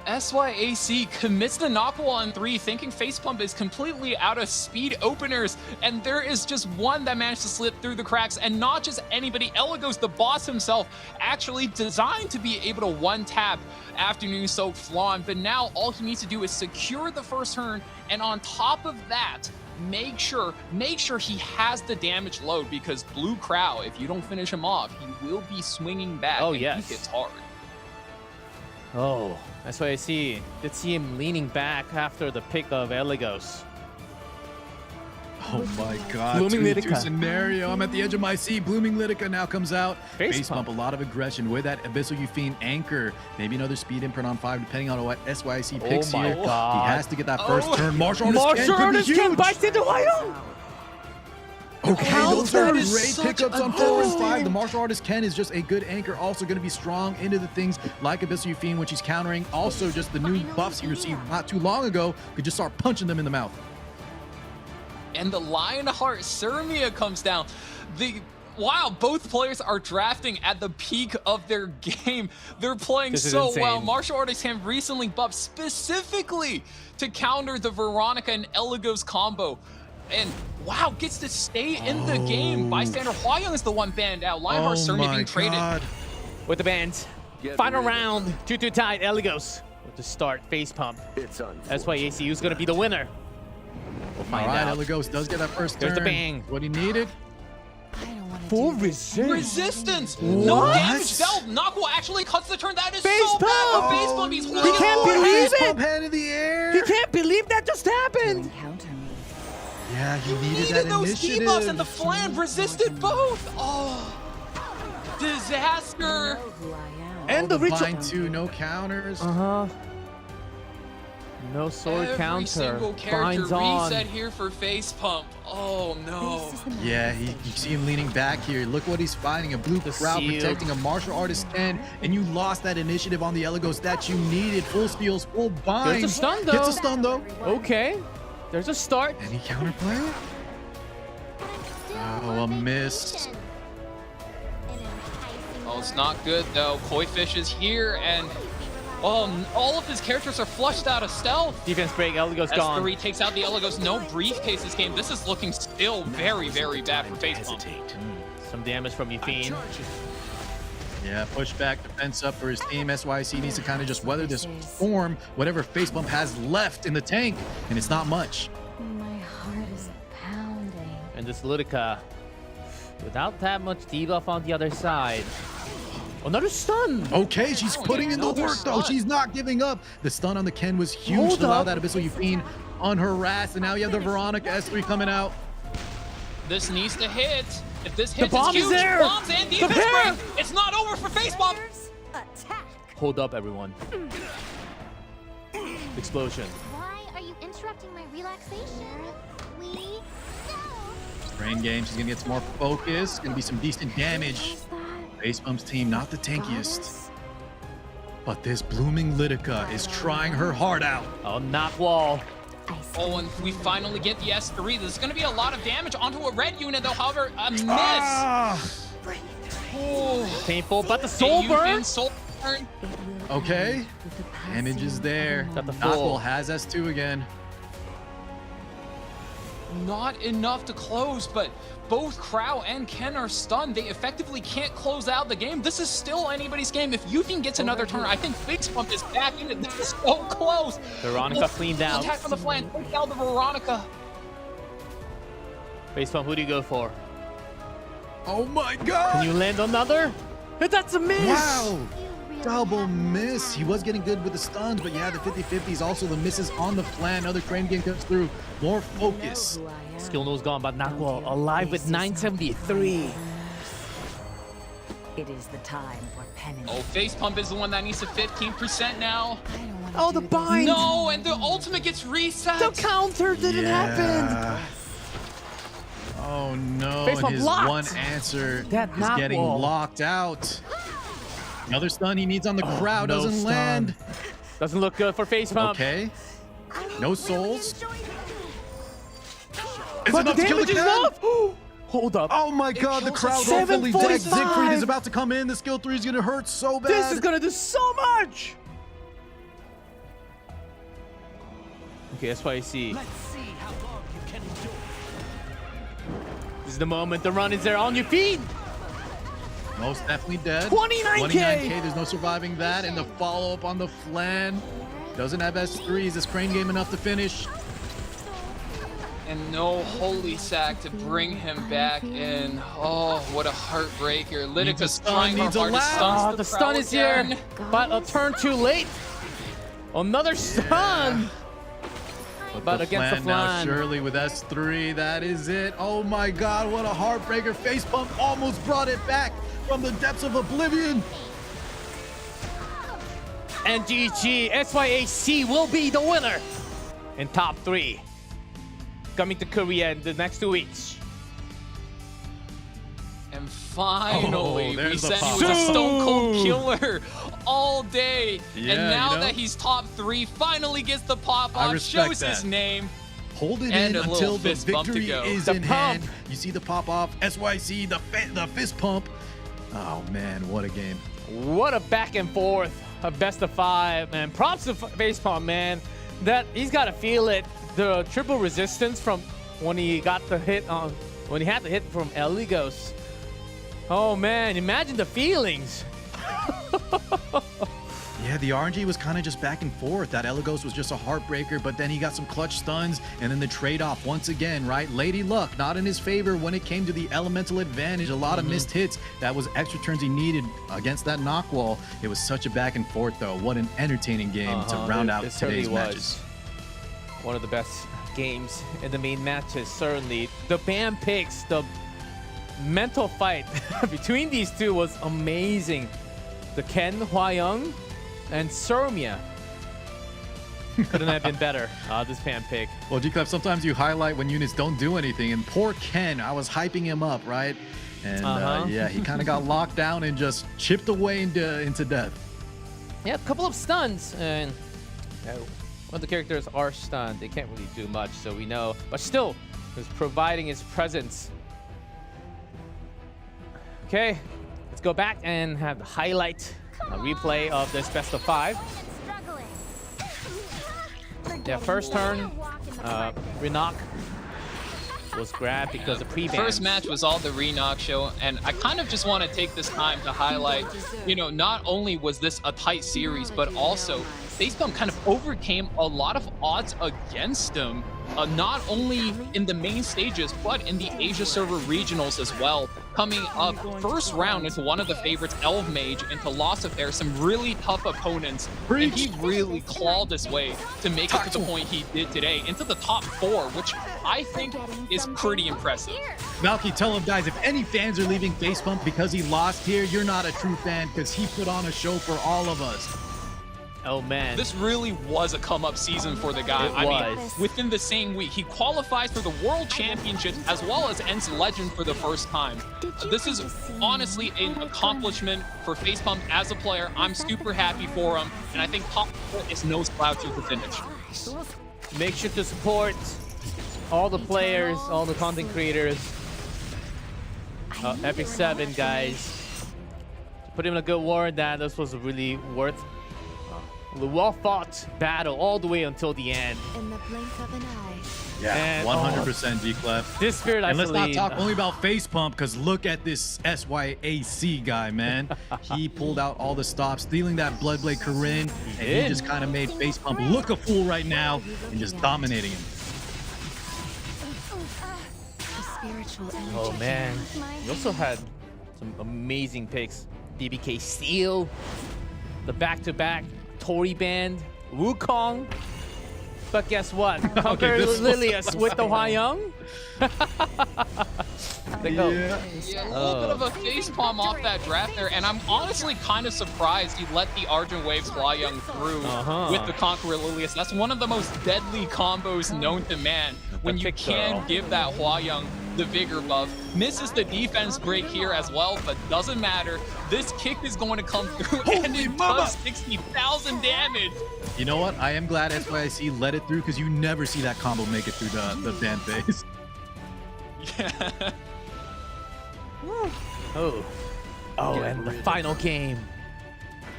SYAC commits the knockball on 3, thinking FacePump is completely out of speed openers, and there is just one that managed to slip through the cracks, and not just anybody. Elagos, the boss himself, actually designed to be able to one-tap Afternoon Soak Flan, but now all he needs to do is secure the first turn, and on top of that, make sure he has the damage load, because Blue Crow, if you don't finish him off, he will be swinging back, and he hits hard. Oh, that's what I see. Did see him leaning back after the pick of Elagos. Oh my God, Blooming 2-2 Litica. scenario. I'm at the edge of my seat. Blooming Litica now comes out. FacePump. A lot of aggression with that Abyssal Euphine anchor. Maybe another speed imprint on 5, depending on what SYAC picks my here. God. He has to get that first turn. Martial Artist Artist Ken bites into Wyong. Okay, those That are is great such pickups a on 4 and good 5. The Martial Artist Ken is just a good anchor. Also going to be strong into the things like Abyssal Euphine when she's countering. Also, just the new buffs he received not too long ago could just start punching them in the mouth. And the Lionheart Sirmia comes down. Wow, both players are drafting at the peak of their game. They're playing so well. Martial Artist Ken recently buffed specifically to counter the Veronica and Elagos combo. And wow, gets to stay in the game. Bystander Hwayoung is the one banned out. Lionheart Sirmia being traded. With the bans. Final round, 2-2 tied. Elagos with the start. FacePump. SYAC, who's going to be the winner? We'll find out. Elagos does get that first There's turn. the bang. What he needed. I don't want to Full do this. Resistance! No damage dealt! Knockball actually cuts the turn. That is so FacePump! bad for FacePump. He's holding He can't it. believe FacePump it! head in the air. He can't believe that just happened! Encounter me. Yeah, he needed Needed that those initiative. debuffs, and the flan resisted both. Oh, disaster! Know who I am. And the ritual. Bind 2, no counters. No sword Every counter. single character Binds on. reset here for FacePump. Oh no. Yeah, you see him leaning back here. Look what he's fighting. A blue crowd shield. protecting a martial artist Ken, and you lost that initiative on the Elagos that you needed. Full steals, full bind. There's a stun, though. Gets a stun though. Okay. There's a start. Any counterplay? Oh, a miss. Oh, it's not good though. Koi Fish is here, and all of his characters are flushed out of stealth. Defense break, Elga's gone. S3 takes out the Eligos. No briefcase this game. This is looking still very, very bad for FacePump. Some damage from Yufine. Yeah, push back, defense up for his team. SYC needs to kind of just weather this storm, whatever FacePump has left in the tank, and it's not much. My heart is pounding. And this Ludica, without that much debuff on the other side. Another stun. Okay, she's putting in the another work though. stun. She's not giving up. The stun on the Ken was huge Hold to allow up. that Abyssal Yufine unharassed, and now you have the Veronica S3 coming out. This needs to hit. If this hits, bomb it's is huge. there. Bombs and The defense pair. break. It's not over for FacePump. Attack. Hold up, everyone. Explosion. Why are you interrupting my relaxation? We go. Brain game, she's gonna get some more focus. Gonna be some decent damage. What's that? FacePump's team, not the tankiest. Goddess? But this blooming Lidica is trying her heart out. Oh, knock wall. Oh, and we finally get the S3. There's going to be a lot of damage onto a red unit, though. However, a miss. Oh. Painful, but the soul They burn. use in soul burn. Okay, damage is there. Got the full. Knockwall has S2 again. Not enough to close, but both Crow and Ken are stunned. They effectively can't close out the game. This is still anybody's game. If Yufine gets another turn, I think FacePump is back in it. This is so close. Veronica cleaned out. Attack from the flank. Take out the Veronica. FacePump, who do you go for? Oh my god! Can you land another? That's a miss. Wow! Double miss. He was getting good with the stuns, but yeah, the 50-50s, also the misses on the flank. Another crane game comes through. More focus. Who I am. Skill nose gone, but Knockwall alive with 973. It is the time for penance. Oh, FacePump is the one that needs to 15% now. I don't want Oh, the bind. No, and the ultimate gets reset. The counter didn't happen. Oh no, FacePump and his locked. one answer That is knock getting wall. locked out. Another stun he needs on the crowd, no doesn't stun. land. Doesn't look good for FacePump. Okay, no souls. Is But the enough to kill damage the is Ken? enough. Hold up. Oh my god, the kills crowd us. ultimately dead. 745. Siegfried is about to come in. The skill 3 is gonna hurt so bad. This is gonna do so much. Okay, SYC. Let's see how long you can endure. This is the moment. The run is there on your feet. Most definitely dead. 29K. 29K, there's no surviving that. And the follow-up on the flan. Doesn't have S3. Is this crane game enough to finish? And no holy sack to bring him back in. Oh, what a heartbreaker. Needs a Lydica's stun, trying her needs a hardest. last. Stuns The stun is here, but a turn too late. Another stun. But the against the now flan. Shirley with S3. That is it. Oh my god, what a heartbreaker. FacePump almost brought it back from the depths of oblivion. And GG, SYAC will be the winner in top 3. Coming to Korea in the next 2 weeks. And finally, Oh, we there's the said he pop. was a stone cold killer all day. Yeah, and now you know? that he's top 3, finally gets the pop I off, respect shows his that. name. Hold it And in a little until the fist bump to victory go. is The in pump. hand. You see the pop off. SYC, the fist pump. Oh man, what a game. What a back and forth, a best of 5, man. Props to FacePump, man. That he's got to feel it. The triple resistance from when he got the hit on, when he had the hit from Eligos. Oh man, imagine the feelings. Yeah, the RNG was kind of just back and forth. That Eligos was just a heartbreaker, but then he got some clutch stuns, and then the trade-off once again, right? Lady Luck, not in his favor when it came to the elemental advantage. A lot of missed hits. That was extra turns he needed against that knock wall. It was such a back and forth, though. What an entertaining game to round out It certainly today's matches. One of the best games in the main matches, certainly. The ban picks, the mental fight between these two was amazing. The Ken Hwayoung and Sermia couldn't have been better. This pan pick. Well, G-Clef, sometimes you highlight when units don't do anything, and poor Ken, I was hyping him up, right? And yeah, he kind of got locked down and just chipped away into death. Yeah, a couple of stuns, and when the characters are stunned, they can't really do much, so we know. But still, he's providing his presence Okay, let's go back and have the highlight, a replay of this best of 5. Yeah, first turn, Renok was grabbed because of pre-ban. First match was all the Renok show, and I kind of just want to take this time to highlight, you know, not only was this a tight series, but also FacePump kind of overcame a lot of odds against him, not only in the main stages, but in the Asia server regionals as well. Coming up first round into one of the favorites, Elf Mage, into loss of Heir, some really tough opponents, and he really clawed his way to make it to the point he did today, into the top 4, which I think is pretty impressive. Valky, tell him, guys, if any fans are leaving FacePump because he lost here, you're not a true fan because he put on a show for all of us. Oh man, This really was a come-up season for the guy. I mean, within the same week, he qualifies for the World Championships as well as ends Legend for the first time. This is honestly an accomplishment for FacePump as a player. I'm super happy for him, and I think top 4 is no slouch at the finish. make sure to support all the players, all the content creators. Epic 7, guys. Put him in a good word that this was really worth a well-fought battle all the way until the end. In the blink of an eye. Yeah, 100% G-Clef. This spirit, And let's not talk only about FacePump, because look at this SYAC guy, man. He pulled out all the stops, stealing that Bloodblade Corinne, and he just kind of made FacePump look a fool right now and just dominating him. Oh man, he also had some amazing picks. BBK Steel, the back-to-back Tory Band, Wukong. But guess what? Conquer Lilius with the Hwayong. They go. Yeah, a little bit of a facepalm off that draft there, and I'm honestly kind of surprised he let the Argent Waves Hwayong through with the Conqueror Lilius. That's one of the most deadly combos known to man. When you can give that Hwayong the vigor buff. Misses the defense break here as well, but doesn't matter. This kick is going to come through and it does 60,000 damage. You know what? I am glad SYC let it through, because you never see that combo make it through the ban phase. Yeah. Oh, and the final game.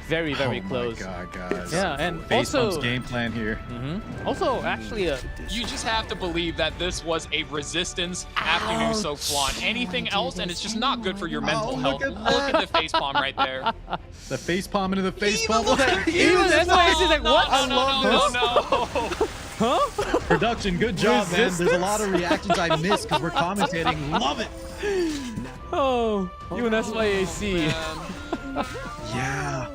Very, very close. Oh my God, guys. Yeah, and FacePump's also game plan here. Also, actually, You just have to believe that this was a resistance afternoon so flan. Anything else, and it's just not good for your mental health. Look at the facepalm right there. The facepalm into the facepalm. even SYC is like, what? No. Huh? Production, good job, man. There's a lot of reactions I missed because we're commentating. Love it. Oh, even SYAC. Yeah.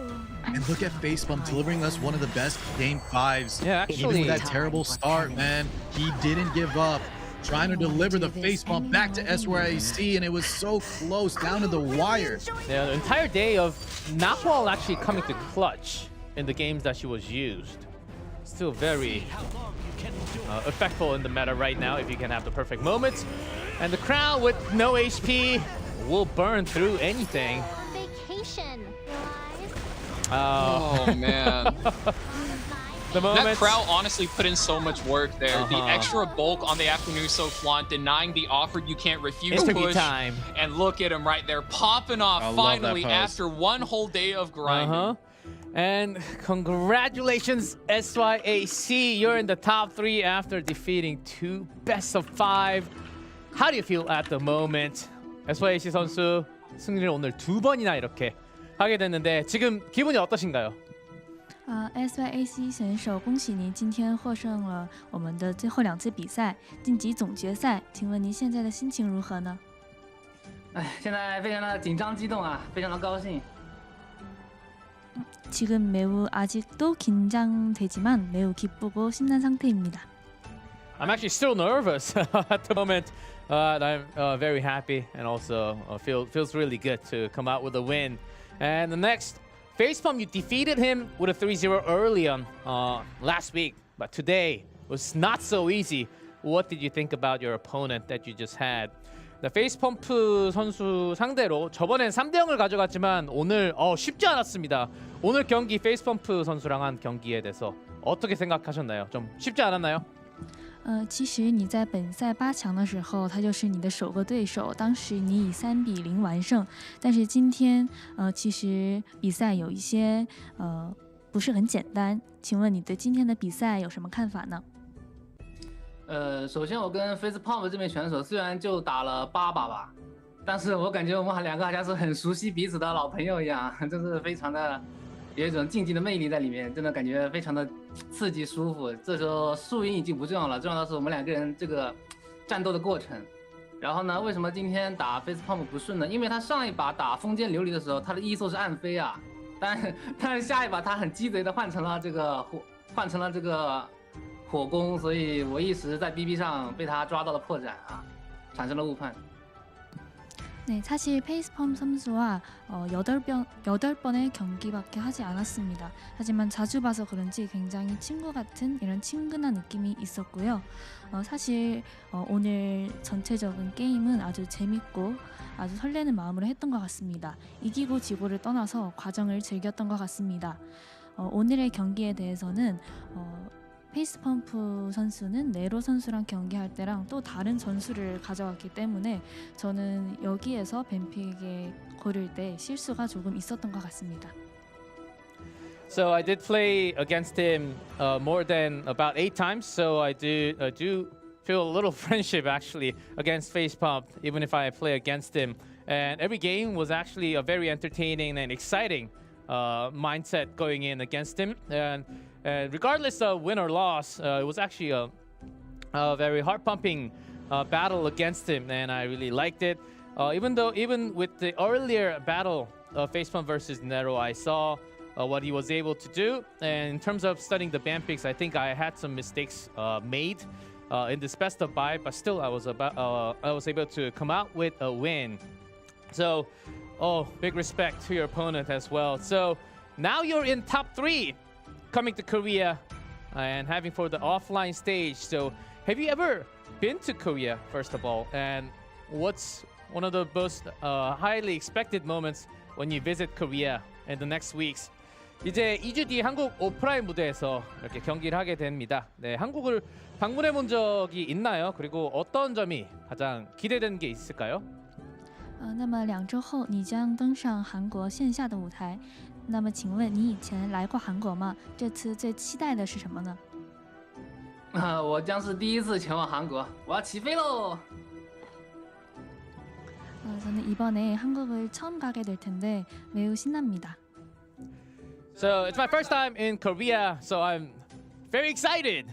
And look at FacePump delivering us one of the best game 5s. Yeah, actually. Even with that terrible start, man, he didn't give up. Trying to deliver the FacePump back to SYAC, and it was so close, down to the wire. Yeah, the entire day of Nakwal actually coming to clutch in the games that she was used. Still very effectful in the meta right now if you can have the perfect moments. And the crowd with no HP will burn through anything. Vacation. Oh man. The moment. That crowd honestly put in so much work there. The extra bulk on the afternoon so flaunt, denying the offer you can't refuse push. Time. And look at him right there, popping off finally after one whole day of grinding. And congratulations, SYAC. You're in the top 3 after defeating 2 best of 5. How do you feel at the moment? SYAC 선수 승리를 오늘 2번이나 이렇게 하게 됐는데 지금 기분이 어떠신가요? SYAC 选手，恭喜您今天获胜了我们的最后2次比赛，晋级总决赛。请问您现在的心情如何呢？现在非常的紧张激动啊，非常的高兴。 지금 매우 아직도 긴장되지만 매우 기쁘고 신난 상태입니다. I'm actually still nervous at the moment. I'm very happy and also feels really good to come out with a win. And the next FacePump, you defeated him with a 3-0 early on last week, but today was not so easy. What did you think about your opponent that you just had? The FacePump 선수 상대로 저번엔 3대0을 가져갔지만 오늘 쉽지 않았습니다. 오늘 경기 FacePump 선수랑 한 경기에 대해서 어떻게 생각하셨나요? 좀 쉽지 않았나요? 其实你在本赛8强的时候，他就是你的首个对手，当时你以3-0完胜。但是今天，其实比赛有一些不是很简单。请问你对今天的比赛有什么看法呢？首先我跟 FacePump 这边选手虽然就打了8把吧，但是我感觉我们两个好像是很熟悉彼此的老朋友一样，真是非常的有一种竞技的魅力在里面，真的感觉非常的刺激舒服。这时候输赢已经不重要了，重要的是我们两个人这个战斗的过程。然后呢，为什么今天打 FacePump 不顺呢？因为他上一把打风间琉璃的时候，他的异兽是暗飞啊，但是下一把他很鸡贼的换成了这个火攻，所以我一时在 BB 上被他抓到了破绽啊，产生了误判。 네, 사실 페이스펌 선수와 8번의 경기밖에 하지 않았습니다. 하지만 자주 봐서 그런지 굉장히 친구 같은 이런 친근한 느낌이 있었고요. 사실 오늘 전체적인 게임은 아주 재밌고 아주 설레는 마음으로 했던 것 같습니다. 이기고 지고를 떠나서 과정을 즐겼던 것 같습니다. 오늘의 경기에 대해서는 페이스펌프 선수는 네로 선수랑 경기할 때랑 또 다른 전술을 가져갔기 때문에 저는 여기에서 벤픽에 고를 때 실수가 조금 있었던 것 같습니다. So I did play against him more than about 8 times. So I do feel a little friendship actually against FacePump, even if I play against him. And every game was actually a very entertaining and exciting mindset going in against him. And regardless of win or loss, it was actually a very heart-pumping battle against him, and I really liked it. Even with the earlier battle of FacePump versus Nero, I saw what he was able to do. And in terms of studying the ban picks, I think I had some mistakes made in this best of 5, but still I was able to come out with a win. So, big respect to your opponent as well. So now you're in top 3. Coming to Korea and having for the offline stage. So have you ever been to Korea, first of all? And what's one of the most highly expected moments when you visit Korea in the next weeks? 이제 2주 뒤에 한국 오프라인 무대에서 이렇게 경기를 하게 됩니다. 네, 한국을 방문해 본 적이 있나요? 그리고 어떤 점이 가장 기대되는 게 있을까요? 那么2周后你将登上韩国线下的舞台。那么请问你以前来过韩国吗？这次最期待的是什么呢？我将是第一次前往韩国，我要起飞喽！ 저는 이번에 한국을 처음 가게 될 텐데 매우 신납니다. So it's my first time in Korea, so I'm very excited.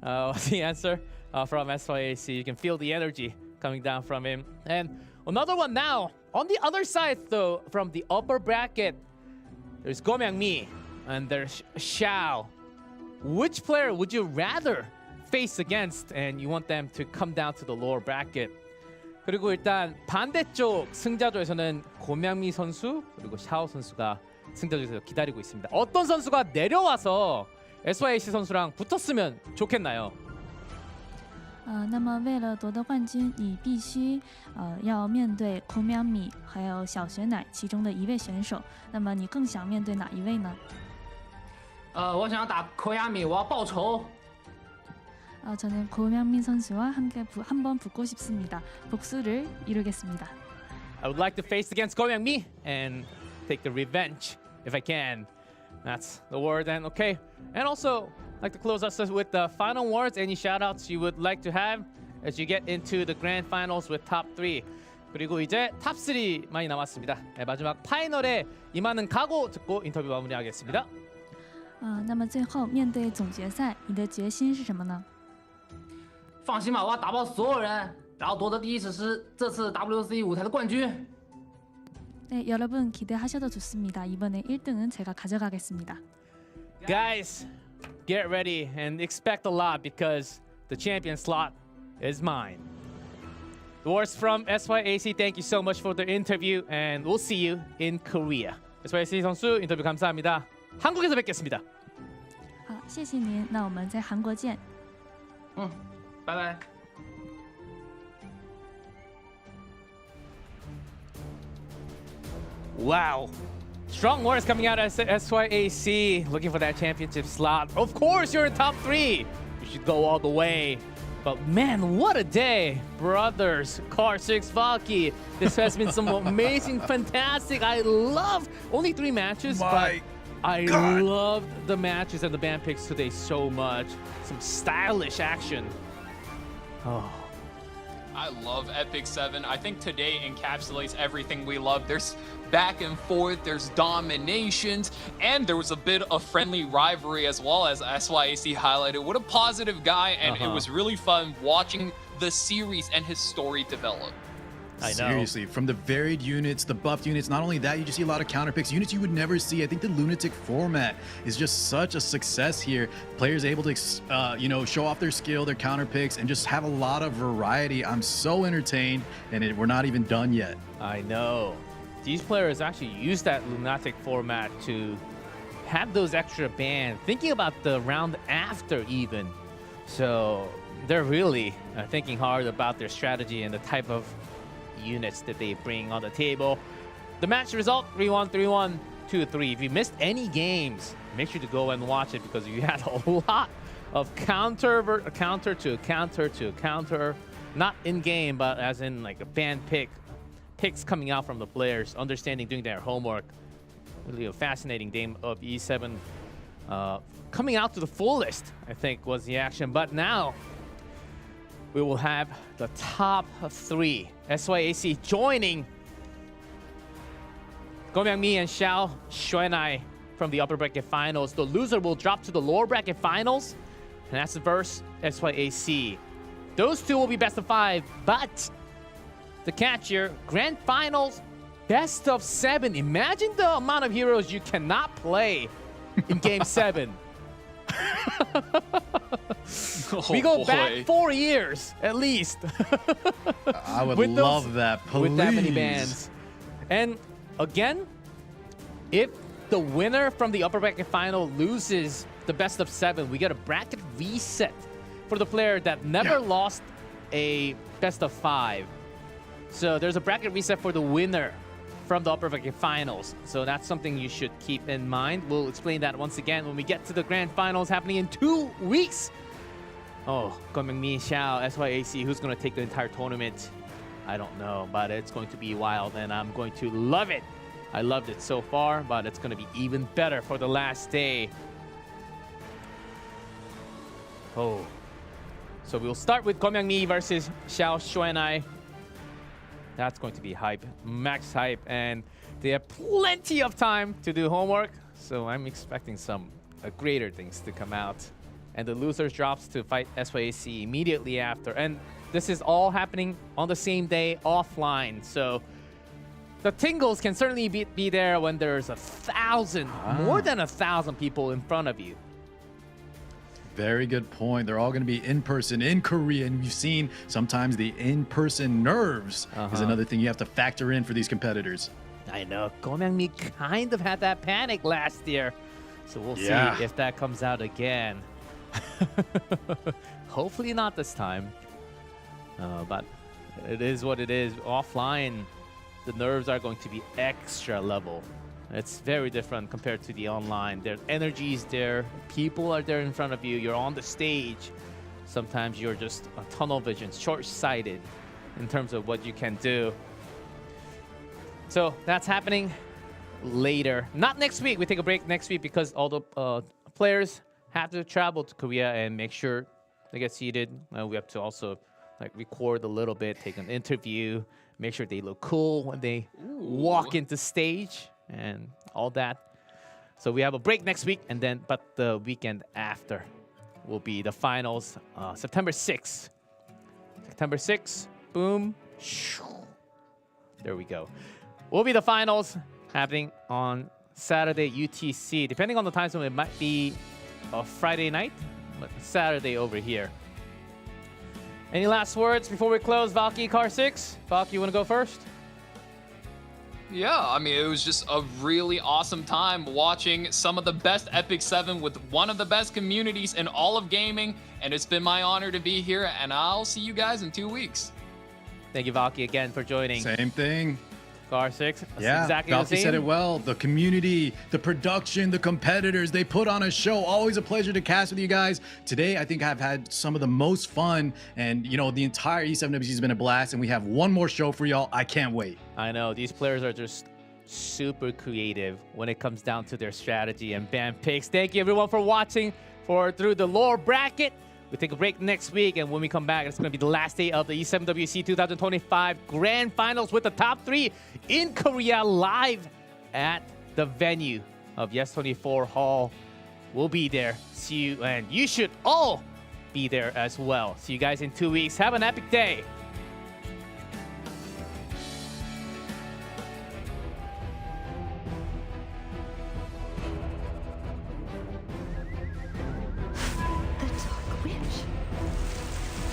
The answer from SYAC, you can feel the energy coming down from him. And another one now on the other side, though, from the upper bracket. There's Go Myung-mi and there's Xiao. Which player would you rather face against and you want them to come down to the lower bracket? 그리고 일단 반대쪽 승자조에서는 고명미 선수 그리고 샤오 선수가 승자조에서 기다리고 있습니다. 어떤 선수가 내려와서 SYAC 선수랑 붙었으면 좋겠나요? 那么为了夺得冠军，你必须要面对孔苗米还有小雪乃其中的一位选手。那么你更想面对哪一位呢？我想要打孔苗米，我要报仇。 저는 고명민 선수와 함께 한번 붙고 싶습니다. 복수를 이루겠습니다. I would like to face against Go Myung-mi and take the revenge if I can. That's the word. And okay, and also like to close us with the final words. Any shout-outs you would like to have as you get into the grand finals with top 3. 그리고 이제 탑 3만이 남았습니다. 네, 마지막 파이널에 임하는 각오 듣고 인터뷰 마무리하겠습니다. 那么最后面对总决赛，你的决心是什么呢？ 放心吧，我要打爆所有人，然后夺得第一史诗这次 WC 舞台的冠军。 네, 여러분 기대하셔도 좋습니다. 이번에 1등은 제가 가져가겠습니다. Guys, get ready and expect a lot because the champion slot is mine. The Wars from SYAC, thank you so much for the interview and we'll see you in Korea. SYAC 선수 인터뷰 감사합니다. 한국에서 뵙겠습니다. 好，谢谢您。那我们在韩国见。拜拜。 Wow. Strong words coming out of SYAC, looking for that championship slot. Of course, you're in top 3. You should go all the way. But man, what a day, brothers. Car 6 Valky. This has been some amazing, fantastic. I love only 3 matches, but I loved the matches and the band picks today so much. Some stylish action. Oh. I love Epic 7. I think today encapsulates everything we love. There's back and forth, there's dominations, and there was a bit of friendly rivalry as well, as SYAC highlighted. What a positive guy, and it was really fun watching the series and his story develop. I know. Seriously, from the varied units, the buffed units, not only that, you just see a lot of counter picks, units you would never see. I think the Lunatic format is just such a success here. Players able to, you know, show off their skill, their counter picks, and just have a lot of variety. I'm so entertained, and we're not even done yet. I know. These players actually use that Lunatic format to have those extra bans, thinking about the round after even. So they're really thinking hard about their strategy and the type of units that they bring on the table. The match result 3-1, 3-1, 2-3. If you missed any games, make sure to go and watch it because you had a lot of counter to counter to counter, not in game, but as in like a band picks coming out from the players, understanding, doing their homework. Really a fascinating game of E7 coming out to the fullest, I think, was the action. But now we will have the top 3. SYAC joining Gomyangmi and Xiao Xuanai from the upper bracket finals. The loser will drop to the lower bracket finals, and that's versus SYAC. Those 2 will be best of 5, but the catch here, grand finals, best of 7. Imagine the amount of heroes you cannot play in game 7. We go back 4 years at least. I would love that, please. With that many bans. And again, if the winner from the upper bracket final loses the best of 7, we get a bracket reset for the player that never lost a best of 5. So there's a bracket reset for the winner from the upper bracket finals. So that's something you should keep in mind. We'll explain that once again when we get to the grand finals happening in 2 weeks. Oh, Gomyangmi, Xiao, SYAC, who's going to take the entire tournament? I don't know, but it's going to be wild, and I'm going to love it. I loved it so far, but it's going to be even better for the last day. Oh. So we'll start with Gomyangmi versus Xiao Xuanai. That's going to be hype, max hype, and they have plenty of time to do homework. So I'm expecting some greater things to come out. And the losers drops to fight SYAC immediately after. And this is all happening on the same day offline. So the tingles can certainly be there when there's 1,000, more than 1,000 people in front of you. Very good point. They're all going to be in person in Korea, and we've seen sometimes the in-person nerves is another thing you have to factor in for these competitors. I know. Gomyangmi kind of had that panic last year. So we'll see if that comes out again. Hopefully not this time. But it is what it is. Offline, the nerves are going to be extra level. It's very different compared to the online. Their energy is there. People are there in front of you. You're on the stage. Sometimes you're just a tunnel vision, short-sighted in terms of what you can do. So that's happening later. Not next week. We take a break next week because all the players have to travel to Korea and make sure they get seated. We have to also record a little bit, take an interview, make sure they look cool when they walk into stage and all that. So we have a break next week, and then but the weekend after will be the finals, September 6th. September 6th, boom, there we go. Will be the finals happening on Saturday UTC. Depending on the time zone, it might be a Friday night, but Saturday over here. Any last words before we close? Valky, Car 6? Valky, you want to go first? Yeah, I mean, it was just a really awesome time watching some of the best Epic 7 with one of the best communities in all of gaming, and it's been my honor to be here, and I'll see you guys in 2 weeks. Thank you, Valky, again for joining. Same thing. Scar 6. That's Yeah, exactly the Valky same. said it well. The community, the production, the competitors, they put on a show. Always a pleasure to cast with you guys. Today, I think I've had some of the most fun, and you know, the entire E7WC has been a blast, and we have one more show for y'all. I can't wait. I know, these players are just super creative when it comes down to their strategy and ban picks. Thank you everyone for watching through the lower bracket. We take a break next week, and when we come back, it's going to be the last day of the E7WC 2025 Grand Finals with the top 3 in Korea live at the venue of Yes24 Hall. We'll be there. See you, and you should all be there as well. See you guys in 2 weeks. Have an epic day.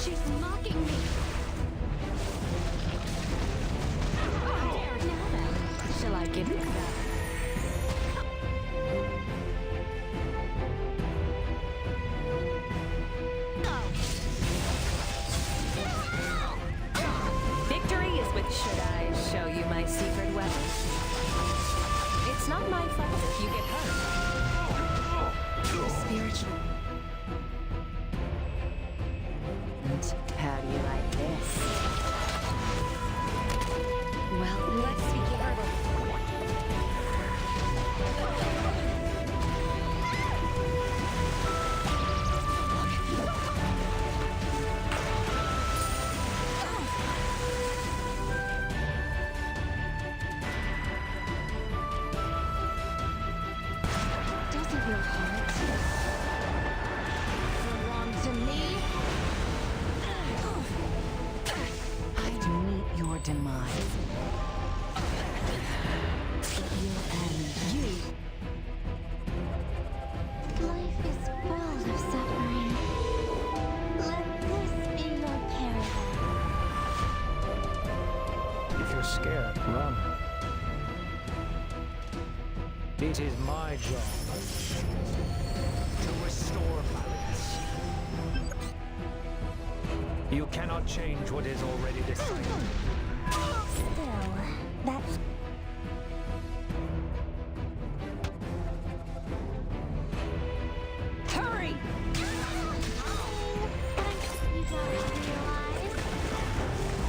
She's mocking me. Shall I give you that? Victory is with. Should I show you my secret weapon? It's not my fault if you get hurt. Spiritual. How do you like this? Well, let's begin. Doesn't your heart belong to me? I meet your demise. Life is full of suffering. Let this be your paradise. If you're scared, run. It is my job to restore balance. You cannot change what is already decided. Still, that's... Hurry! You don't realize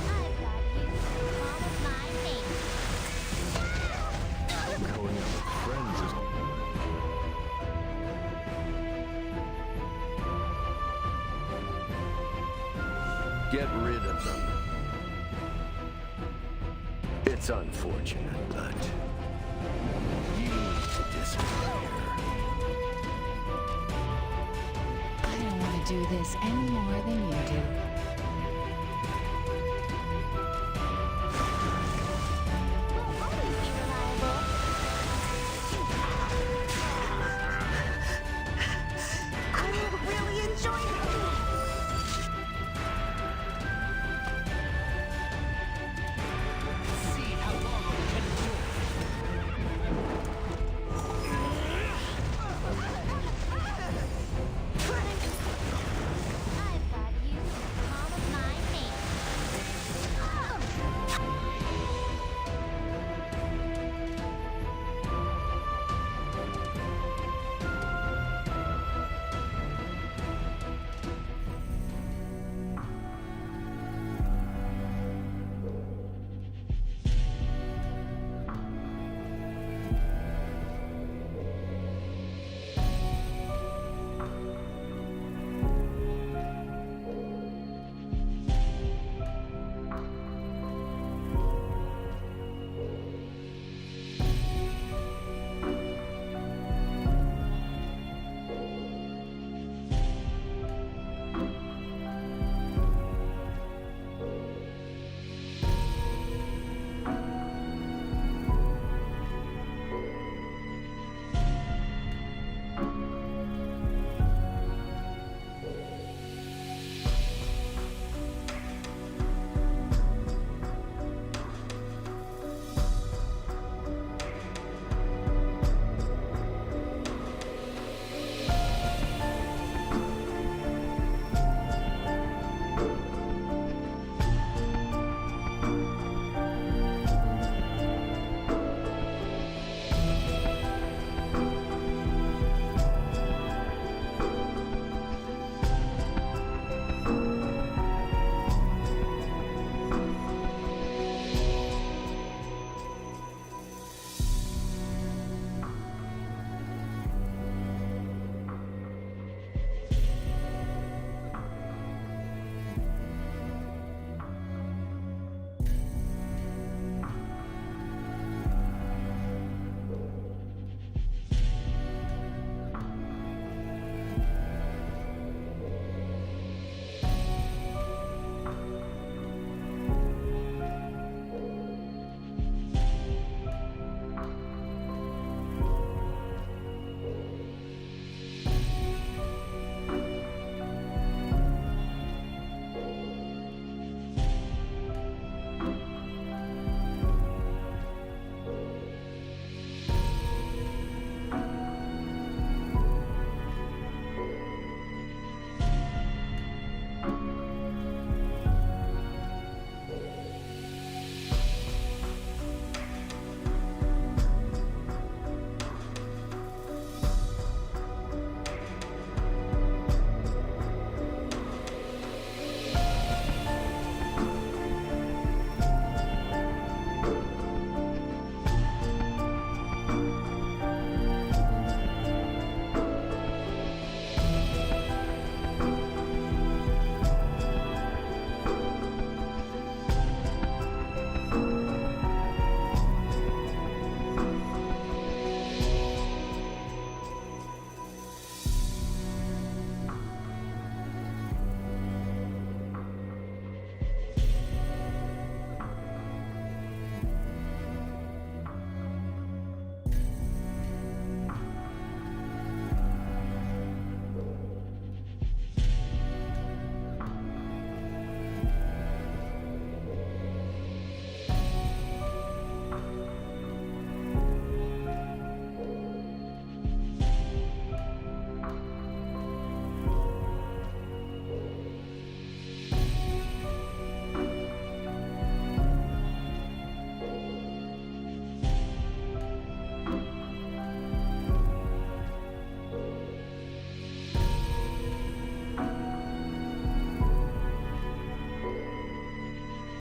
I've got you all of my things. Going out with friends is Get rid of them. It's unfortunate, but you need to disappear. I don't want to do this any more than you do.